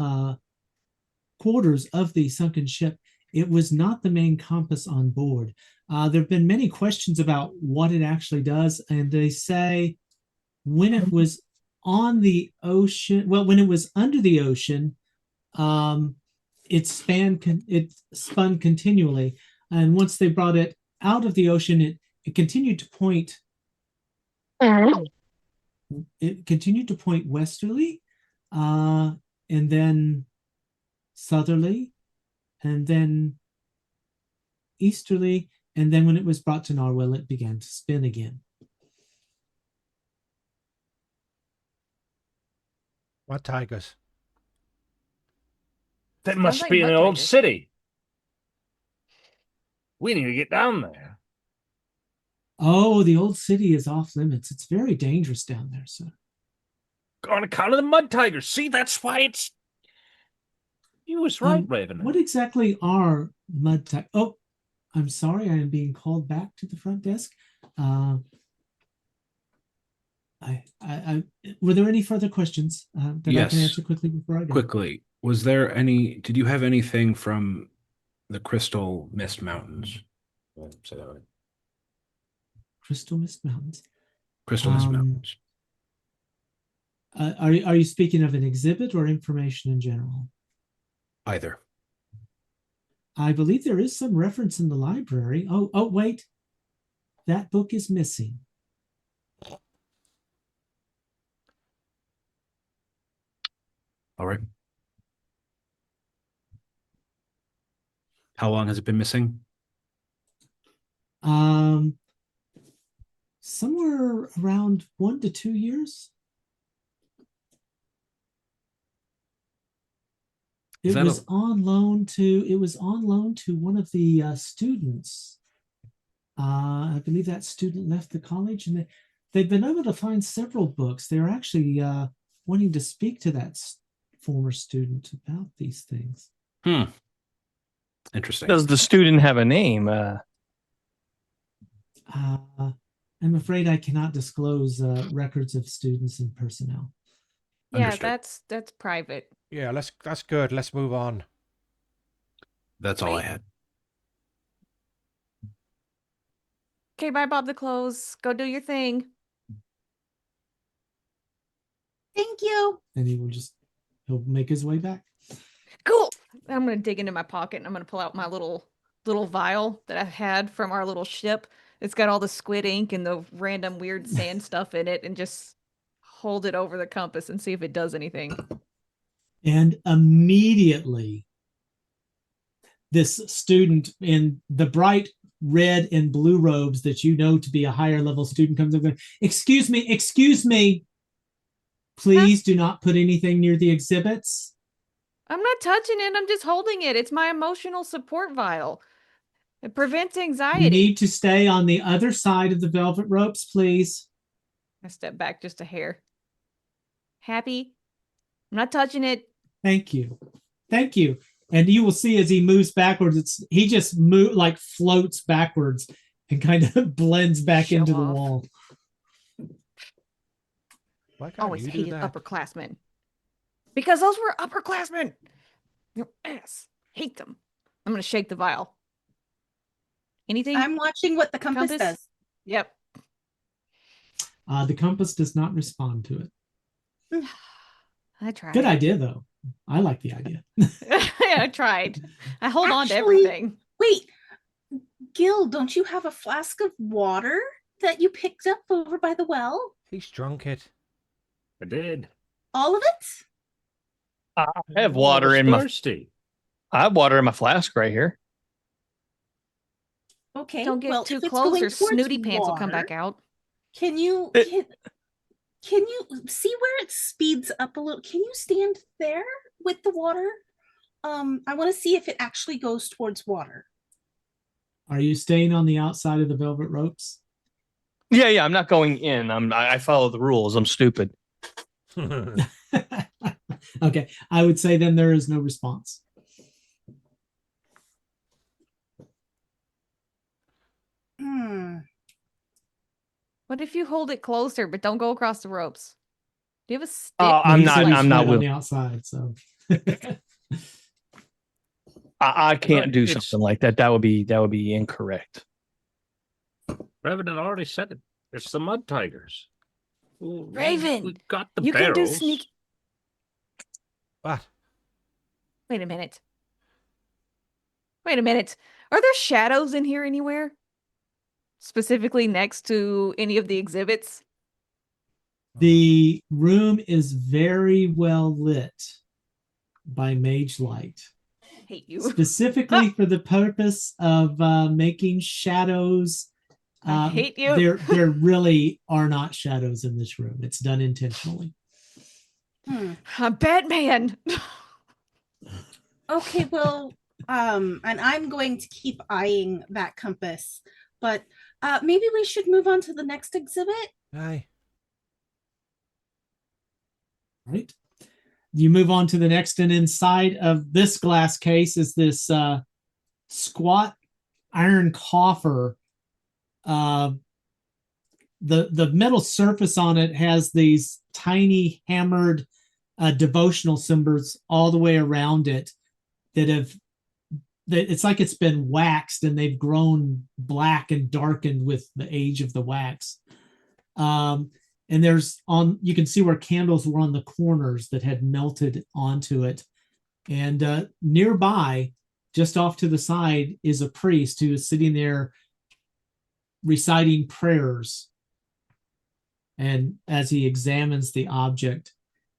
quarters of the sunken ship. It was not the main compass on board. There have been many questions about what it actually does, and they say when it was on the ocean, well, when it was under the ocean, it spun continually. And once they brought it out of the ocean, it continued to point it continued to point westerly, and then southerly, and then easterly, and then when it was brought to Narwell, it began to spin again. What tigers? That Sounds must like be in mud the old tigers. city. We need to get down there. Oh, the old city is off limits. It's very dangerous down there, sir. On account of the mud tigers. See, that's why it's. You was right, Raven. What exactly are mud tigers? Oh, I'm sorry, I am being called back to the front desk. Were there any further questions that I can Yes. answer quickly before I go? Quickly, did you have anything from the Crystal Mist Mountains? Say that right. Crystal Mist Mountains. Crystal Mist Mountains. Are you speaking of an exhibit or information in general? Either. I believe there is some reference in the library. Oh, wait. That book is missing. All right. How long has it been missing? Somewhere around 1 to 2 years. It was on loan to one of the students. I believe that student left the college, and they've been able to find several books. They're actually wanting to speak to that former student about these things. Interesting. Does the student have a name? I'm afraid I cannot disclose records of students and personnel. Yeah, Understood. that's private. Yeah, that's good. Let's move on. That's all I had. Okay, bye, Bob the Clothes. Go do your thing. Thank you. And he'll make his way back. Cool. I'm gonna dig into my pocket and I'm gonna pull out my little vial that I had from our little ship. It's got all the squid ink and the random weird sand stuff in it, and just hold it over the compass and see if it does anything. And immediately, this student in the bright red and blue robes that you know to be a higher level student comes up going, excuse me. Please do not put anything near the exhibits. I'm not touching it. I'm just holding it. It's my emotional support vial. It prevents anxiety. You need to stay on the other side of the velvet ropes, please. I step back just a hair. Happy? I'm not touching it. Thank you. And you will see as he moves backwards, he just floats backwards and kind of blends back Show into the off. wall. Why can't Always you do hated that? upperclassmen. Because those were upperclassmen. Your ass. Hate them. I'm going to shake the vial. Anything? I'm watching what the compass says. Yep. The compass does not respond to it. I tried. Good idea, though. I like the idea. Yeah, I tried. I hold on to Actually- everything. Wait, Gil, don't you have a flask of water that you picked up over by the well? He's drunk it. I did. All of it? I have water in my. thirsty. I have water in my flask right here. Okay. Don't get well, too if it's close going or towards snooty pants will come water, back out. Can you It- can you see where it speeds up a little? Can you stand there with the water? I want to see if it actually goes towards water. Are you staying on the outside of the velvet ropes? Yeah. I'm not going in. I follow the rules. I'm stupid. Okay, I would say then there is no response. What if you hold it closer but don't go across the ropes? Do you have a stick? I'm He not- said he's I'm not right on will- the outside, so I can't do It's- something like that. That would be incorrect. Revenant already said it. It's the mud tigers. Raven, we got the you barrels. can do sneak. What? Wait a minute. Are there shadows in here anywhere? Specifically next to any of the exhibits? The room is very well lit by mage light, Hate you. specifically for the purpose of making shadows. I hate you. There really are not shadows in this room. It's done intentionally. I'm Batman. Okay, well, and I'm going to keep eyeing that compass, but maybe we should move on to the next exhibit. Aye. Right. You move on to the next, and inside of this glass case is this squat iron coffer. The metal surface on it has these tiny hammered devotional symbols all the way around it that it's like it's been waxed and they've grown black and darkened with the age of the wax. And you can see where candles were on the corners that had melted onto it. And nearby, just off to the side, is a priest who is sitting there reciting prayers. And as he examines the object,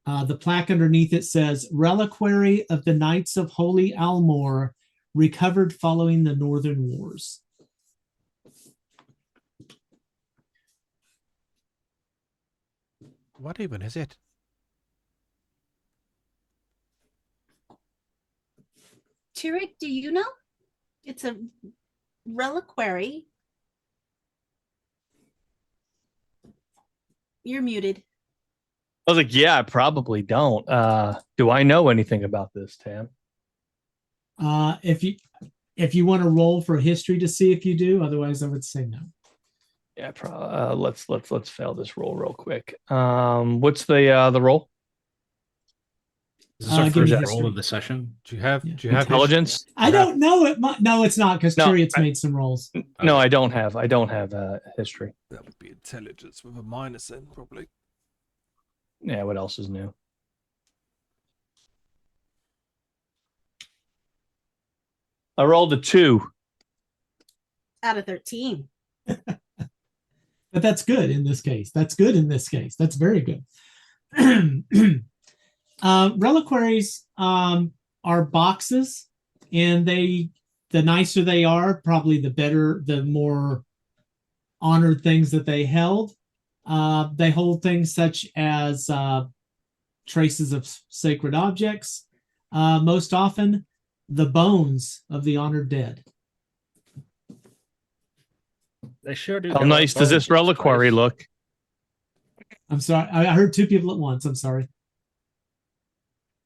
the plaque underneath it says, "Reliquary of the Knights of Holy Almor, recovered following the Northern Wars." What even is it? Tyrek, do you know? It's a reliquary. You're muted. I was like, yeah, I probably don't. Do I know anything about this, Tam? If you want to roll for history to see if you do, otherwise I would say no. Yeah, let's fail this roll real quick. What's the roll? Is this our give me first history. roll of the session? Do you have? Yeah. Do you have Intelligence? I don't know it. No, it's not, because No, Chariot's made some rolls. No, I don't have history. That would be intelligence with a minus then, probably. Yeah, what else is new? I rolled a 2. Out of 13. But that's good in this case. That's good in this case. That's very good. Reliquaries are boxes, and the nicer they are, probably the better, the more honored things that they held. They hold things such as traces of sacred objects, most often the bones of the honored dead. They sure do. How got nice does this bones in reliquary place. look? I'm sorry, I heard two people at once. I'm sorry.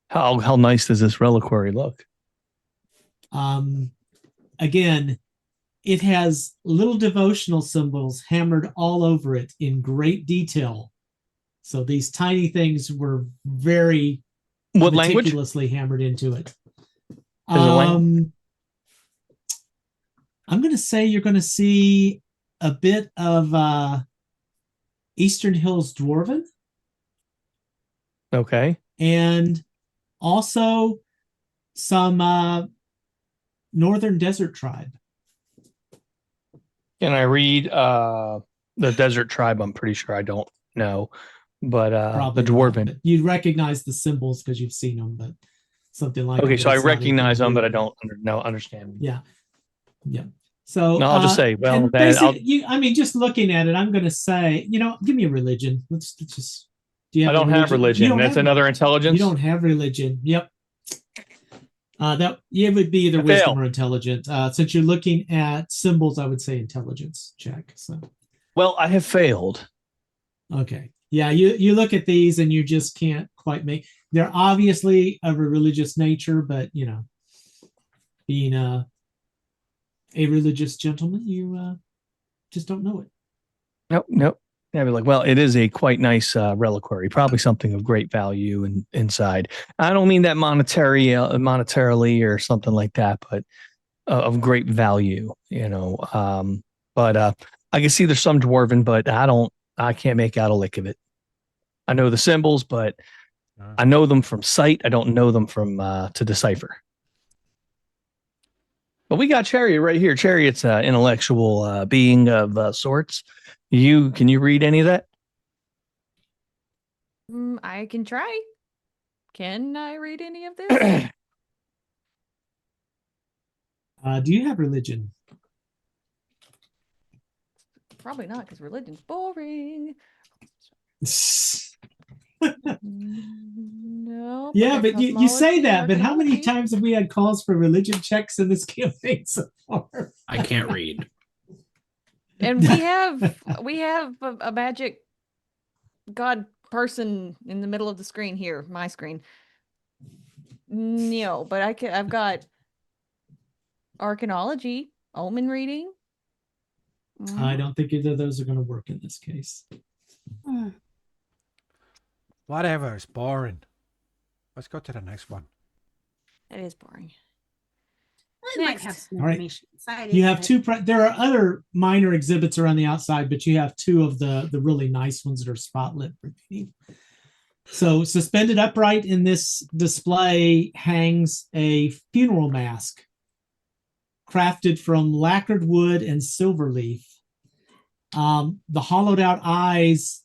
How nice does this reliquary look? Again, it has little devotional symbols hammered all over it in great detail. So these tiny things were very What language? meticulously hammered into it. Is it language? I'm going to say you're going to see a bit of Eastern Hills Dwarven, Okay. and also some Northern Desert Tribe. Can I read the Desert Tribe? I'm pretty sure I don't know, but Probably the not, Dwarven. but you'd recognize the symbols because you've seen them, but something like Okay, that, so I it's not recognize them, but I included. don't understand. Yeah. Yeah. So No, I'll just say, well, and then I mean, just looking at it, I'm going to say, give me a religion. Let's just. Do you I have a don't have You religion. don't That's have- another intelligence. You don't have religion. Yep. That it would be either I wisdom fail. or intelligent. Since you're looking at symbols, I would say intelligence check. So Well, I have failed. okay, yeah, you look at these and you just can't quite make. They're obviously of a religious nature, but being a religious gentleman, you just don't know it. Nope. Yeah, I'd be like, well, it is a quite nice reliquary, probably something of great value inside. I don't mean that monetarily or something like that, but of great value, But I can see there's some dwarven, but I can't make out a lick of it. I know the symbols, but I know them from sight. I don't know them from to decipher. But we got Chariot right here. Chariot's an intellectual being of sorts. Can you read any of that? I can try. Can I read any of this? Do you have religion? Probably not, because religion's boring. No. Yeah, but you say that, but how many times have we had calls for religion checks in this campaign so far? I can't read. And we have a magic god person in the middle of the screen here, my screen. No, but I've got arcanology, omen reading. I don't think either of those are going to work in this case. Whatever, it's boring. Let's go to the next one. It is boring. I might have some All right. information inside You it, have but- two. There are other minor exhibits around the outside, but you have two of the really nice ones that are spotlit remaining. So suspended upright in this display hangs a funeral mask crafted from lacquered wood and silver leaf. The hollowed out eyes,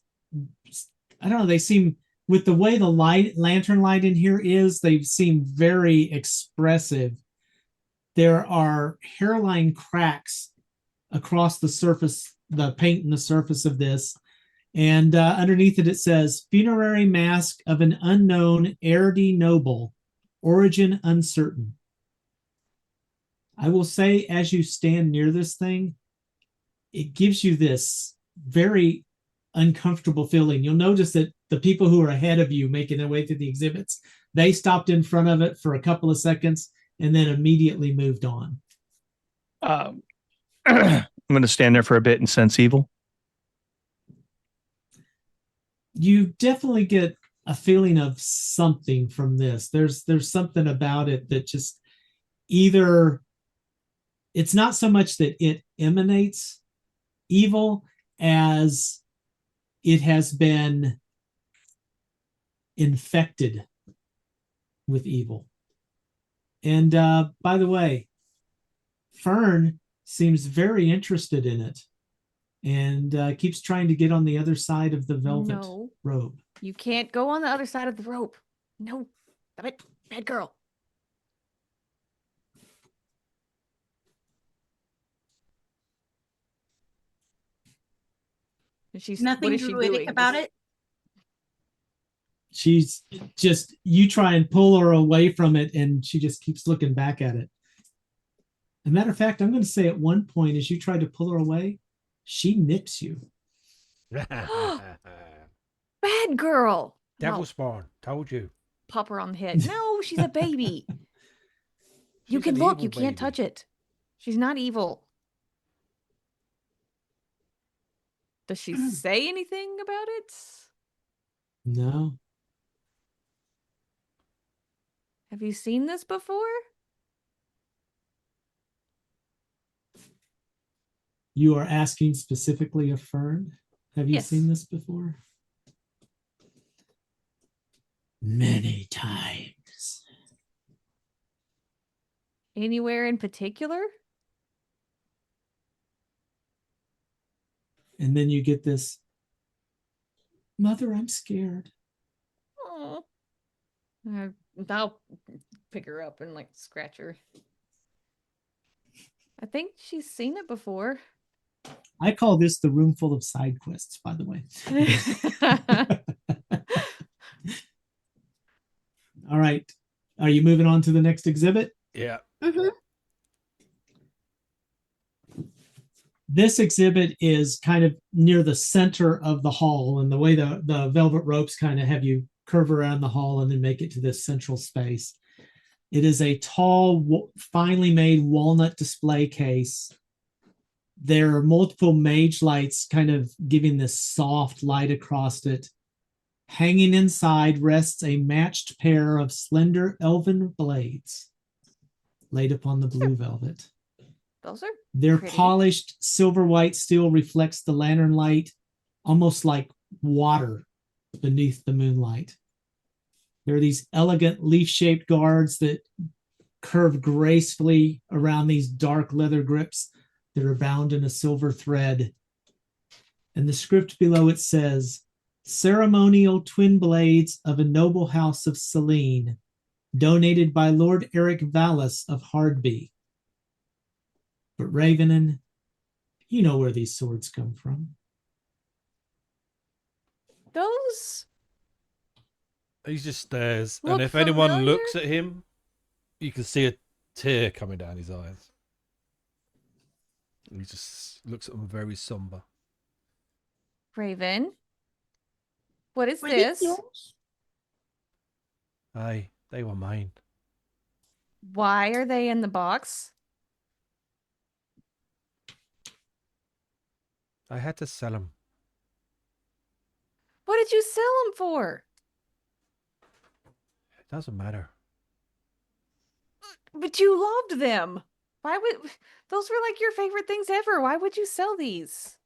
I don't know, they seem, with the way the lantern light in here is, they seem very expressive. There are hairline cracks across the surface, the paint and the surface of this. And underneath it, it says, funerary mask of an unknown heir-de noble, origin uncertain. I will say, as you stand near this thing, it gives you this very uncomfortable feeling. You'll notice that the people who are ahead of you making their way through the exhibits, they stopped in front of it for a couple of seconds and then immediately moved on. I'm going to stand there for a bit and sense evil. You definitely get a feeling of something from this. There's something about it that just either, it's not so much that it emanates evil as it has been infected with evil. And by the way, Fern seems very interested in it and keeps trying to get on the other side of the velvet robe. You can't go on the other side of the rope. No. Stop it. Bad girl. She's Nothing what is she druidic doing? about it. She's just, you try and pull her away from it and she just keeps looking back at it. As a matter of fact, I'm going to say at one point, as you try to pull her away, she nips you. Bad girl. Devil No, spawn. Told you. pop her on the head. No, she's a baby. You She's can an look. evil You can't baby. touch it. She's not evil. Does she say anything about it? No. Have you seen this before? You are asking specifically of Fern. Have you Yes. seen this before? Many times. Anywhere in particular? And then you get this, Mother, I'm scared. Oh. I'll pick her up and like scratch her. I think she's seen it before. I call this the room full of side quests, by the way. All right. Are you moving on to the next exhibit? Yeah. Mhm. This exhibit is kind of near the center of the hall, and the way the velvet ropes kind of have you curve around the hall and then make it to this central space. It is a tall, finely made walnut display case. There are multiple mage lights kind of giving this soft light across it. Hanging inside rests a matched pair of slender elven blades laid upon the blue velvet. Those are Their pretty. polished silver white steel reflects the lantern light almost like water beneath the moonlight. There are these elegant leaf-shaped guards that curve gracefully around these dark leather grips that are bound in a silver thread. And the script below it says, ceremonial twin blades of a noble house of Selene, donated by Lord Eric Vallis of Hardby. But Ravenin, you know where these swords come from. Those He just stares, Look and if anyone familiar? looks at him, you can see a tear coming down his eyes. He just looks at them very somber. Raven. What is Were they this? yours? Aye, they were mine. Why are they in the box? I had to sell them. What did you sell them for? It doesn't matter. But you loved them. Why would those were like your favorite things ever? Why would you sell these?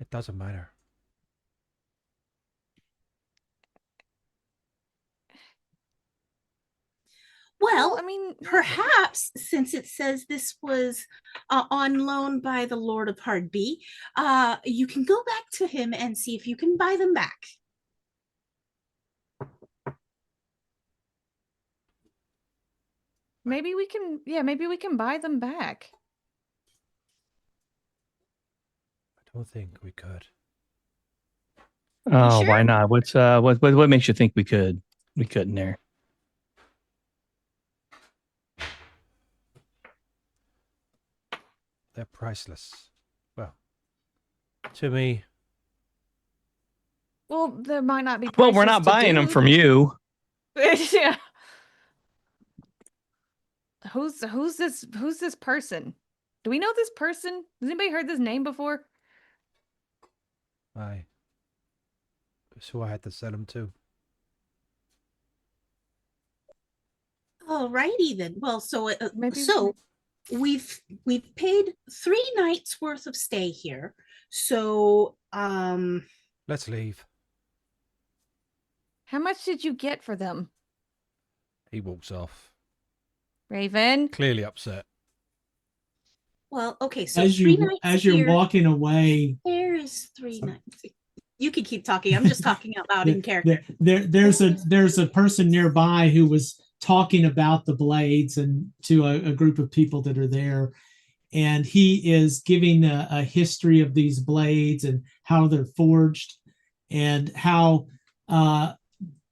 It doesn't matter. Well, I mean, perhaps since it says this was on loan by the Lord of Hardby, you can go back to him and see if you can buy them back. maybe we can. Yeah, maybe we can buy them back. I don't think we could. Oh, why sure? not? What makes you think we could? We couldn't there. They're priceless. Well, to me, Well, there might not be. Well, we're priceless not to buying them dude. from you. Yeah. Who's this person? Do we know this person? Has anybody heard this name before? aye. It's who I had to sell them to. Alrighty then. Well, Maybe so we've paid 3 nights worth of stay here. So Let's leave. How much did you get for them, He walks off, Raven? clearly upset. well, okay, so As 3 you nights as you're here. walking away, There is 3 nights. You can keep talking. I'm just talking out loud in character. there's a person nearby who was talking about the blades and to a group of people that are there, and he is giving a history of these blades and how they're forged and how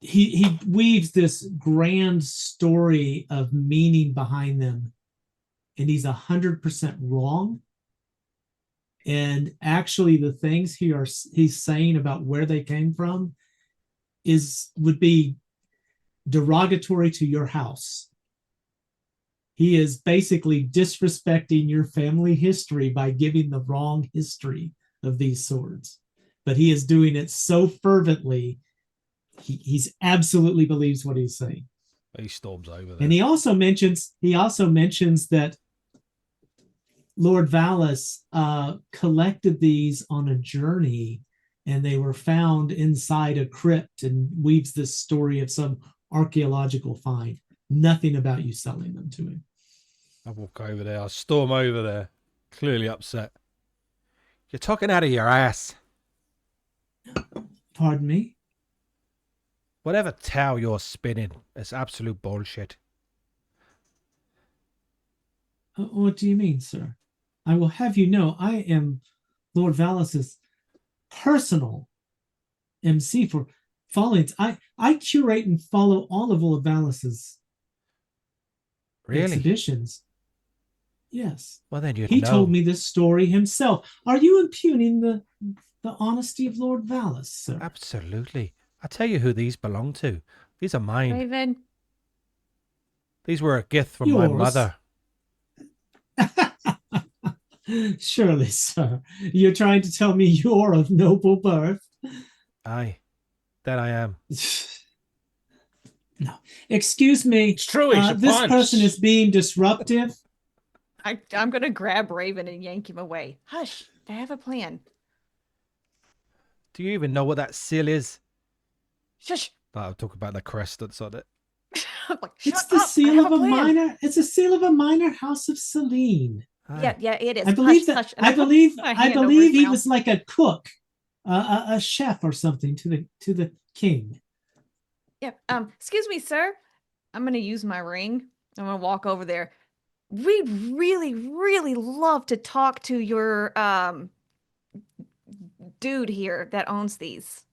he weaves this grand story of meaning behind them, and he's 100% wrong. And actually, the things he's saying about where they came from would be derogatory to your house. He is basically disrespecting your family history by giving the wrong history of these swords. But he is doing it so fervently, he's absolutely believes what he's saying. He storms over there. And he also mentions that Lord Vallis collected these on a journey, and they were found inside a crypt, and weaves this story of some archaeological find. Nothing about you selling them to him. I walk over there. I storm over there, clearly upset. You're talking out of your ass. Pardon me? Whatever towel you're spinning, it's absolute bullshit. What do you mean, sir? I will have you know I am Lord Vallis's personal MC for followings. I curate and follow all of Lord Vallis's Really? exhibitions. Yes. Well, then you'd He know. told me this story himself. Are you impugning the honesty of Lord Vallis, sir? Absolutely. I tell you who these belong to. These are mine. Raven. These were a gift from my Yours? mother. Surely, sir. You're trying to tell me you're of noble birth? Aye, that I am. No. Excuse me. It's true. He's a This punch. person is being disruptive. I'm gonna grab Raven and yank him away. Hush. I have a plan. Do you even know what that seal is? Shush. I'll talk about the crest that's on it. I'm like, It's shut the up. I seal have of a plan. minor. It's a seal of a minor house of Selene. Yeah, it is. I believe Hush, that hush. And I put believe my I hand over believe his he mouth. was like a cook, a chef or something to the king. Yeah. Excuse me, sir. I'm gonna use my ring. I'm gonna walk over there. We'd really, really love to talk to your dude here that owns these.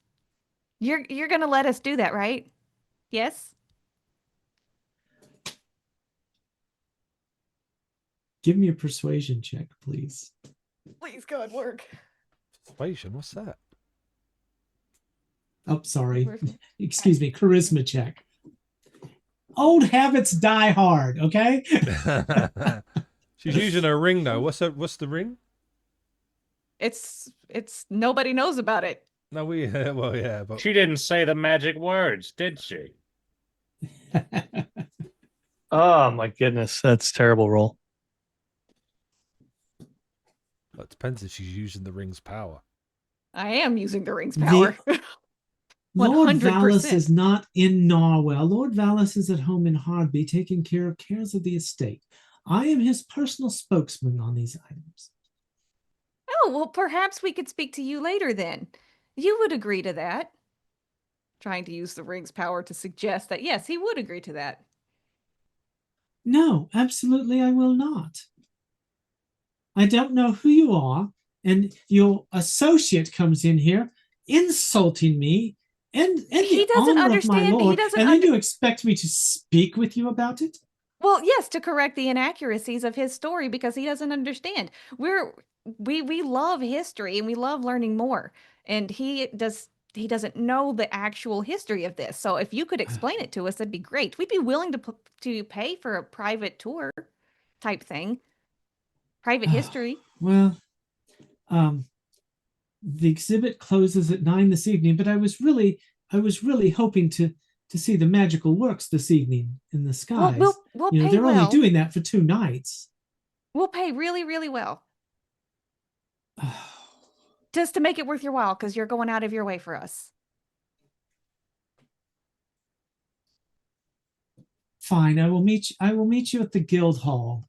You're gonna let us do that, right? Yes? Give me a persuasion check, please. Please, God, work. Persuasion, what's that? Oh, sorry. Where's my- Excuse me. Charisma check. Old habits die hard. Okay. She's using her ring though. What's the ring? It's nobody knows about it. No, well, yeah, but She didn't say the magic words, did she? Oh my goodness, that's a terrible roll. it depends if she's using the ring's power. I am using the ring's The- power. Lord Valis 100%. is not in Narwell. Lord Valis is at home in Hardby, taking cares of the estate. I am his personal spokesman on these items. Oh, well, perhaps we could speak to you later then. You would agree to that. Trying to use the ring's power to suggest that, yes, he would agree to that. No, absolutely, I will not. I don't know who you are, and your associate comes in here insulting me and He the doesn't honor of my understand- he lord, doesn't and then under- you expect me to speak with you about it? Well, yes, to correct the inaccuracies of his story because he doesn't understand. We love history and we love learning more. And he doesn't know the actual history of this. So if you could explain it to us, that'd be great. We'd be willing to pay for a private tour type thing. Private history. Well, the exhibit closes at 9 this evening, but I was really hoping to see the magical works this evening in the skies. We'll You know, pay they're well. only doing that for 2 nights. We'll pay really, really well. Just to make it worth your while, because you're going out of your way for us. Fine, I will meet you at the guild hall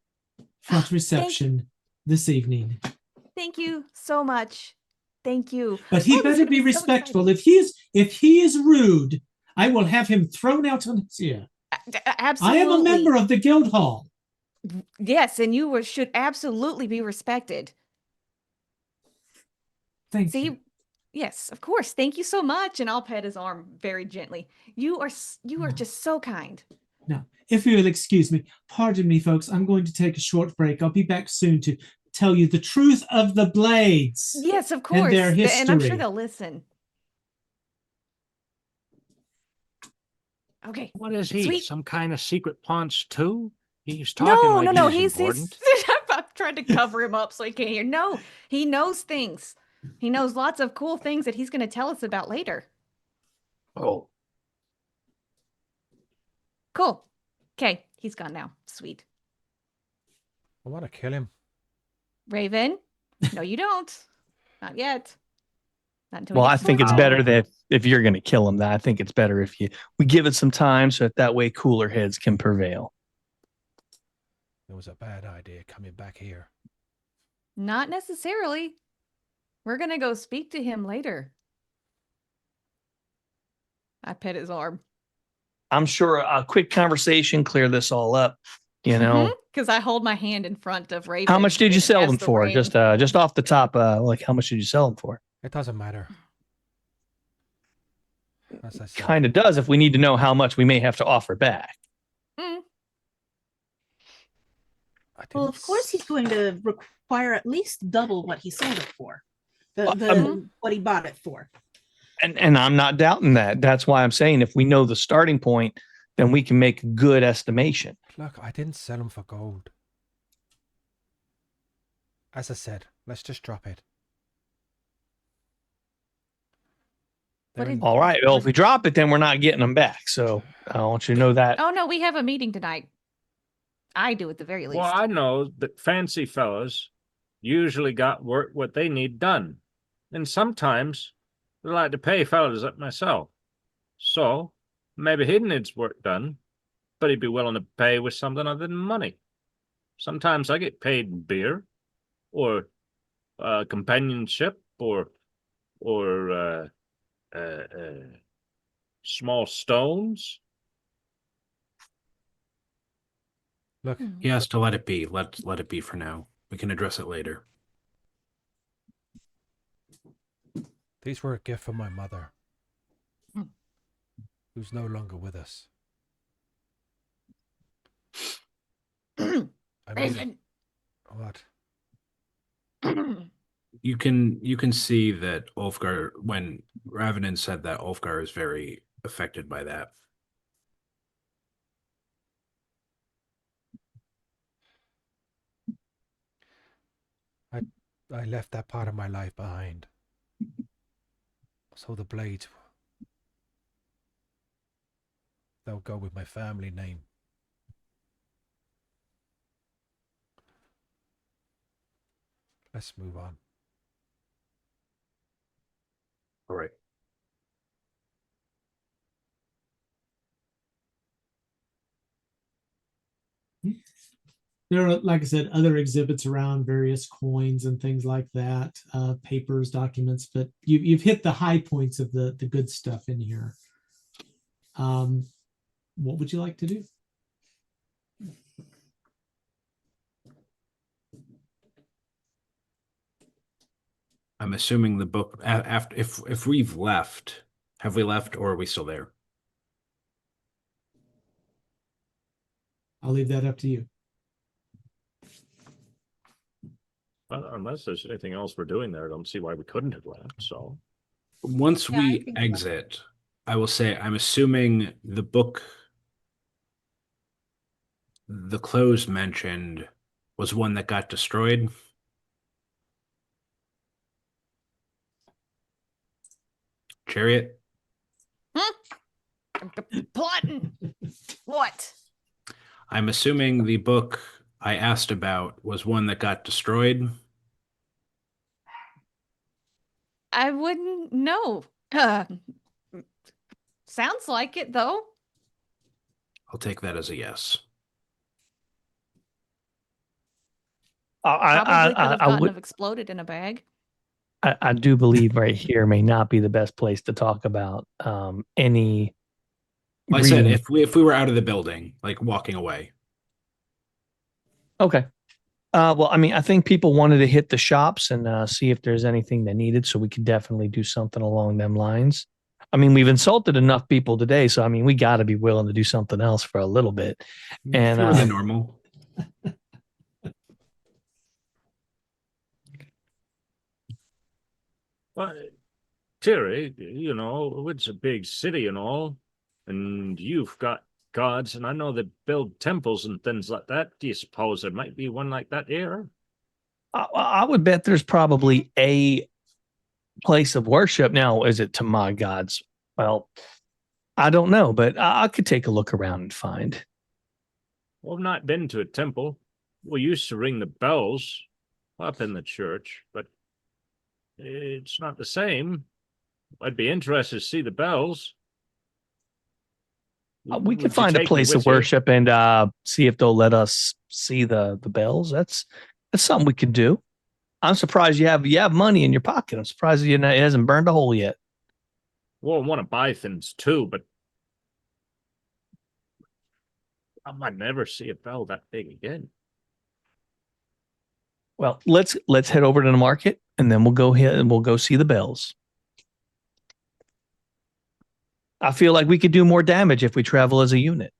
front reception this evening. Thank you so much. Thank you. But he Oh, this is better gonna be so respectful. exciting. If he is rude, I will have him thrown out on his ear. Absolutely. I am a member of the guild hall. Yes, and you should absolutely be respected. Thank See, you. yes, of course. Thank you so much, and I'll pet his arm very gently. You are just so kind. Now, if you will excuse me, pardon me, folks. I'm going to take a short break. I'll be back soon to tell you the truth of the blades. Yes, of course. their And I'm sure history. they'll listen. Okay. What is he? Sweet. Some kind of secret paunch too? He's talking No. he's He's important. I'm trying to cover him up so he can't hear. No, he knows things. He knows lots of cool things that he's going to tell us about later. Oh, Cool. Okay, he's gone now. Sweet. I want to kill him. Raven? No, you don't. Not yet. Not until Well, we I get think it's smarter. better that if you're going to kill him, that I think it's better if we give it some time so that way cooler heads can prevail. It was a bad idea coming back here. Not necessarily. We're going to go speak to him later. I pet his arm. I'm sure a quick conversation clear this all up. You know, Because I hold my hand in front of Raven. how much did you and sell as them the for? ring- Just off the top, like how much did you sell them for? It doesn't matter. As I said, Kind of does if we need to know how much we may have to offer back. Mm. I Well, didn't of course, he's going to require at least double what he sold it for. What he bought it for. And I'm not doubting that. That's why I'm saying if we know the starting point, then we can make a good estimation. Look, I didn't sell them for gold. As I said, let's just drop it. What They're in- did- All right. Well, if we drop it, then we're not getting them back. So I want you to know that. Oh, no, we have a meeting tonight. I do at the very least. well, I know that fancy fellows usually got work what they need done. And sometimes they like to pay fellows like myself. So maybe he needs work done, but he'd be willing to pay with something other than money. Sometimes I get paid in beer, or companionship, or small stones. Look, He has to let it be. Let it be for now. We can address it later. these were a gift from my mother, who's no longer with us. I mean, Raven. what? You can see that Ulfgar, when Ravenin said that, Ulfgar is very affected by that. I left that part of my life behind. So the blades, they'll go with my family name. Let's move on. All right. There are, like I said, other exhibits around, various coins and things like that, papers, documents, but you've hit the high points of the good stuff in here. What would you like to do? I'm assuming the book after if we've left, have we left or are we still there? I'll leave that up to you. Unless there's anything else we're doing there, I don't see why we couldn't have left. So Once Yeah, I we think so. exit, I will say I'm assuming the book, the close mentioned, was one that got destroyed. Chariot. Plotting. What? I'm assuming the book I asked about was one that got destroyed. I wouldn't know. Sounds like it, though. I'll take that as a yes. Probably could have I gotten would. have exploded in a bag. I do believe right here may not be the best place to talk about any. Well, I said reading. if we were out of the building, like walking away. Okay. Well, I mean, I think people wanted to hit the shops and see if there's anything they needed, so we could definitely do something along them lines. I mean, we've insulted enough people today, so I mean, we got to be willing to do something else for a little bit. And Fewer than normal. Well, Terry, you know, it's a big city and all, and you've got gods, and I know they build temples and things like that. Do you suppose there might be one like that here? I would bet there's probably a place of worship. Now, is it to my gods? Well, I don't know, but I could take a look around and find. Well, I've not been to a temple. We used to ring the bells up in the church, but it's not the same. I'd be interested to see the bells. We Would could you find a take me place of with you? worship and see if they'll let us see the bells. That's something we could do. I'm surprised you have money in your pocket. I'm surprised it hasn't burned a hole yet. Well, I want to buy things too, but I might never see a bell that big again. Well, let's head over to the market and then we'll go ahead and we'll go see the bells. I feel like we could do more damage if we travel as a unit.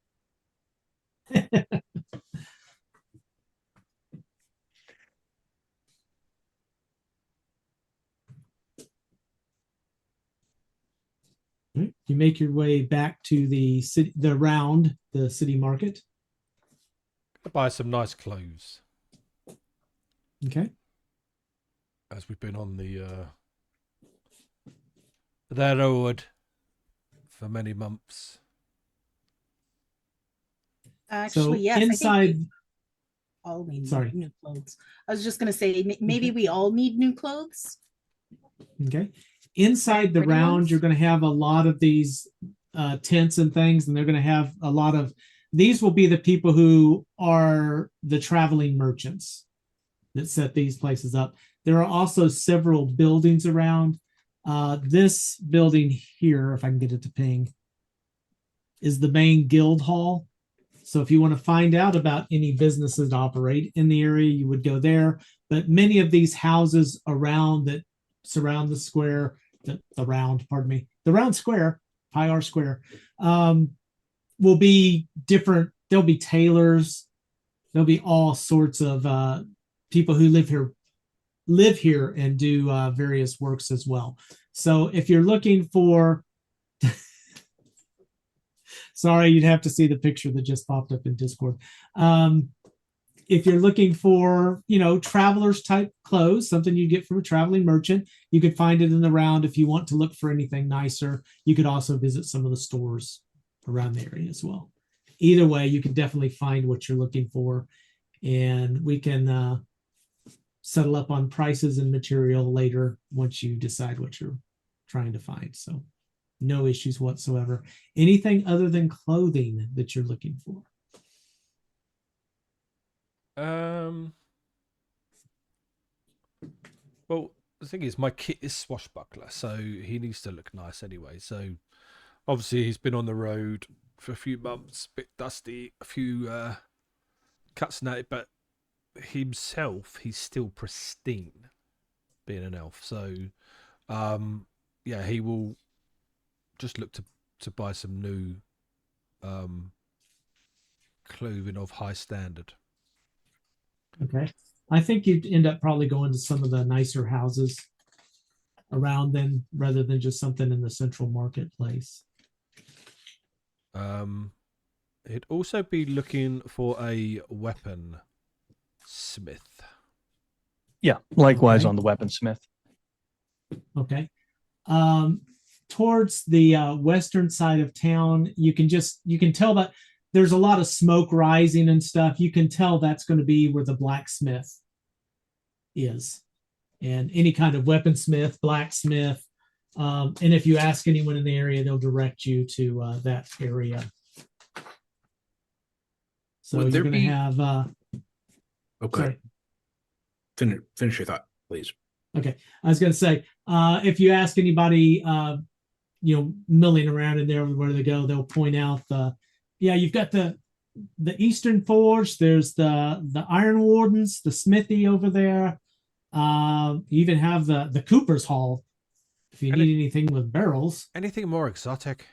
You make your way back to the city, the city market. Buy some nice clothes, Okay. as we've been on the road for many months. Actually, So yes. I think inside, we all need Sorry. new clothes. I was just going to say maybe we all need new clothes. okay, inside the Pretty round, ones? you're going to have a lot of these tents and things, and they're going to have a lot of these will be the people who are the traveling merchants that set these places up. There are also several buildings around. This building here, if I can get it to ping, is the main guild hall. So if you want to find out about any businesses that operate in the area, you would go there. But many of these houses around that surround the square, the round square, Pi R Square, will be different. There'll be tailors. There'll be all sorts of people who live here and do various works as well. So if you're looking for, sorry, you'd have to see the picture that just popped up in Discord. If you're looking for, travelers type clothes, something you get from a traveling merchant, you could find it in the round. If you want to look for anything nicer, you could also visit some of the stores around the area as well. Either way, you can definitely find what you're looking for, and we can settle up on prices and material later once you decide what you're trying to find. So no issues whatsoever. Anything other than clothing that you're looking for? Well, the thing is, my kit is swashbuckler, so he needs to look nice anyway. So obviously he's been on the road for a few months, bit dusty, a few cuts and that, but himself, he's still pristine, being an elf. So yeah, he will just look to buy some new clothing of high standard. Okay. I think you'd end up probably going to some of the nicer houses around then rather than just something in the central marketplace. He'd also be looking for a weapon smith. Yeah, likewise Okay. on the weaponsmith. Okay. Towards the western side of town, you can tell that there's a lot of smoke rising and stuff. You can tell that's going to be where the blacksmith is, and any kind of weaponsmith, blacksmith. And if you ask anyone in the area, they'll direct you to that area. So Would you're there going to be- have. Okay. Sorry. Finish your thought, please. Okay, I was going to say, if you ask anybody, milling around in there where they go, they'll point out you've got the Eastern Forge. There's the Iron Wardens, the smithy over there. You even have the Cooper's Hall if you need anything with barrels. Anything more exotic?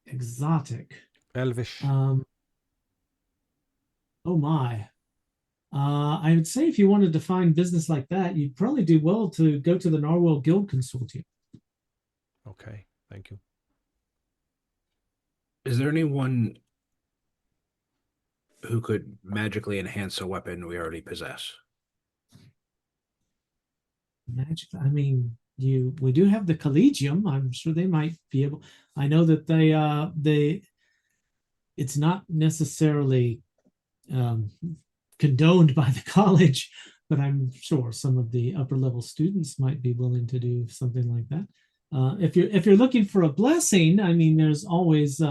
Exotic. Elvish. Oh my. I would say if you wanted to find business like that, you'd probably do well to go to the Narwell Guild Consortium. Okay, thank you. Is there anyone who could magically enhance a weapon we already possess? Magic. I mean, we do have the Collegium. I'm sure they might be able. I know that they it's not necessarily condoned by the college, but I'm sure some of the upper level students might be willing to do something like that. If you're looking for a blessing, I mean, there's always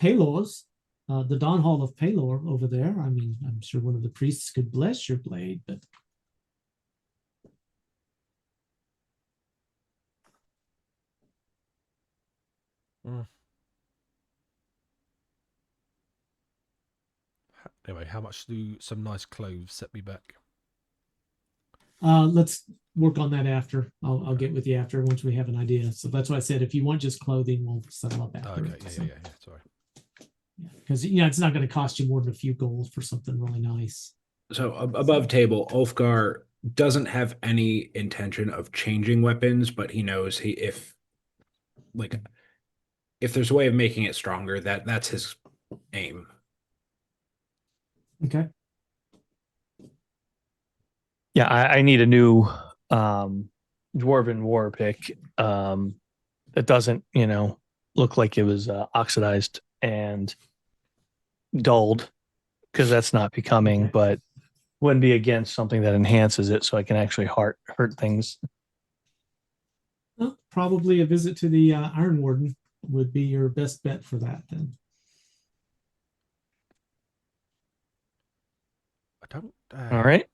Palor's, the Dawn Hall of Palor over there. I mean, I'm sure one of the priests could bless your blade, but Anyway, how much do some nice clothes set me back? let's work on that after. I'll get with you after once we have an idea. So that's why I said if you want just clothing, we'll settle up after. Okay, yeah. Sorry. Because it's not going to cost you more than a few gold for something really nice. So above table, Ulfgar doesn't have any intention of changing weapons, but he knows if there's a way of making it stronger, that's his aim. Okay. Yeah, I need a new dwarven war pick that doesn't, look like it was oxidized and dulled, because that's not becoming, Okay. but wouldn't be against something that enhances it so I can actually hurt things. Well, probably a visit to the Iron Warden would be your best bet for that then. don't. All right.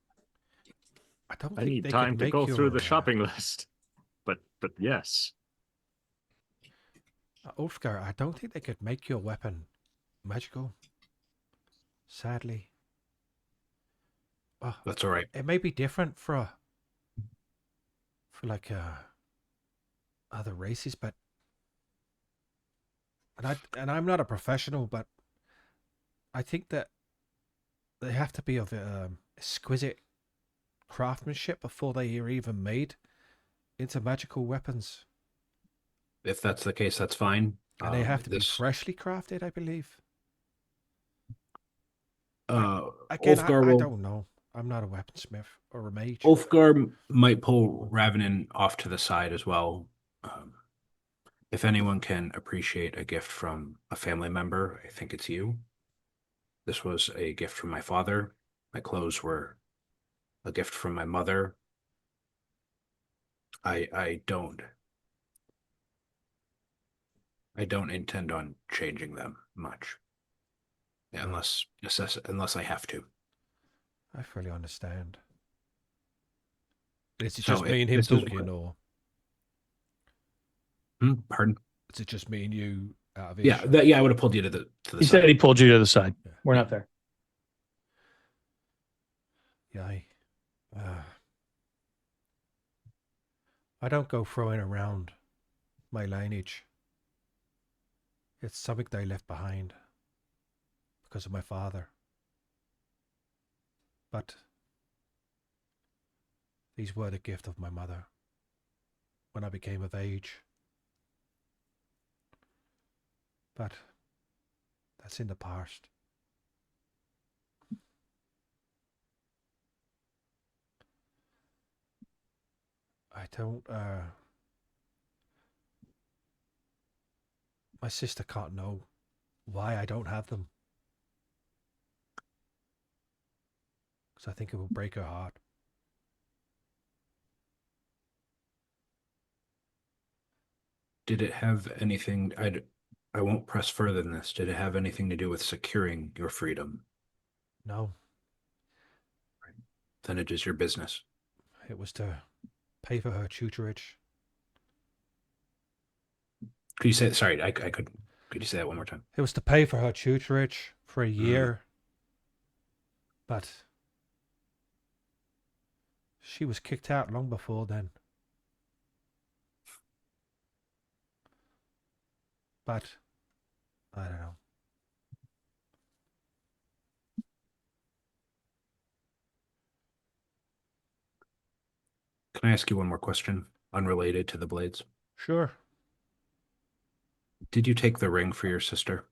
I don't I think need they time could to make go through your, the shopping list. But yes. Ulfgar, I don't think they could make your weapon magical. Sadly. Oh, That's all right. it may be different for like other races, but I'm not a professional, but I think that they have to be of exquisite craftsmanship before they are even made into magical weapons, If that's the case, that's fine. and they have to be This freshly crafted, I believe. Again, Ulfgar I will don't know. I'm not a weaponsmith or a mage. Ulfgar might pull Ravenin off to the side as well. Um, if anyone can appreciate a gift from a family member, I think it's you. This was a gift from my father. My clothes were a gift from my mother. I don't intend on changing them much. Unless I have to. I fully understand. Is it So just me and him this is- talking, or Pardon? is it just me and you out of Yeah, earshot? I would have pulled you to the He side. said he pulled you to the side. Yeah. We're not there. Yeah, I don't go throwing around my lineage. It's something they left behind because of my father. But these were the gift of my mother when I became of age. But that's in the past. I don't, my sister can't know why I don't have them. Because I think it will break her heart. Did it have anything? I won't press further than this. Did it have anything to do with securing your freedom? No, Then it is your business. it was to pay for her tutorage. Could you say? Sorry, I could. Could you say that one more time? It was to pay for her tutorage for a year. But she was kicked out long before then. But I don't know. Can I ask you one more question, unrelated to the blades? Sure. Did you take the ring for your sister?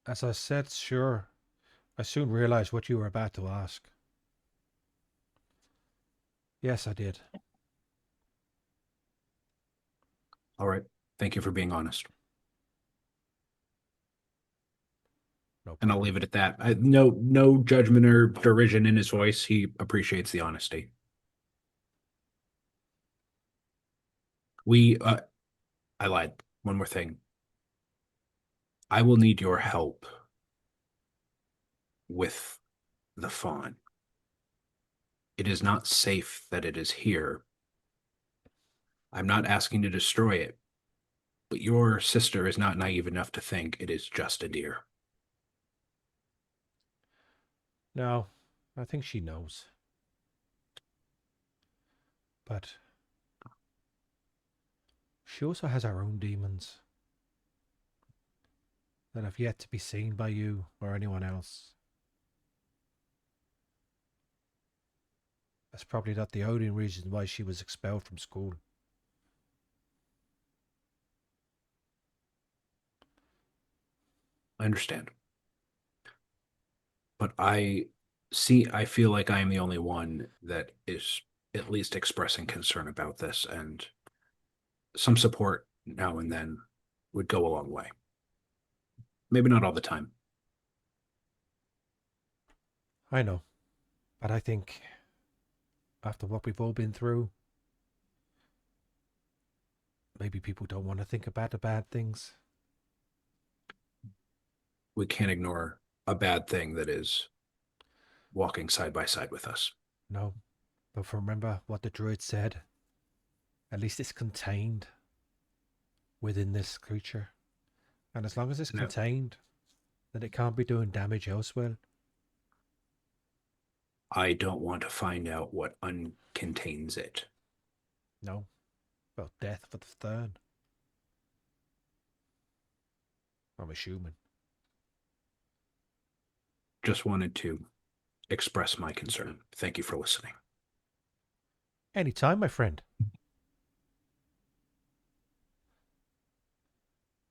As I said, sure. I soon realized what you were about to ask. Yes, I did. All right. Thank you for being honest. No And I'll problem. leave it at that. No judgment or derision in his voice. He appreciates the honesty. I lied. One more thing. I will need your help with the fawn. It is not safe that it is here. I'm not asking to destroy it, but your sister is not naive enough to think it is just a deer. No, I think she knows. But she also has her own demons that have yet to be seen by you or anyone else. That's probably not the only reason why she was expelled from school. I understand. But I feel like I am the only one that is at least expressing concern about this, and some support now and then would go a long way. Maybe not all the time. I know. But I think after what we've all been through, maybe people don't want to think about the bad things. We can't ignore a bad thing that is walking side by side with us. No, but remember what the druid said. At least it's contained within this creature. And as long as it's No. contained, then it can't be doing damage elsewhere. I don't want to find out what uncontains it. No. Well, death for the third. I'm assuming. Just wanted to express my concern. Thank you for listening. Anytime, my friend.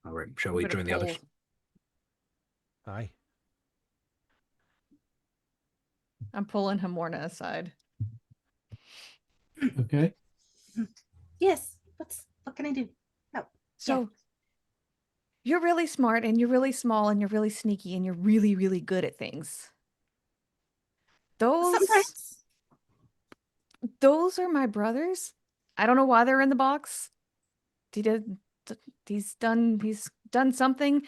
All right, shall I'm we gonna join the others? pull- Aye. I'm pulling Hamorna aside. Okay. Yes. What can I do? No. So you're really smart and you're really small and you're really sneaky and you're really, really good at things. Sometimes. Those are my brothers. I don't know why they're in the box. He's done something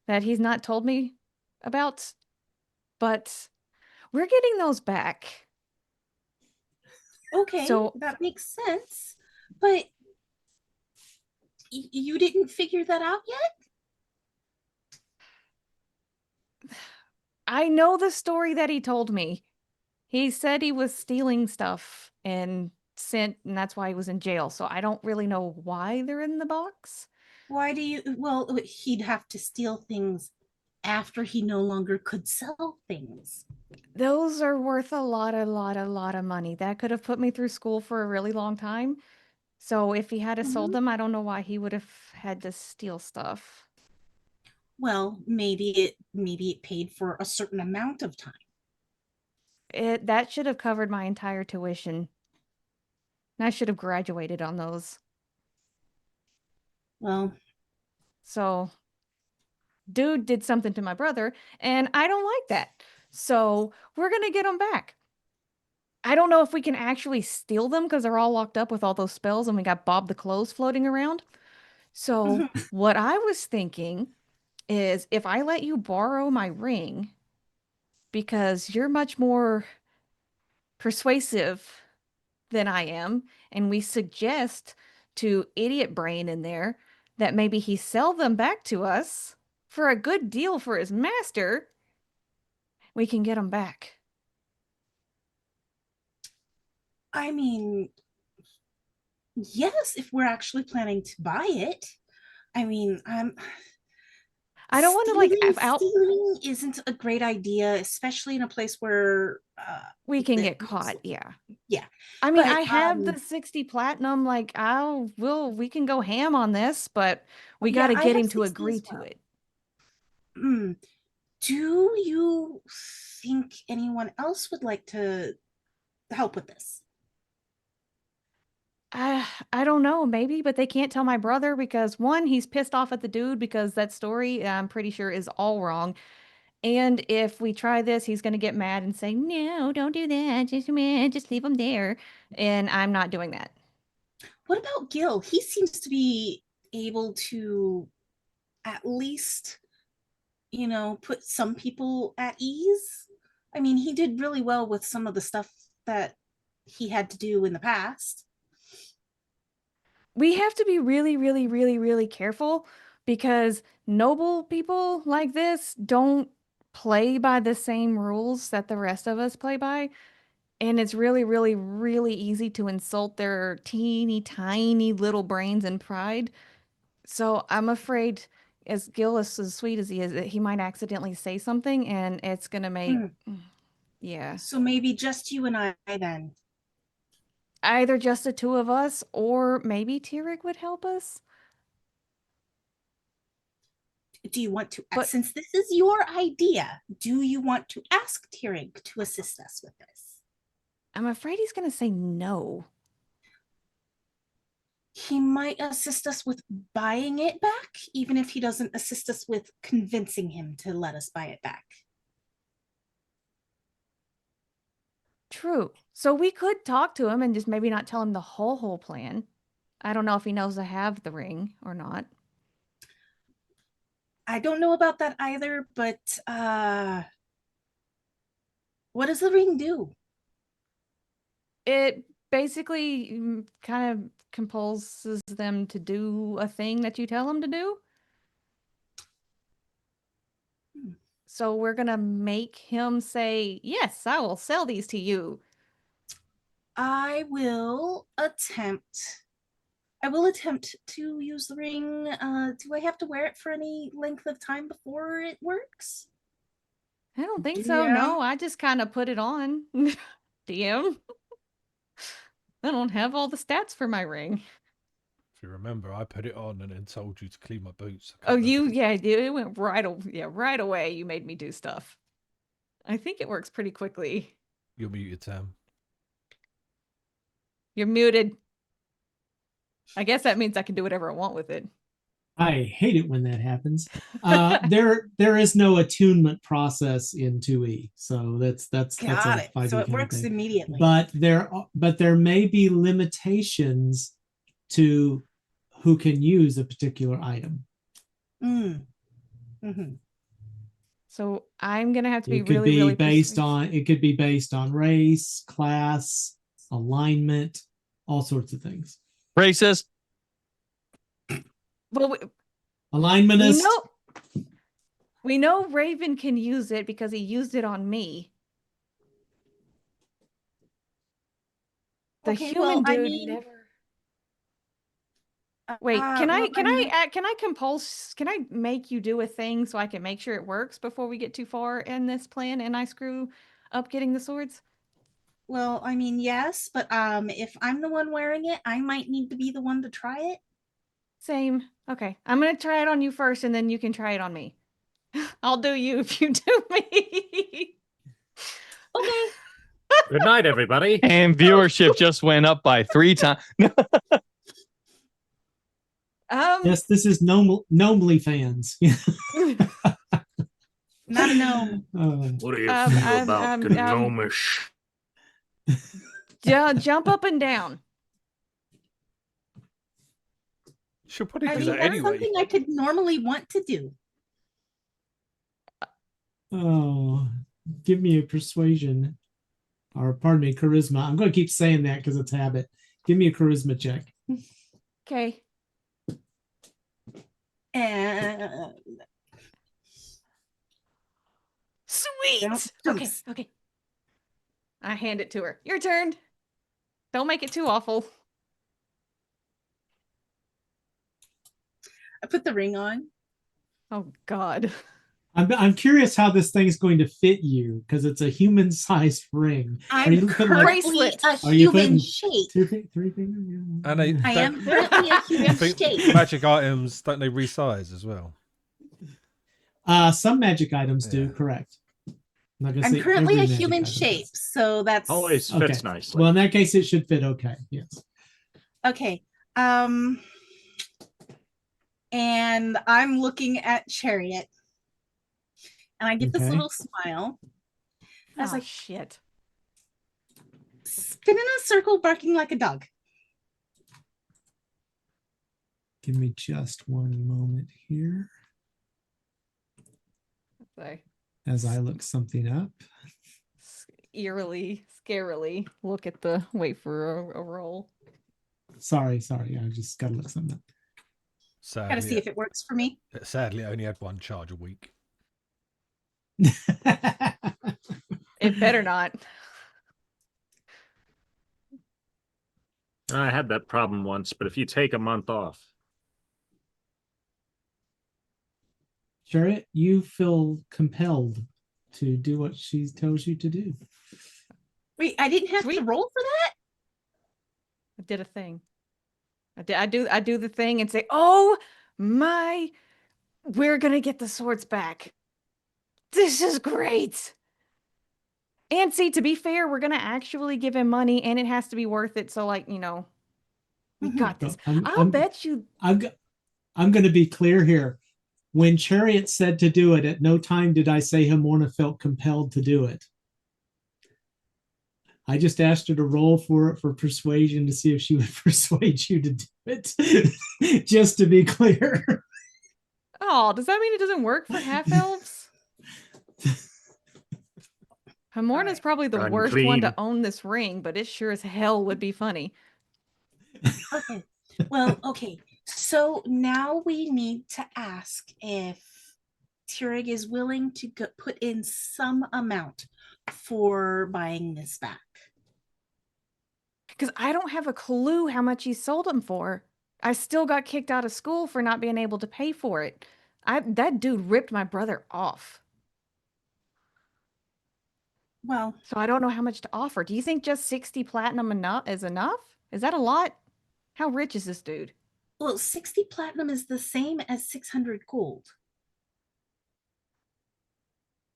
that he's not told me about. But we're getting those back. Okay, So- that makes sense. But you didn't figure that out yet? I know the story that he told me. He said he was stealing stuff and that's why he was in jail. So I don't really know why they're in the box. Why do you? Well, he'd have to steal things after he no longer could sell things. Those are worth a lot of money. That could have put me through school for a really long time. So if he had sold them, I don't know why he would have had to steal stuff. Well, maybe it paid for a certain amount of time. That should have covered my entire tuition. And I should have graduated on those. Well, So, dude did something to my brother, and I don't like that. So, we're going to get them back. I don't know if we can actually steal them because they're all locked up with all those spells and we got Bob the Clothes floating around. So, what I was thinking is if I let you borrow my ring, because you're much more persuasive than I am, and we suggest to Idiot Brain in there that maybe he sell them back to us for a good deal for his master, we can get them back. I mean, yes, if we're actually planning to buy it. I mean, I don't want to like F out. Stealing isn't a great idea, especially in a place where We can the- get caught, yeah. Yeah. I mean, But, I have the 60 platinum, like we can go ham on this, but we Yeah, got to I get have him to 60 agree as to well. it. Do you think anyone else would like to help with this? I don't know, maybe, but they can't tell my brother because one, he's pissed off at the dude because that story, I'm pretty sure, is all wrong. And if we try this, he's going to get mad and say, "No, don't do that. Just leave him there." And I'm not doing that. What about Gil? He seems to be able to at least, put some people at ease. I mean, he did really well with some of the stuff that he had to do in the past. We have to be really, really, really, really careful because noble people like this don't play by the same rules that the rest of us play by. And it's really, really, really easy to insult their teeny, tiny little brains and pride. So I'm afraid, as Gil is as sweet as he is, that he might accidentally say something and it's going to make, yeah. So maybe just you and I then. Either just the two of us or maybe Tierig would help us. Do you want to, But- since this is your idea, do you want to ask Tierig to assist us with this? I'm afraid he's going to say no. He might assist us with buying it back, even if he doesn't assist us with convincing him to let us buy it back. True. So we could talk to him and just maybe not tell him the whole plan. I don't know if he knows I have the ring or not. I don't know about that either, but What does the ring do? It basically kind of compulses them to do a thing that you tell them to do. So we're gonna make him say, "Yes, I will sell these to you." I will attempt to use the ring. Do I have to wear it for any length of time before it works? I don't think so. DM? No, I just kind of put it on. DM. I don't have all the stats for my ring. If you remember, I put it on and then told you to clean my boots. I Oh, can't remember. yeah, it went right away. You made me do stuff. I think it works pretty quickly. You're muted, Tam. You're muted. I guess that means I can do whatever I want with it. I hate it when that happens. There is no attunement process in 2E, so that's Got a it. 5e So it kind of works thing. immediately. But there may be limitations to who can use a particular item. Mm. Mm-hmm. So I'm gonna have to be It could really, be really based persuasive. on it could be based on race, class, alignment, all sorts of things. Racist. Well, Alignmentist. we know Raven can use it because he used it on me. The Okay, human well, I dude mean, never. Wait, can well, can I make you do a thing so I can make sure it works before we get too far in this plan and I screw up getting the swords? Well, I mean, yes, but if I'm the one wearing it, I might need to be the one to try it. Same. Okay, I'm gonna try it on you first, and then you can try it on me. I'll do you if you do me. Okay. Good night, everybody. And viewership just went up by 3 times. Yes, this is Gnomely fans. Not a gnome. What do you Um, feel um, about um, gnomish? jump up and down. She'll probably I do mean, that that's anyway. something I could normally want to do. Oh, give me a persuasion, or pardon me, charisma. I'm going to keep saying that because it's habit. Give me a charisma check. Okay. And Sweet. Don't- Okay. Okay. I hand it to her. Your turn. Don't make it too awful. I put the ring on. Oh God. I'm curious how this thing's going to fit you because it's a human-sized ring. I'm you putting, like, currently Bracelet. a Are you human putting shape. 3 fingers? And they I don't- am currently a I human think shape. magic items, don't they resize as well? Some magic items do, Yeah. correct. Like I I'm say, currently every a magic human item shape, does. so that's Always Okay. fits nicely. Well, in that case, it should fit okay. Yes. okay. And I'm looking at Chariot, and I get this Okay. little smile. I was Oh like, shit. spin in a circle, barking like a dog. Give me just one moment here Sorry. as I look something up. Eerily, scarily look at the wait for a roll. Sorry. I just got to look something up. Gotta see if it works for me. Sadly, I only had one charge a week. It better not. I had that problem once, but if you take a month off, Jarrett, you feel compelled to do what she tells you to do. Wait, I didn't have to Sweet. roll for that? I did a thing. I do the thing and say, "Oh my, we're gonna get the swords back. This is great." And see, to be fair, we're gonna actually give him money, and it has to be worth it. So, like, we got this. I'll bet you. I'm going to be clear here. When Chariot said to do it, at no time did I say Hamorna felt compelled to do it. I just asked her to roll for it for persuasion to see if she would persuade you to do it. Just to be clear. Oh, does that mean it doesn't work for half elves? Hamorna's right. probably the And worst one to green. own this ring, but it sure as hell would be funny. Okay. Well, okay. So now we need to ask if Turig is willing to put in some amount for buying this back. Because I don't have a clue how much he sold them for. I still got kicked out of school for not being able to pay for it. That dude ripped my brother off. Well, So I don't know how much to offer. Do you think just 60 platinum is enough? Is that a lot? How rich is this dude? well, 60 platinum is the same as 600 gold.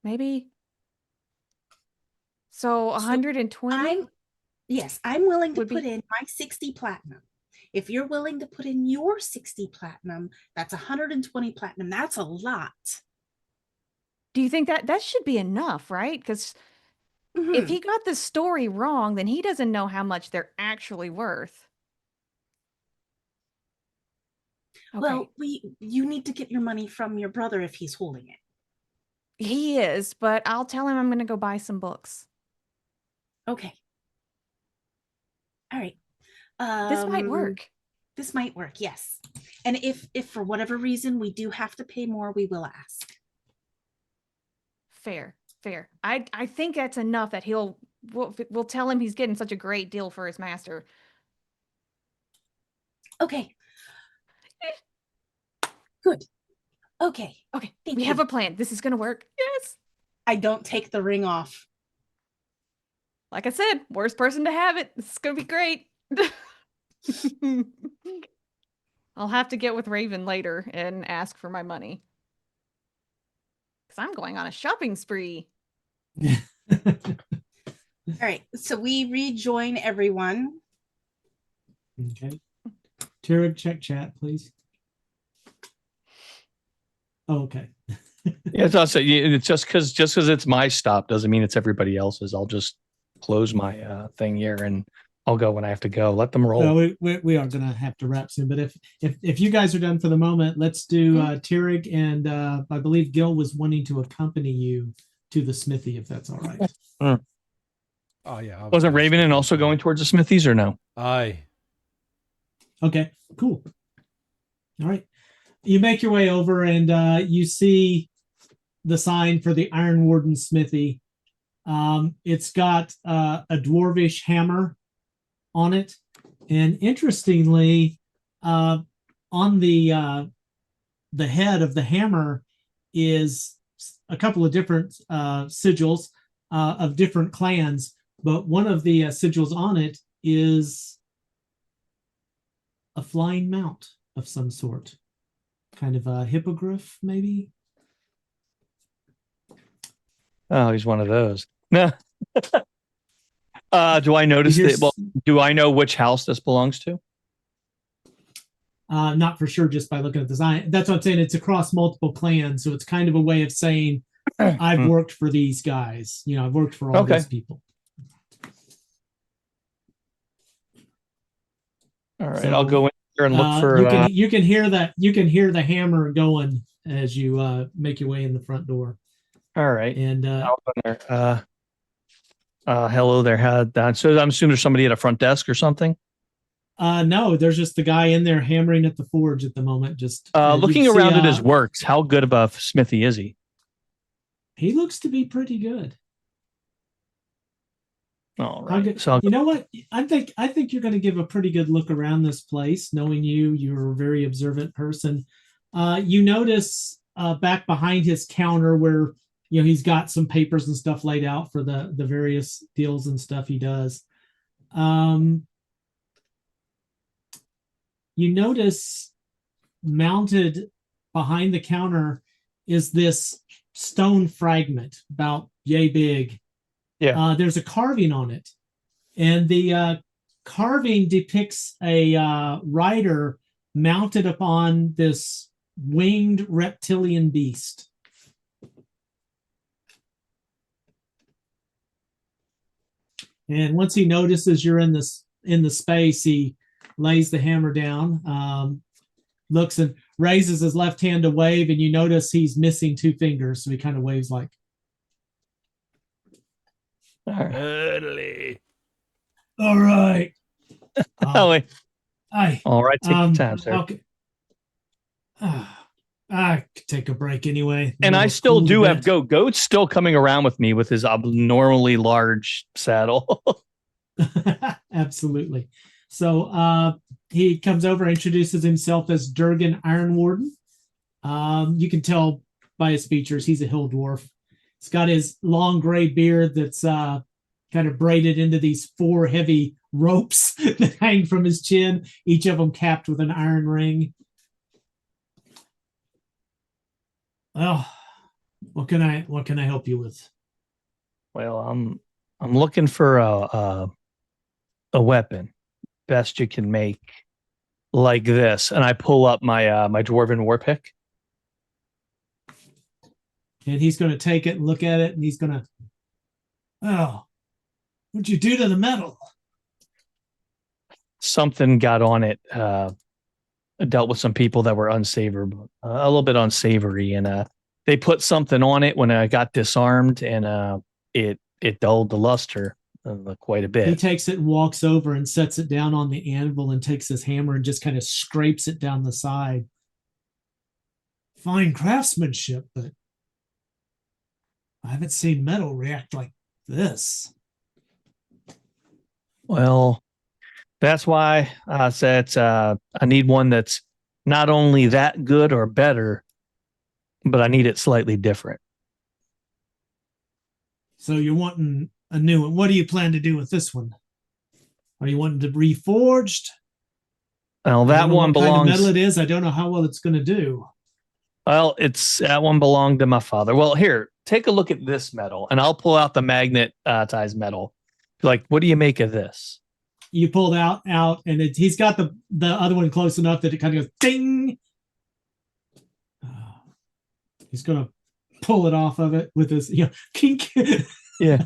Maybe. So 120? Yes, I'm willing to Would put be- in my 60 platinum. If you're willing to put in your 60 platinum, that's 120 platinum. That's a lot. Do you think that should be enough, right? Because if Mhm. he got the story wrong, then he doesn't know how much they're actually worth. Okay. Well, you need to get your money from your brother if he's holding it. He is, but I'll tell him I'm going to go buy some books. Okay. All right. This might work. This might work, yes. And if for whatever reason we do have to pay more, we will ask. Fair. I think that's enough that we'll tell him he's getting such a great deal for his master. Okay. Good. Okay. Okay, Thank we have you. a plan. This is going to work. Yes. I don't take the ring off. Like I said, worst person to have it. This is going to be great. I'll have to get with Raven later and ask for my money. Because I'm going on a shopping spree. All right. So we rejoin everyone. Okay. Turig, check chat, please. Oh, okay. Yeah, it's also it's just because it's my stop doesn't mean it's everybody else's. I'll just close my thing here and I'll go when I have to go. Let them roll. No, we are gonna have to wrap soon. But if you guys are done for the moment, let's do Turig, and I believe Gil was wanting to accompany you to the smithy, if that's all right. Oh yeah. Wasn't Raven and also going towards the smithies or no? Aye. Okay, cool. All right. You make your way over and you see the sign for the Iron Warden Smithy. It's got a dwarvish hammer on it. And interestingly, on the head of the hammer is a couple of different sigils of different clans, but one of the sigils on it is a flying mount of some sort, kind of a hippogriff, maybe. Oh, he's one of those. No. Do I notice that? Well, do I know which house this belongs to? Not for sure, just by looking at the design. That's what I'm saying. It's across multiple clans, so it's kind of a way of saying I've worked for these guys. You know, I've worked for all these people. All right, So, I'll go in here and look for. You can hear that. You can hear the hammer going as you make your way in the front door. All right, and I'll go there. Hello there. So I'm assuming there's somebody at a front desk or something. No, there's just the guy in there hammering at the forge at the moment. Just looking around at his works. How good of a smithy is he? He looks to be pretty good. All right. So you know what? I think you're going to give a pretty good look around this place. Knowing you're a very observant person. You notice back behind his counter where he's got some papers and stuff laid out for the various deals and stuff he does. You notice mounted behind the counter is this stone fragment about yay big. Yeah. There's a carving on it, and the carving depicts a rider mounted upon this winged reptilian beast. And once he notices you're in the space, he lays the hammer down, looks and raises his left hand to wave, and you notice he's missing two fingers, so he kind of waves like. All right. Early. All right. Oh, wait. I All right, take your time, sir. okay. I could take a break anyway. And I Little still cool do have bit. Goat's still coming around with me with his abnormally large saddle. Absolutely. So he comes over, introduces himself as Durgan Iron Warden. You can tell by his features he's a hill dwarf. He's got his long gray beard that's kind of braided into these 4 heavy ropes that hang from his chin, each of them capped with an iron ring. Oh, what can I help you with? Well, I'm looking for a weapon, best you can make, like this. And I pull up my my dwarven war pick. And he's going to take it and look at it, and he's going to, oh, what'd you do to the metal? Something got on it. Dealt with some people that were unsavory, a little bit unsavory, and they put something on it when I got disarmed, and it dulled the luster quite a He bit. takes it and walks over and sets it down on the anvil and takes his hammer and just kind of scrapes it down the side. Fine craftsmanship, but I haven't seen metal react like this. Well, that's why I said I need one that's not only that good or better, but I need it slightly different. So you're wanting a new one. What do you plan to do with this one? Are you wanting to be reforged? Well, I that don't know one what kind of metal belongs. it is. I don't know how well it's going to do. Well, that one belonged to my father. Well, here, take a look at this metal, and I'll pull out the magnetized metal. Like, what do you make of this? You pulled out, and he's got the other one close enough that it kind of goes ding. He's going to pull it off of it with his, kink. Yeah.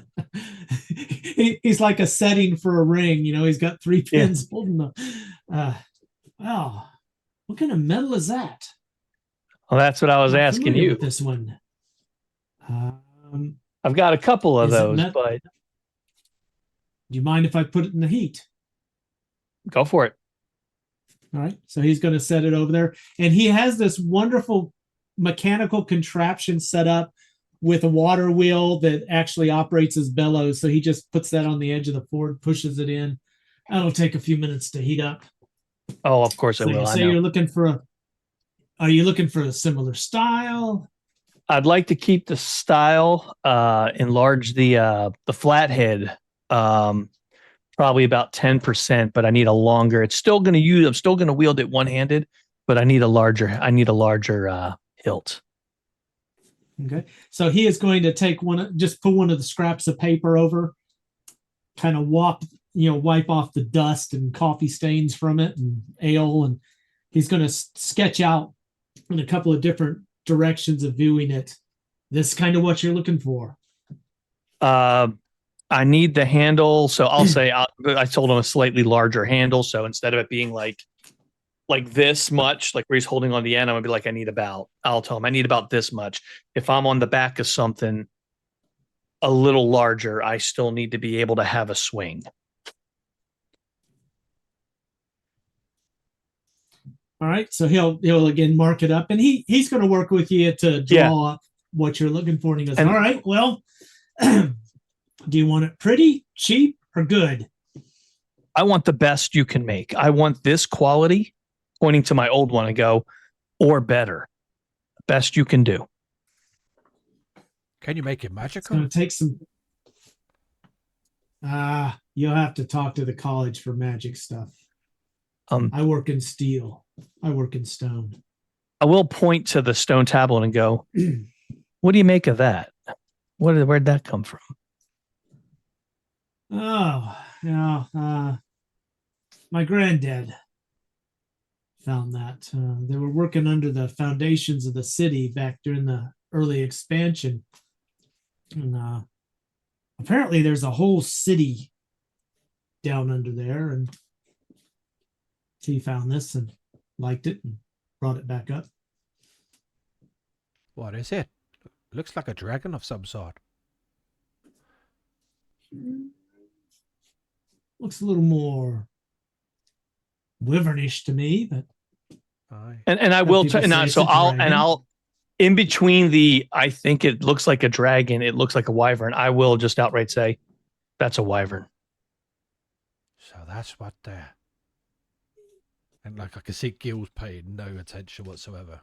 He's like a setting for a ring. He's got 3 pins holding the. Wow, what kind of metal is that? Well, that's what I was I'm not asking familiar you. with this one. I've got a couple of Is it those, but do you mind if I put it in the heat? go for it. All right. So he's going to set it over there. And he has this wonderful mechanical contraption set up with a water wheel that actually operates as bellows. So he just puts that on the edge of the fort, pushes it in. That'll take a few minutes to heat up. Oh, of course I So will. you I say know. are you looking for a similar style? I'd like to keep the style, enlarge the flathead, probably about 10%, but I need a longer. I'm still going to wield it one-handed, but I need a larger hilt. Okay. So he is going to take just put one of the scraps of paper over, kind of wipe off the dust and coffee stains from it and ale. And he's going to sketch out in a couple of different directions of viewing it. This is kind of what you're looking for. I need the handle. So I'll say, I told him a slightly larger handle. So instead of it being like this much, like where he's holding on the end, I'm gonna be like, I'll tell him I need about this much. If I'm on the back of something a little larger, I still need to be able to have a swing. All right. So he'll again mark it up, and he's going to work with you to draw up what you're looking for. And he goes, all right, well, do you want it pretty, cheap, or good? I want the best you can make. I want this quality, pointing to my old one, and go, or better. Best you can do. Can you make it It's magical? going to take some. You'll have to talk to the college for magic stuff. I work in steel. I work in stone. I will point to the stone tablet and go, what do you make of that? Where'd that come from? Oh, my granddad found that. They were working under the foundations of the city back during the early expansion. And apparently there's a whole city down under there. And he found this and liked it and brought it back up. What is it? Looks like a dragon of some sort. Looks a little more wyvernish to me, but Aye. And I Some will people tell. say And it's so a I'll dragon. in between the. I think it looks like a dragon. It looks like a wyvern. I will just outright say, that's a wyvern. So that's what they're. And like I can see Gil's paying no attention whatsoever.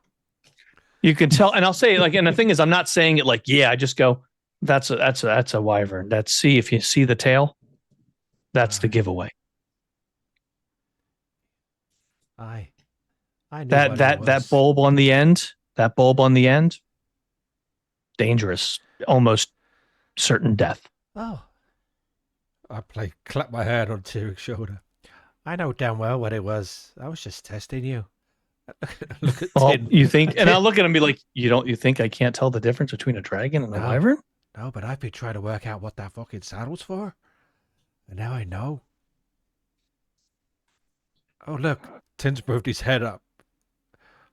You can tell, and I'll say like, and the thing is, I'm not saying it like, yeah. I just go, that's a wyvern. That's see if you see the tail, that's the Aye. giveaway. Aye. I knew That what it that that was. bulb on the end, dangerous, almost certain death. Oh. Clap my hand on Tyrion's shoulder. I know damn well what it was. I was just testing you. Look at Well, Tin. you think, and I'll look at him and be like, you think I can't tell the difference between a dragon and a No. wyvern? No, but I've been trying to work out what that fucking saddle's for. And now I know. Oh, look. Tin's moved his head up.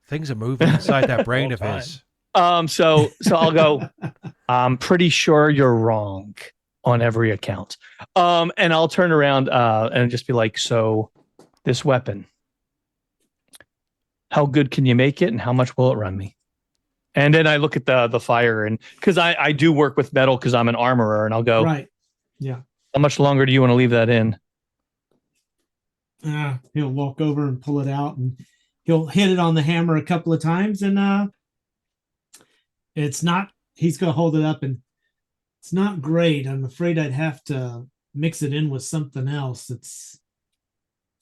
Things are moving inside that brain of his. So I'll go, I'm pretty sure you're wrong on every account. And I'll turn around and just be like, so this weapon, how good can you make it and how much will it run me? And then I look at the fire, and because I do work with metal because I'm an armorer, and I'll go, right. Yeah. how much longer do you want to leave that in? He'll walk over and pull it out, and he'll hit it on the hammer a couple of times, and it's not. He's gonna hold it up, and it's not great. I'm afraid I'd have to mix it in with something else.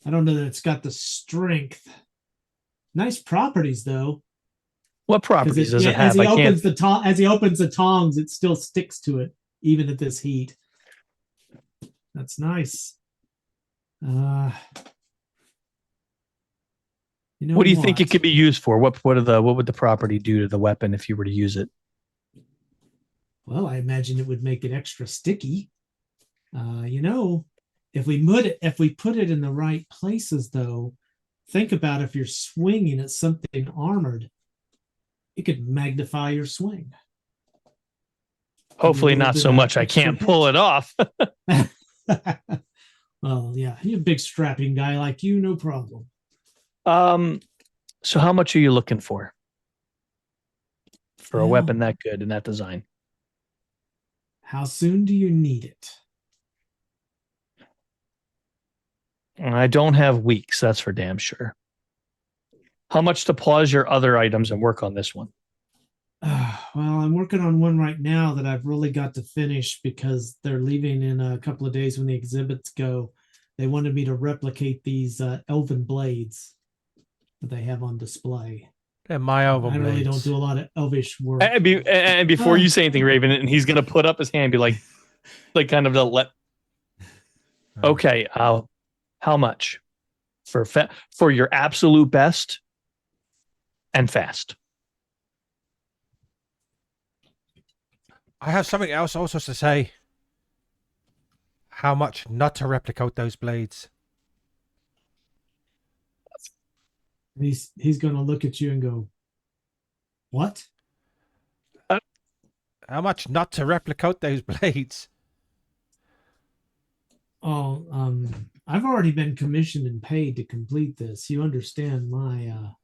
I don't know that it's got the strength. Nice properties though. What properties does it have? As he I opens can't. as he opens the tongs, it still sticks to it even at this heat. That's nice. You know What do you think it could be used for? What would the property do to the weapon if you were to use it? Well, I imagine it would make it extra sticky. If we put it in the right places, though, think about if you're swinging at something armored, it could magnify your swing. Hopefully not so much I can't pull it off. Well, yeah, you're a big strapping guy like you, no problem. So how much are you looking for a Well, weapon that good in that design? How soon do you need it? I don't have weeks, that's for damn sure. How much to pause your other items and work on this one? Well, I'm working on one right now that I've really got to finish because they're leaving in a couple of days when the exhibits go. They wanted me to replicate these elven blades that they have on display. They're my elven I really blades. don't do a lot of elvish work. And before you say anything, Raven, and he's gonna put up his hand, and be like kind of to let. Okay, how much for your absolute best and fast? I have something else also to say. How much not to replicate those blades? He's going to look at you and go, "What?" How much not to replicate those blades? Oh, I've already been commissioned and paid to complete this. You understand my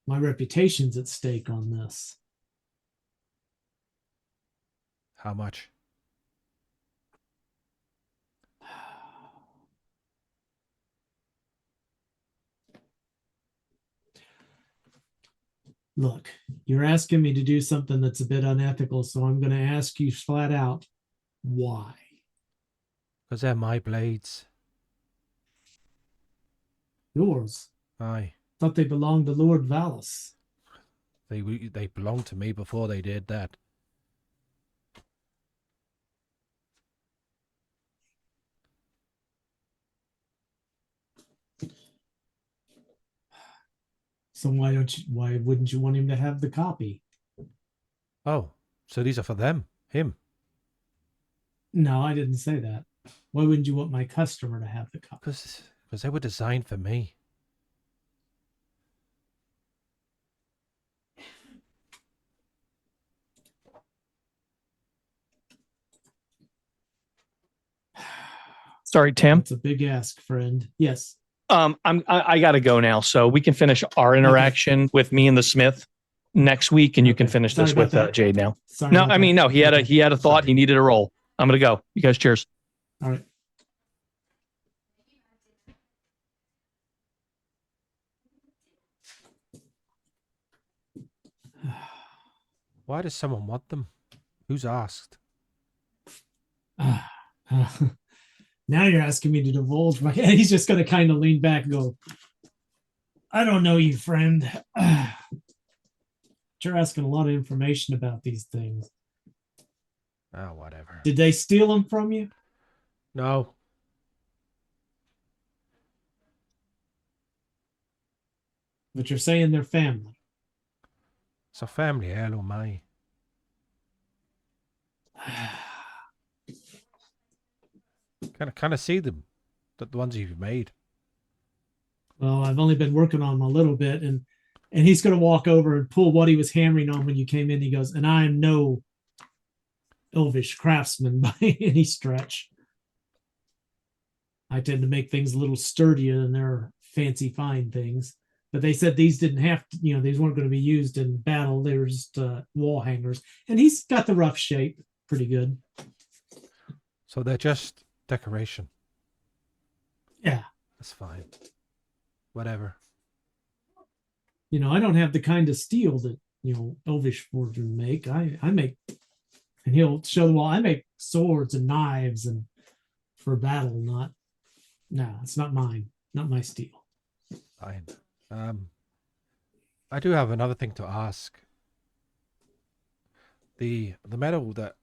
reputation's at stake on this. How much? Look, you're asking me to do something that's a bit unethical, so I'm going to ask you flat out, why? Because they're my blades. Yours? Aye. Thought they belonged to Lord Valis. They belonged to me before they did that. So why wouldn't you want him to have the copy? Oh, so these are for them? Him? No, I didn't say that. Why wouldn't you want my customer to have the copy? Because they were designed for me. Sorry, Tam. That's a big ask, friend. Yes. I gotta go now, so we can finish our interaction with me and the Smith next week, and you can Okay. finish Sorry this with about that. Jade now. Sorry. No, about I mean, that. no, he had Okay. a thought. Sorry. He needed a roll. I'm gonna go. You guys, cheers. All right. Why does someone want them? Who's asked? Now you're asking me to divulge my. He's just going to kind of lean back and go, I don't know you, friend. You're asking a lot of information about these things. Oh, whatever. Did they steal them from you? No. But you're saying they're family. It's a family heirloom, mate. Kind of see them, the ones you've made. Well, I've only been working on them a little bit, and he's going to walk over and pull what he was hammering on when you came in. He goes, and I am no elvish craftsman by any stretch. I tend to make things a little sturdier than their fancy fine things. But they said these didn't have to, these weren't going to be used in battle. They were just wall hangers. And he's got the rough shape pretty good. So they're just decoration. Yeah. That's fine. Whatever. I don't have the kind of steel that, elvish forgemen make. I make, and he'll show the wall, I make swords and knives and for battle, it's not mine, not my steel. Fine. I do have another thing to ask. The metal that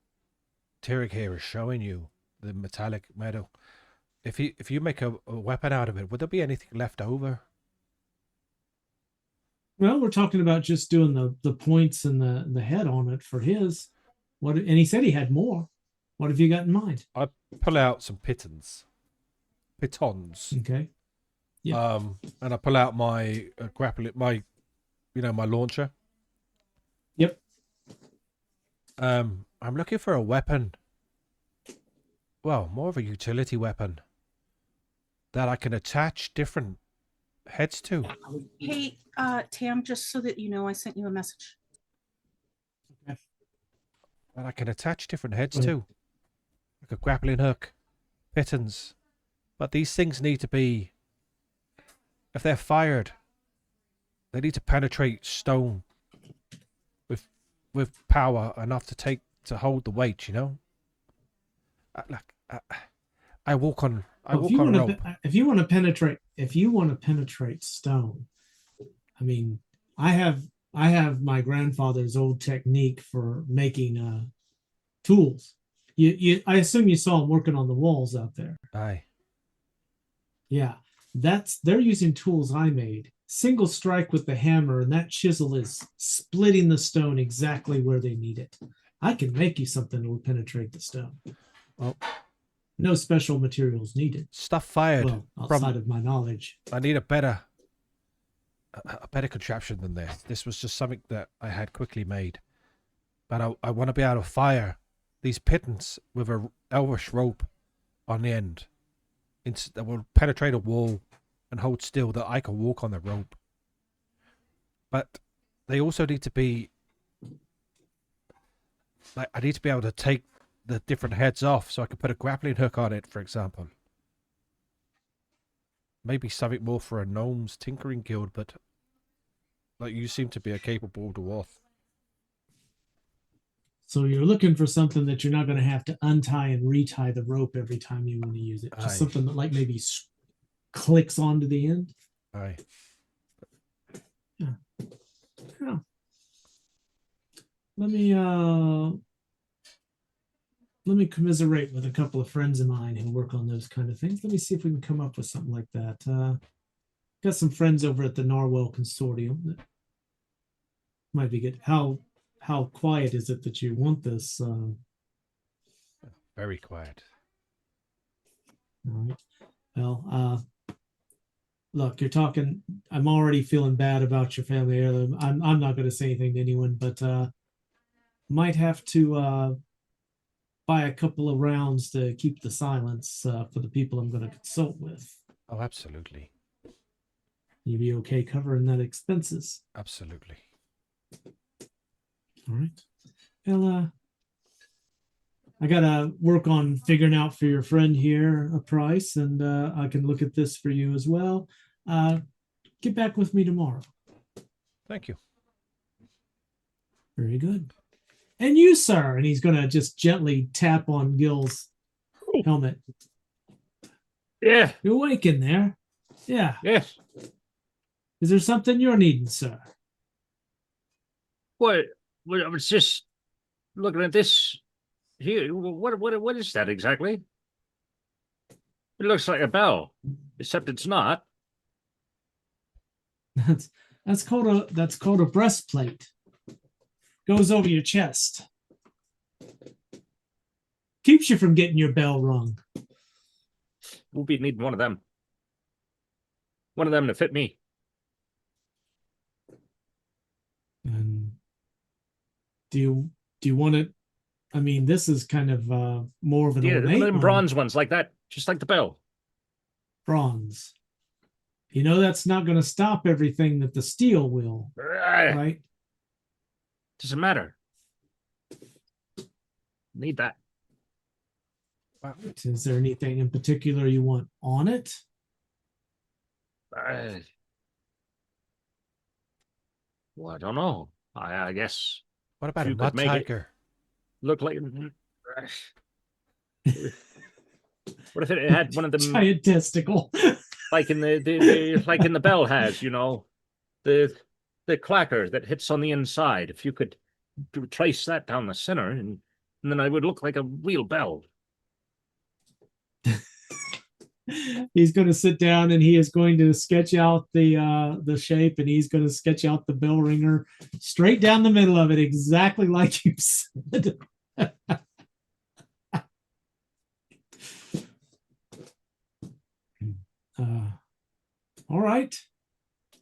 Tarek here is showing you, the metallic metal, if you make a weapon out of it, would there be anything left over? Well, we're talking about just doing the points and the head on it for his. And he said he had more. What have you got in mind? I pull out some pitons. Okay. Yeah. And I pull out my my launcher. Yep. I'm looking for a weapon. Well, more of a utility weapon that I can attach different heads to. Hey, Tam, just so that you know, I sent you a message. Okay. That I can attach different heads to. Like a grappling hook, pitons. But these things need to be, if they're fired, they need to penetrate stone with power enough to hold the weight, I walk on a rope. If you want to penetrate stone, I mean, I have my grandfather's old technique for making tools. I assume you saw him working on the walls out there. Aye. Yeah, they're using tools I made. Single strike with the hammer, and that chisel is splitting the stone exactly where they need it. I can make you something that will penetrate the stone. Well, no special materials needed. Stuff fired. Well, outside of my knowledge. I need a better contraption than this. This was just something that I had quickly made. But I want to be able to fire these pitons with a elvish rope on the end. That will penetrate a wall and hold still, that I can walk on the rope. But they also need to be, like, I need to be able to take the different heads off so I can put a grappling hook on it, for example. Maybe something more for a gnome's tinkering guild, but like, you seem to be a capable dwarf. So you're looking for something that you're not going to have to untie and retie the rope every time you want to use it. Just something that, like, maybe clicks onto the end. Aye. Yeah. Let me commiserate with a couple of friends of mine who work on those kind of things. Let me see if we can come up with something like that. Got some friends over at the Narwell Consortium that might be good. How quiet is it that you want this? Very quiet. All right. Well, look, you're talking. I'm already feeling bad about your family heirloom. I'm not going to say anything to anyone, but might have to buy a couple of rounds to keep the silence for the people I'm going to consult with. Oh, absolutely. You be okay covering that expenses? Absolutely. All right. Well, I gotta work on figuring out for your friend here a price, and I can look at this for you as well. Get back with me tomorrow. Thank you. Very good. And you, sir. And he's gonna just gently tap on Gil's helmet. Yeah. You're awake in there. Yeah. Yes. Is there something you're needing, sir? What? I was just looking at this here. What is that exactly? It looks like a bell, except it's not. That's called a breastplate. Goes over your chest. Keeps you from getting your bell rung. We'll be needing one of them. One of them to fit me. And do you want it? I mean, this is kind of more of an Yeah, ornate them one. bronze ones like that, just like the bell. Bronze. You know that's not going to stop everything that the steel will, right? Doesn't matter. Need that. Is there anything in particular you want on it? Well, I don't know. I guess What about You a could mud make it- tiger? look like. What if it had one of them, Giant testicle. like in the like in the bell has, you know, the clacker that hits on the inside. If you could trace that down the center, and then it would look like a real bell. He's going to sit down and he is going to sketch out the shape, and he's going to sketch out the bell ringer straight down the middle of it, exactly like you said. All right.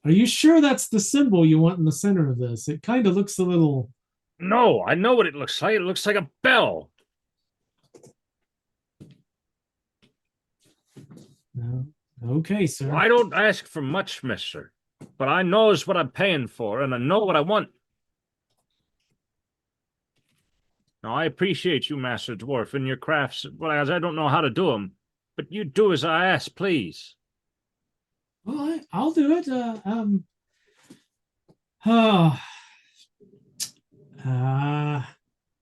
Are you sure that's the symbol you want in the center of this? It kind of looks a little. No, I know what it looks like. It looks like a bell. No. Okay, sir. I don't ask for much, mister, but I knows what I'm paying for, and I know what I want. Now, I appreciate you, Master Dwarf, and your crafts, whereas I don't know how to do them, but you do as I ask, please. All right, I'll do it. I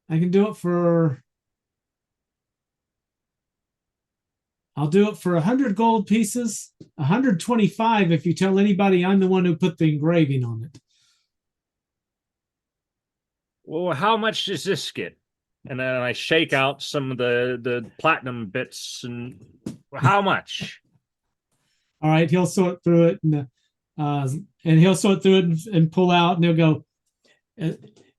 can do it for. I'll do it for 100 gold pieces, 125 if you tell anybody I'm the one who put the engraving on it. Well, how much does this get? And then I shake out some of the platinum bits, and how much? All right, he'll sort through it, and he'll sort through it and pull out, and he'll go.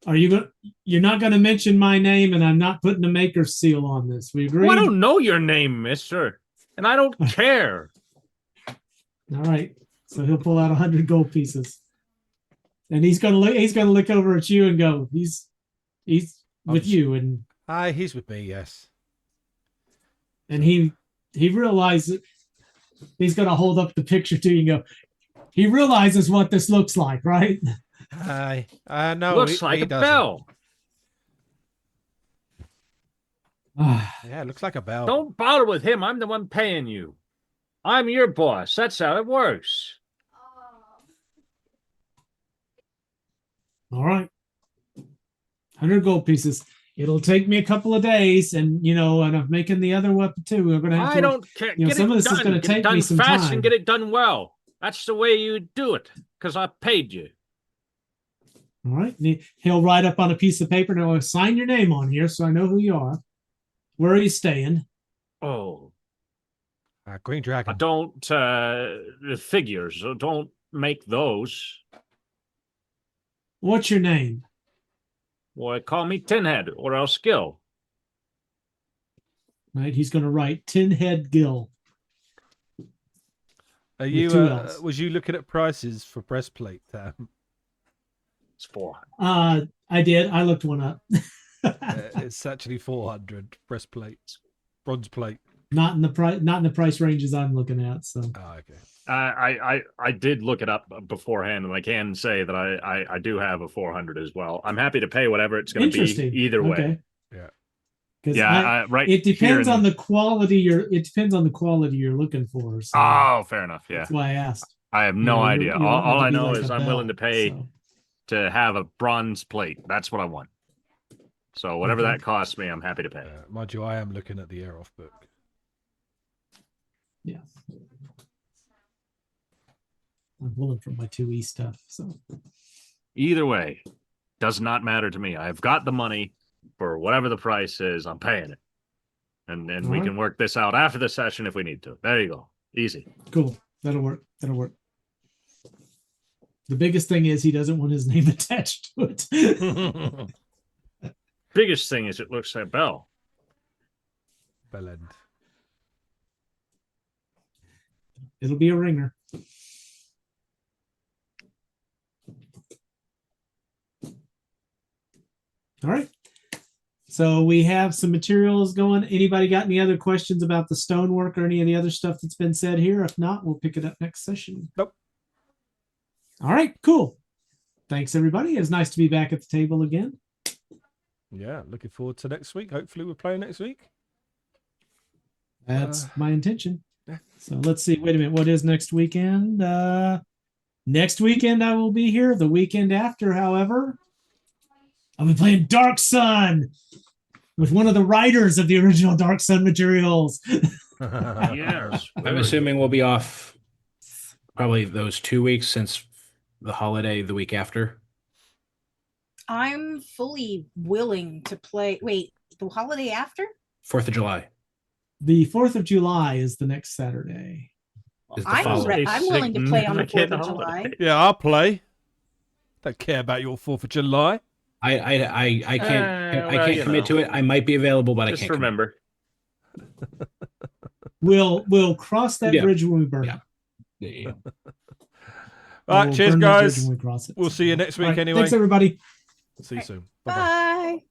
Are you going? You're not going to mention my name, and I'm not putting a maker's seal on this. We agree. Well, I don't know your name, mister, and I don't care. All right, so he'll pull out 100 gold pieces, and he's going to look. He's going to look over at you and go. He's with you, and Aye, he's with me. Yes. and he realizes he's going to hold up the picture to you and go. He realizes what this looks like, right? Aye. No. Looks he like a doesn't. bell. Yeah, it looks like a bell. Don't bother with him. I'm the one paying you. I'm your boss. That's how it works. All right. 100 gold pieces. It'll take me a couple of days, and and I'm making the other weapon too. We're gonna have to. I don't care. Get some it of this done. is gonna Get it take done me some fast time. and get it done well. That's the way you do it, because I paid you. All right. And he'll write up on a piece of paper and he'll sign your name on here so I know who you are. Where are you staying? Oh, Green I Dragon. don't. The figures. Don't make those. What's your name? Boy, call me Tinhead or else Skill. Right. He's going to write Tin Head Gill. Are with you? two Ls. Was you looking at prices for breastplate? It's 400. I did. I looked one up. It's actually 400 breastplate, bronze plate. Not in the price ranges I'm looking at. So Oh, okay. I did look it up beforehand, and I can say that I do have a 400 as well. I'm happy to pay whatever it's going to be interesting. either way. Okay. Yeah. 'Cause Yeah, right. It depends here in- on the quality you're looking for. So Oh, fair enough. Yeah, that's why I asked. I have You no know, idea. you want it All to I be know like is a I'm willing to belt, pay so. to have a bronze plate. That's what I want. So whatever Okay. that costs me, I'm happy to pay. Mind you, I am looking at the Aerof book. Yeah. I'm pulling from my 2E stuff. So Either way, does not matter to me. I've got the money for whatever the price is. I'm paying it, and we Alright. can work this out after the session if we need to. There you go. Easy. cool. That'll work. That'll work. The biggest thing is he doesn't want his name attached to it. Biggest thing is it looks like Bell. Bellend. It'll be a ringer. All right. So we have some materials going. Anybody got any other questions about the stonework or any of the other stuff that's been said here? If not, we'll pick it up next session. Nope. All right, cool. Thanks, everybody. It's nice to be back at the table again. Yeah, looking forward to next week. Hopefully we're playing next week. That's my intention. yeah. So let's see. Wait a minute. What is next weekend? Next weekend I will be here. The weekend after, however, I'll be playing Dark Sun with one of the writers of the original Dark Sun materials. Yes. I'm assuming we'll be off probably those 2 weeks since the holiday the week after. I'm fully willing to play. Wait, the holiday after? 4th of July. The 4th of July is the next Saturday. Is the I'm following. willing to play on the 4th Significant of July. holiday. Yeah, I'll play. Don't care about your 4th of July. I can't well, you commit know. to it. I might be available, but I Just can't commit. remember. We'll cross that Yeah. bridge when we burn Yeah. it. Yeah. All right, We'll cheers, burn that bridge guys. when we cross it. We'll see you next week All right, anyway. Thanks, everybody. See you soon. Bye-bye. Bye.